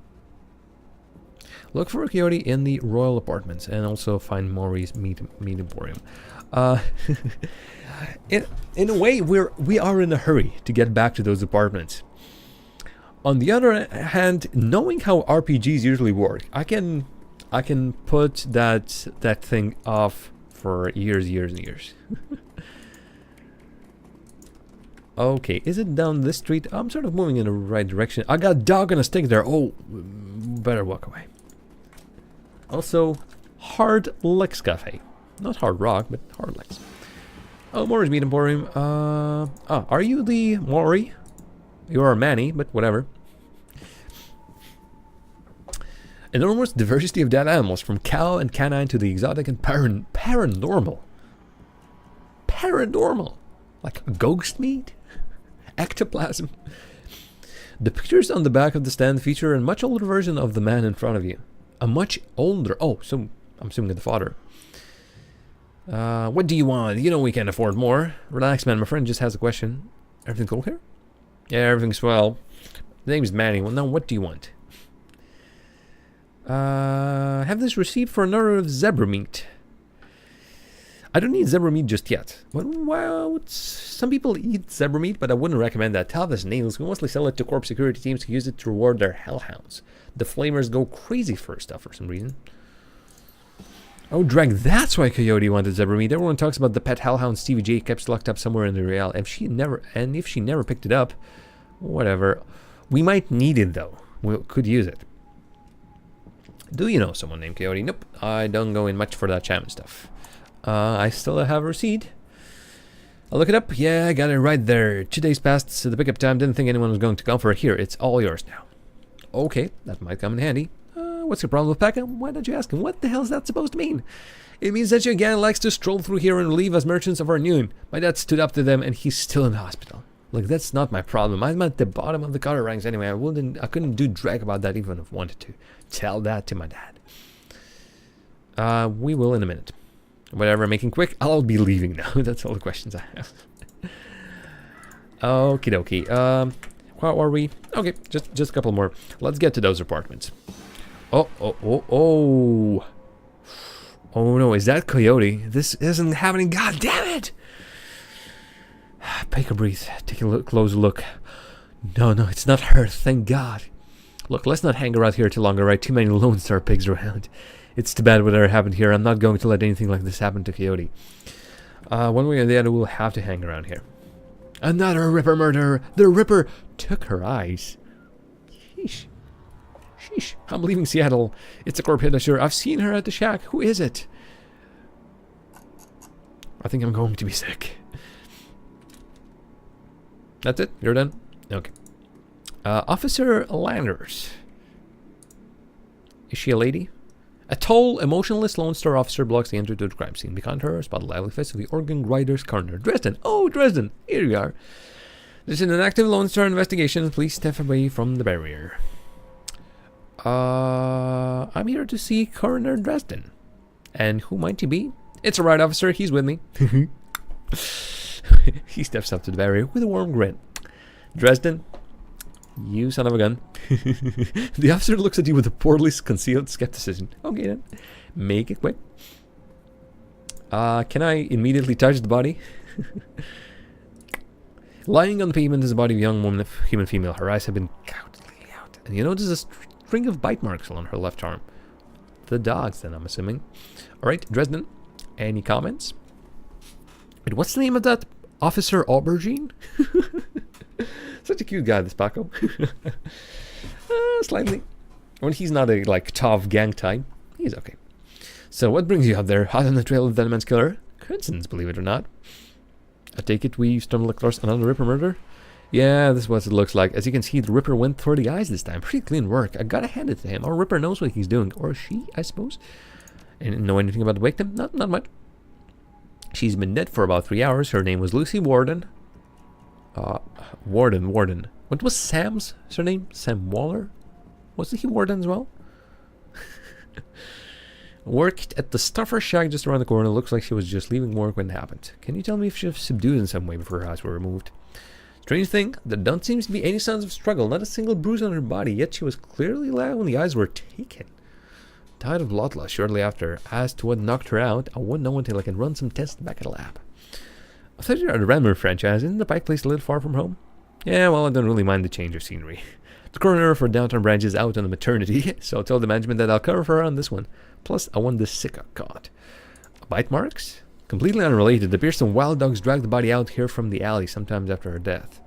Look for a Coyote in the Royal Apartments and also find Maury's meat emporium. In a way, we are in a hurry to get back to those apartments. On the other hand, knowing how RPGs usually work, I can put that thing off for years and years. Okay, is it down this street? I'm sort of moving in the right direction. I got a dog on a stick there. Oh, better walk away. Also, Hard Legs Cafe. Not Hard Rock, but Hard Legs. Oh, Maury's Meat Emporium. Are you the Maury? You're a Manny, but whatever. Enormous diversity of dead animals, from cow and canine to the exotic and paranormal. Paranormal? Like ghost meat? Ectoplasm? The pictures on the back of the stand feature a much older version of the man in front of you. A much older... Oh, so I'm assuming the father. What do you want? You know we can't afford more. Relax, man. My friend just has a question. Everything cool here? Yeah, everything's well. The name's Manny. Well, now what do you want? Have this receipt for an order of zebra meat. I don't need zebra meat just yet. Well, some people eat zebra meat, but I wouldn't recommend that. Tell this nails. We mostly sell it to corp security teams who use it to reward their hellhounds. The flamers go crazy for stuff for some reason. Oh, Drag, that's why Coyote wanted zebra meat. Everyone talks about the pet hellhound Stevie J kept locked up somewhere in the Real. If she never picked it up, whatever. We might need it though. We could use it. Do you know someone named Coyote? Nope. I don't go in much for that shaman stuff. I still have a receipt. I'll look it up. Yeah, I got it right there. 2 days passed so the pickup time. Didn't think anyone was going to come for it. Here, it's all yours now. Okay, that might come in handy. What's your problem with Pekka? Why don't you ask him? What the hell is that supposed to mean? It means that your gang likes to stroll through here and relieve us merchants of our noon. My dad stood up to them and he's still in the hospital. Look, that's not my problem. I'm at the bottom of the gutter ranks anyway. I couldn't do drag about that even if I wanted to. Tell that to my dad. We will in a minute. Whatever, making quick. I'll be leaving now. That's all the questions I have. Okie dokie. What were we? Okay, just a couple more. Let's get to those apartments. Oh no, is that Coyote? This isn't happening. God damn it! Take a breathe. Take a close look. No, it's not her. Thank God. Look, let's not hang around here too long, alright? Too many Lone Star pigs around. It's too bad whatever happened here. I'm not going to let anything like this happen to Coyote. One way or the other, we'll have to hang around here. Another Ripper murder. The Ripper took her eyes. Sheesh. I'm leaving Seattle. It's a corp hit, sure. I've seen her at the shack. Who is it? I think I'm going to be sick. That's it? You're done? Okay. Officer Landers. Is she a lady? A tall, emotionless Lone Star officer blocks the entry to the crime scene. Behind her, spot the lively face of the organ grinder's coroner. Dresden! Oh, Dresden! Here you are. This is an active Lone Star investigation. Please step away from the barrier. I'm here to see Coroner Dresden. And who might he be? It's a right, officer. He's with me. He steps up to the barrier with a warm grin. Dresden, you son of a gun. The officer looks at you with a poorly concealed skepticism. Okay then, make it quick. Can I immediately touch the body? Lying on the pavement is the body of a young woman, human female. Her eyes have been completely out. And you notice a string of bite marks on her left arm. The dogs then, I'm assuming. Alright, Dresden, any comments? Wait, what's the name of that? Officer Aubergine? Such a cute guy, this Paco. Slightly. When he's not a, tough gang type, he's okay. So, what brings you out there? Hot on the trail of that man's killer? Coincidence, believe it or not. I take it we stumbled across another Ripper murder? Yeah, this is what it looks like. As you can see, the Ripper went for the eyes this time. Pretty clean work. I gotta hand it to him. Our Ripper knows what he's doing. Or she, I suppose. And know anything about the victim? Not much. She's been dead for about 3 hours. Her name was Lucy Warden. Warden. What was Sam's surname? Sam Waller? Wasn't he Warden as well? Worked at the Stuffer Shack just around the corner. Looks like she was just leaving work when it happened. Can you tell me if she was subdued in some way before her eyes were removed? Strange thing, there don't seem to be any signs of struggle. Not a single bruise on her body, yet she was clearly alive when the eyes were taken. Died of blood loss shortly after. As to what knocked her out, I wouldn't know until I can run some tests back at the lab. I thought you're at the Rammer franchise. Isn't the Pike place a little far from home? Yeah, well, I don't really mind the change of scenery. The coroner for downtown branch is out on a maternity, so I told the management that I'll cover for her on this one. Plus, I want this sick I caught. Bite marks? Completely unrelated. It appears some wild dogs dragged the body out here from the alley sometimes after her death.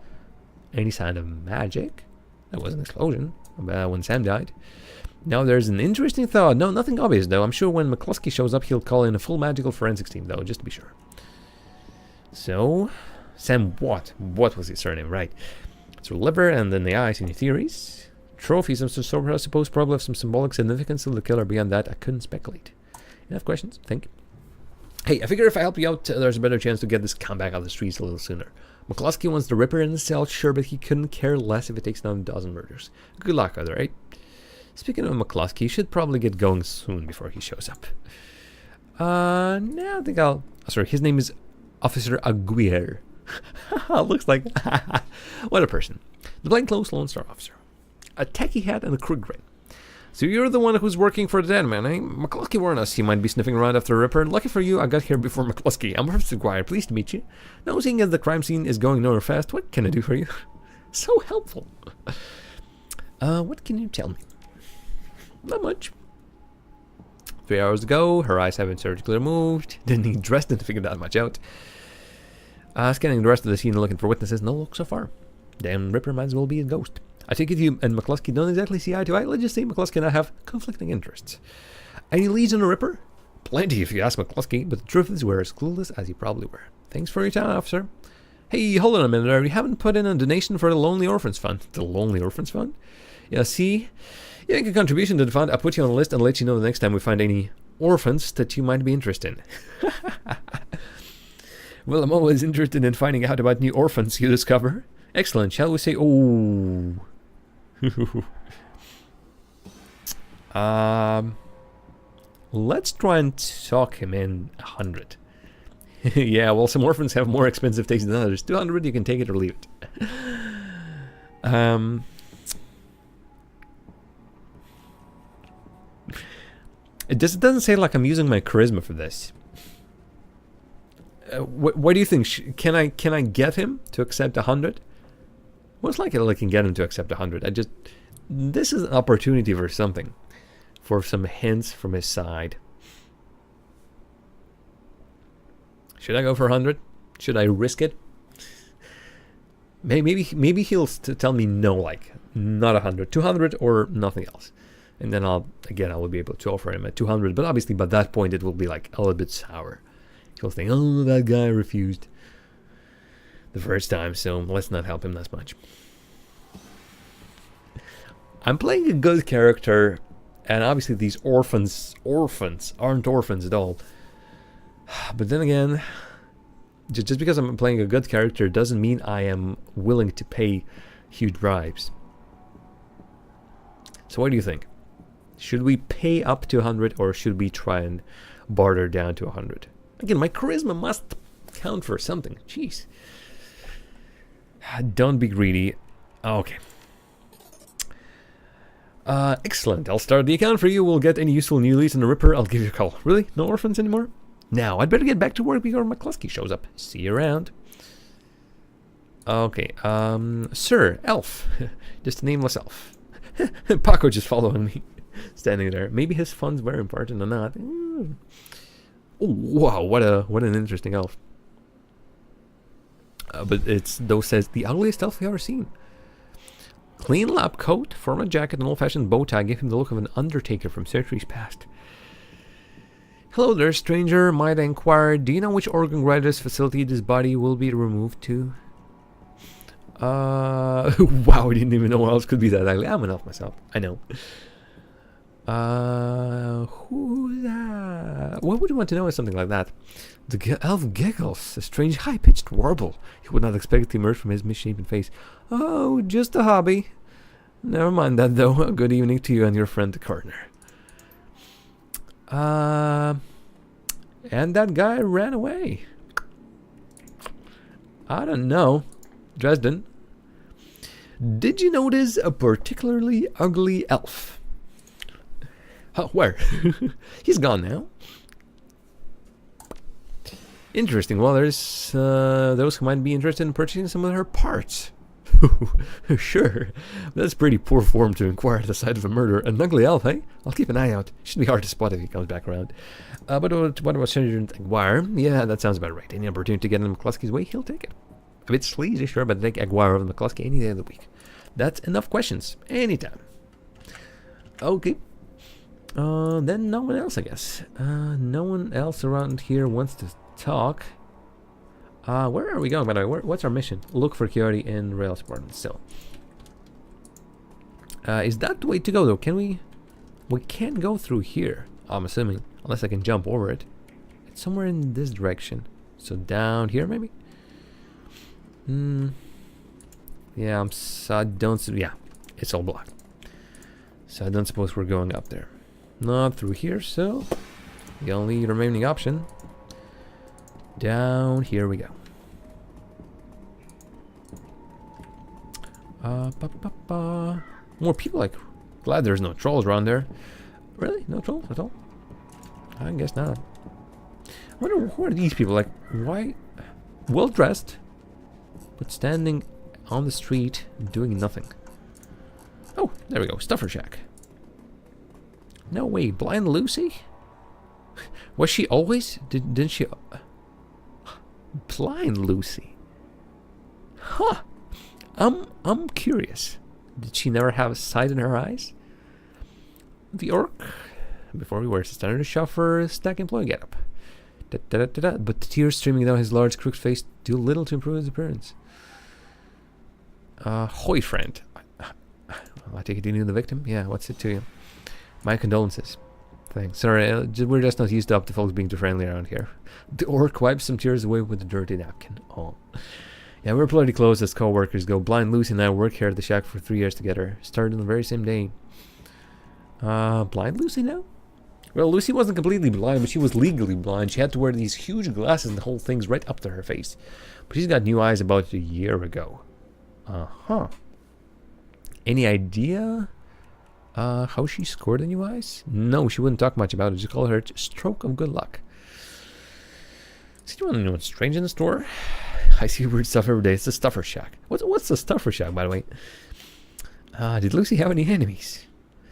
Any sign of magic? That was an explosion when Sam died. Now there's an interesting thought. No, nothing obvious though. I'm sure when McCluskey shows up, he'll call in a full magical forensics team though, just to be sure. So, Sam what? What was his surname? Right. So liver and then the eyes. Any theories? Trophies of some sort, I suppose, probably have some symbolic significance to the killer. Beyond that, I couldn't speculate. Enough questions? Thank you. Hey, I figure if I help you out, there's a better chance to get this comeback out of the streets a little sooner. McCluskey wants the Ripper in the cell, sure, but he couldn't care less if it takes down a dozen murders. Good luck, other right? Speaking of McCluskey, you should probably get going soon before he shows up. No, I think I'll... sorry, his name is Officer Aguirre. Looks like... what a person. The plainclothes Lone Star officer. A tacky hat and a crooked grin. So you're the one who's working for the dead man, eh? McCluskey warned us he might be sniffing around after a Ripper. Lucky for you, I got here before McCluskey. I'm Officer Aguirre, pleased to meet you. Now, seeing as the crime scene is going nowhere fast, what can I do for you? So helpful. What can you tell me? Not much. 3 hours ago, her eyes haven't surgically removed. Didn't need Dresden to figure that much out. Scanning the rest of the scene and looking for witnesses. No luck so far. Damn Ripper might as well be a ghost. I take it you and McCluskey don't exactly see eye to eye. Let's just say McCluskey and I have conflicting interests. Any leads on the Ripper? Plenty if you ask McCluskey, but the truth is we're as clueless as you probably were. Thanks for your time, officer. Hey, hold on a minute there. You haven't put in a donation for the Lonely Orphans Fund. The Lonely Orphans Fund? Yeah, see? You make a contribution to the fund, I'll put you on a list and let you know the next time we find any orphans that you might be interested in. Well, I'm always interested in finding out about new orphans you discover. Excellent. Shall we say... Oh... let's try and talk him in 100. Yeah, well, some orphans have more expensive tastes than others. 200, you can take it or leave it. It doesn't say like I'm using my charisma for this. What do you think? Can I get him to accept 100? Most likely I can get him to accept 100. This is an opportunity for something. For some hints from his side. Should I go for 100? Should I risk it? Maybe he'll tell me no, like not 100, 200 or nothing else. And then I will be able to offer him at 200. But obviously by that point it will be like a little bit sour. He'll think, oh, that guy refused the first time, so let's not help him that much. I'm playing a good character, and obviously these orphans aren't orphans at all. But then again, just because I'm playing a good character doesn't mean I am willing to pay huge bribes. So what do you think? Should we pay up to 100 or should we try and barter down to 100? Again, my charisma must count for something. Jeez. Don't be greedy. Okay. Excellent. I'll start the account for you. We'll get any useful new leads on the Ripper. I'll give you a call. Really? No orphans anymore? Now, I'd better get back to work before McCluskey shows up. See you around. Okay. Sir, elf. Just a nameless elf. Paco just following me. Standing there. Maybe his funds were important or not. Oh, wow, what an interesting elf. But it's, though, says the ugliest elf I've ever seen. Clean lab coat, formal jacket, and old-fashioned bow tie give him the look of an undertaker from centuries past. Hello there, stranger. Might I inquire, do you know which organ grinders facility this body will be removed to? Wow, I didn't even know what else could be that ugly. I'm an elf myself, I know. Who's that? What would you want to know is something like that? The elf giggles, a strange high-pitched warble. You would not expect it to emerge from his misshapen face. Oh, just a hobby. Never mind that, though. Good evening to you and your friend, the gardener. And that guy ran away. I don't know. Dresden. Did you notice a particularly ugly elf? Where? He's gone now. Interesting. Well, there's those who might be interested in purchasing some of her parts. Sure. That's pretty poor form to inquire at the site of a murder. An ugly elf, eh? I'll keep an eye out. Should be hard to spot if he comes back around. But what about Senator Aguirre? Yeah, that sounds about right. Any opportunity to get in McCluskey's way, he'll take it. A bit sleazy, sure, but take Aguirre over McCluskey any day of the week. That's enough questions. Anytime. Okay. Then no one else, I guess. No one else around here wants to talk. Where are we going, by the way? What's our mission? Look for Coyote in rail department still. Is that the way to go, though? Can we... We can't go through here, I'm assuming. Unless I can jump over it. It's somewhere in this direction. So down here, maybe? Yeah, I don't. Yeah, it's all blocked. So I don't suppose we're going up there. Not through here. So the only remaining option. Down here we go. More people, like, glad there's no trolls around there. Really? No trolls at all? I guess not. I wonder, who are these people? Like, why? Well dressed, but standing on the street doing nothing. Oh, there we go. Stuffer Shack. No way. Blind Lucy? Was she always? Didn't she? Blind Lucy? Huh. I'm curious. Did she never have a sight in her eyes? The orc, before he wears a standard shuffer, stack employee getup. But the tears streaming down his large crooked face do little to improve his appearance. Hoy friend. I take it you knew the victim? Yeah, what's it to you? My condolences. Thanks. Sorry, we're just not used up to folks being too friendly around here. The orc wipes some tears away with a dirty napkin. Oh. Yeah, we're pretty close as co-workers go. Blind Lucy and I worked here at the shack for 3 years together. Started on the very same day. Blind Lucy now? Well, Lucy wasn't completely blind, but she was legally blind. She had to wear these huge glasses and the whole thing's right up to her face. But she's got new eyes about a year ago. Uh-huh. Any idea how she scored the new eyes? No, she wouldn't talk much about it. Just call her stroke of good luck. So you want to know what's strange in the store? I see weird stuff every day. It's the Stuffer Shack. What's the Stuffer Shack, by the way? Did Lucy have any enemies?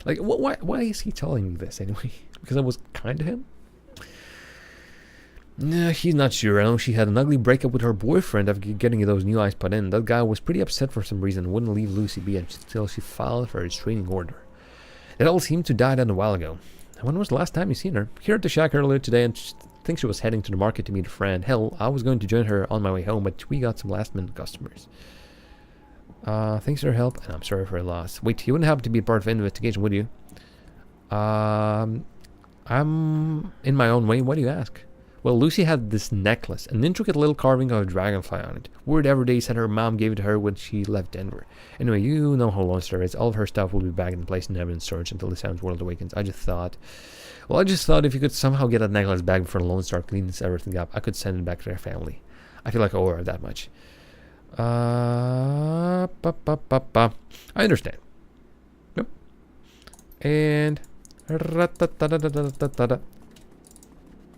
Like, why is he telling me this anyway? Because I was kind to him? Nah, he's not sure. I know she had an ugly breakup with her boyfriend after getting those new eyes put in. That guy was pretty upset for some reason. Wouldn't leave Lucy be until she filed for a restraining order. It all seemed to die down a while ago. When was the last time you seen her? Here at the shack earlier today, and I think she was heading to the market to meet a friend. Hell, I was going to join her on my way home, but we got some last-minute customers. Thanks for your help, and I'm sorry for her loss. Wait, you wouldn't happen to be a part of an investigation, would you? I'm in my own way. Why do you ask? Well, Lucy had this necklace, an intricate little carving of a dragonfly on it. Word every day said her mom gave it to her when she left Denver. Anyway, you know how Lone Star is. All of her stuff will be back in place in evidence storage until the Sound's World awakens. I just thought if you could somehow get that necklace back before Lone Star cleans everything up, I could send it back to their family. I feel like I owe her that much. I understand. Yep. And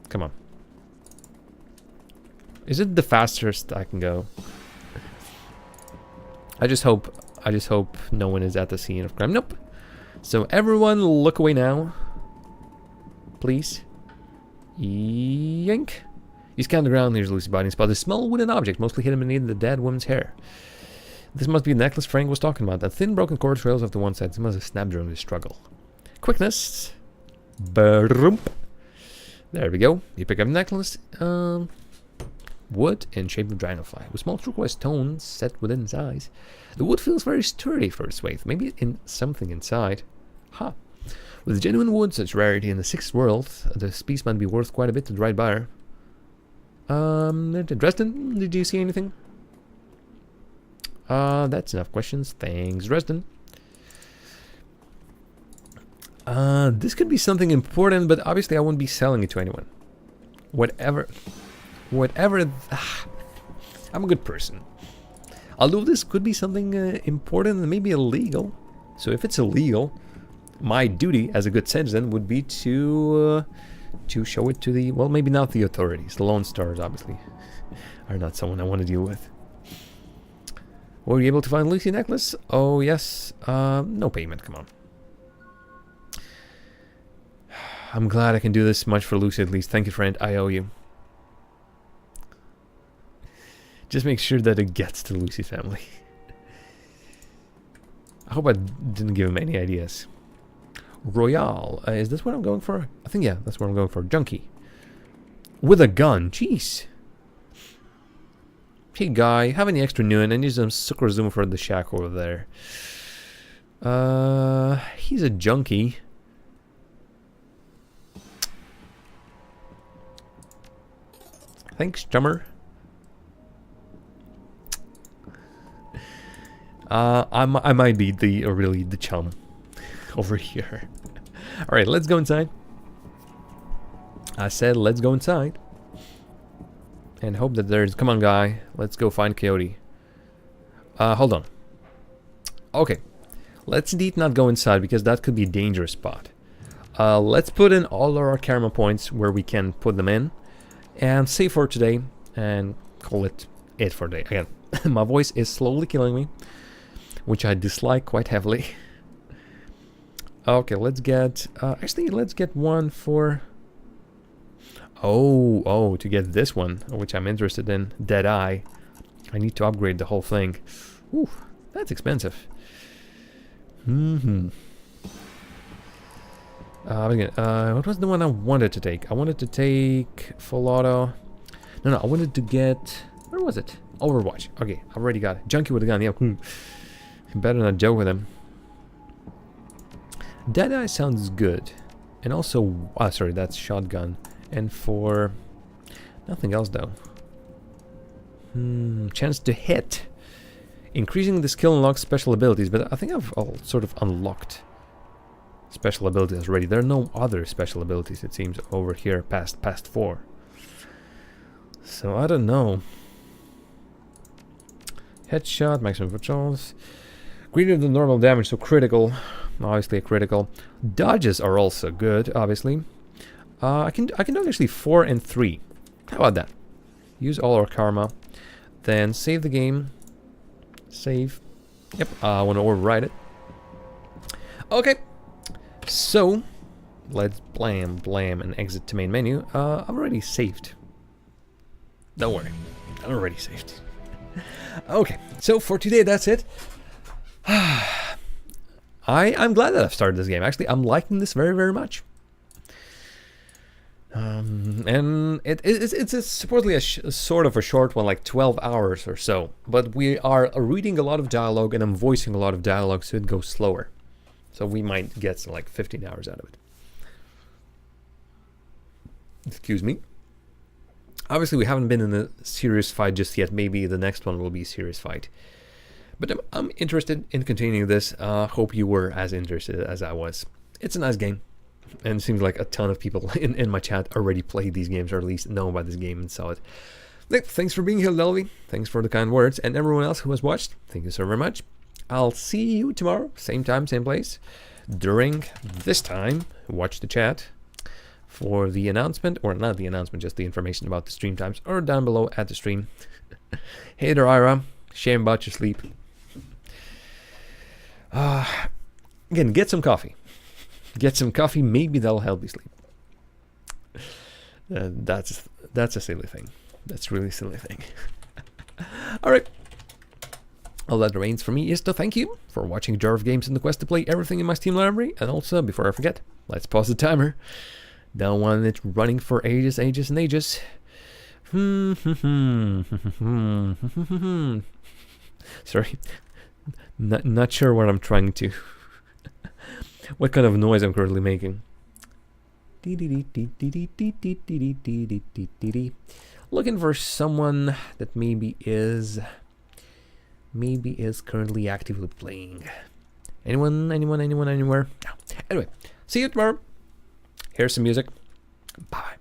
come on. Is it the fastest I can go? I just hope no one is at the scene of crime. Nope. So everyone look away now. Please. Yank. You scan the ground near Lucy's body and spot a small wooden object, mostly hidden beneath the dead woman's hair. This must be the necklace Frank was talking about. That thin broken cord trails off to one side. It must have snapped during the struggle. Quickness. Boom. There we go. You pick up the necklace. Wood in shape of dragonfly, with small turquoise stones set within its eyes. The wood feels very sturdy for its weight. Maybe in something inside. Huh. With genuine wood such rarity in the sixth world, this piece might be worth quite a bit to the right buyer. Dresden, did you see anything? That's enough questions. Thanks, Dresden. This could be something important, but obviously I wouldn't be selling it to anyone. Whatever, I'm a good person. Although this could be something important and maybe illegal. So if it's illegal, my duty as a good citizen would be to show it to the, well, maybe not the authorities. The Lone Stars, obviously, are not someone I want to deal with. Were you able to find Lucy necklace? Oh, yes. No payment, come on. I'm glad I can do this much for Lucy at least. Thank you, friend. I owe you. Just make sure that it gets to Lucy's family. I hope I didn't give him any ideas. Royale. Is this what I'm going for? I think, yeah, that's what I'm going for. Junkie. With a gun. Jeez. Hey, guy. Have any extra noon? I need some sucker zoom for the shack over there. He's a junkie. Thanks, chummer. I might be really the chum over here. All right, let's go inside. I said let's go inside. And hope that there's... Come on, guy. Let's go find Coyote. Hold on. Okay. Let's indeed not go inside, because that could be a dangerous spot. Let's put in all our karma points where we can put them in. And save for today. And call it for today. Again, my voice is slowly killing me, which I dislike quite heavily. Okay, let's get... actually, let's get one for... Oh, to get this one, which I'm interested in, Deadeye. I need to upgrade the whole thing. Ooh, that's expensive. What was the one I wanted to take? I wanted to take full auto. No, I wanted to get... Where was it? Overwatch. Okay, I already got it. Junkie with a gun, yeah. Better not joke with him. Deadeye sounds good. And also... sorry, that's shotgun. And for... Nothing else, though. Chance to hit. Increasing the skill unlocks special abilities, but I think I've all sort of unlocked special abilities already. There are no other special abilities, it seems, over here past 4. So I don't know. Headshot, maximum patrols. Greater than normal damage, so critical. Obviously a critical. Dodges are also good, obviously. I can do actually 4 and 3. How about that? Use all our karma. Then save the game. Save. Yep, I want to override it. Okay. So, let's blam and exit to main menu. I'm already saved. Don't worry. I'm already saved. Okay, so for today that's it. I'm glad that I've started this game. Actually, I'm liking this very, very much. And it's supposedly a sort of a short one, like 12 hours or so. But we are reading a lot of dialogue, and I'm voicing a lot of dialogue, so it goes slower. So we might get some, like 15 hours out of it. Excuse me. Obviously, we haven't been in a serious fight just yet. Maybe the next one will be a serious fight. But I'm interested in continuing this. Hope you were as interested as I was. It's a nice game. And it seems like a ton of people in my chat already played these games, or at least know about this game and saw it. Thanks for being here, Delvey. Thanks for the kind words. And everyone else who has watched, thank you so very much. I'll see you tomorrow, same time, same place. During this time, watch the chat for the announcement, or not the announcement, just the information about the stream times, or down below at the stream. Hey there, Ira. Shame about your sleep. Again, get some coffee. Get some coffee, maybe that'll help you sleep. That's a silly thing. That's a really silly thing. Alright. All that remains for me is to thank you for watching Jar of Games in the quest to play everything in my Steam library. And also, before I forget, let's pause the timer. Don't want it running for ages and ages. Sorry. Not sure what I'm trying to... what kind of noise I'm currently making. Looking for someone that maybe is currently actively playing. Anyone, anywhere? No. Anyway, see you tomorrow. Here's some music. Bye.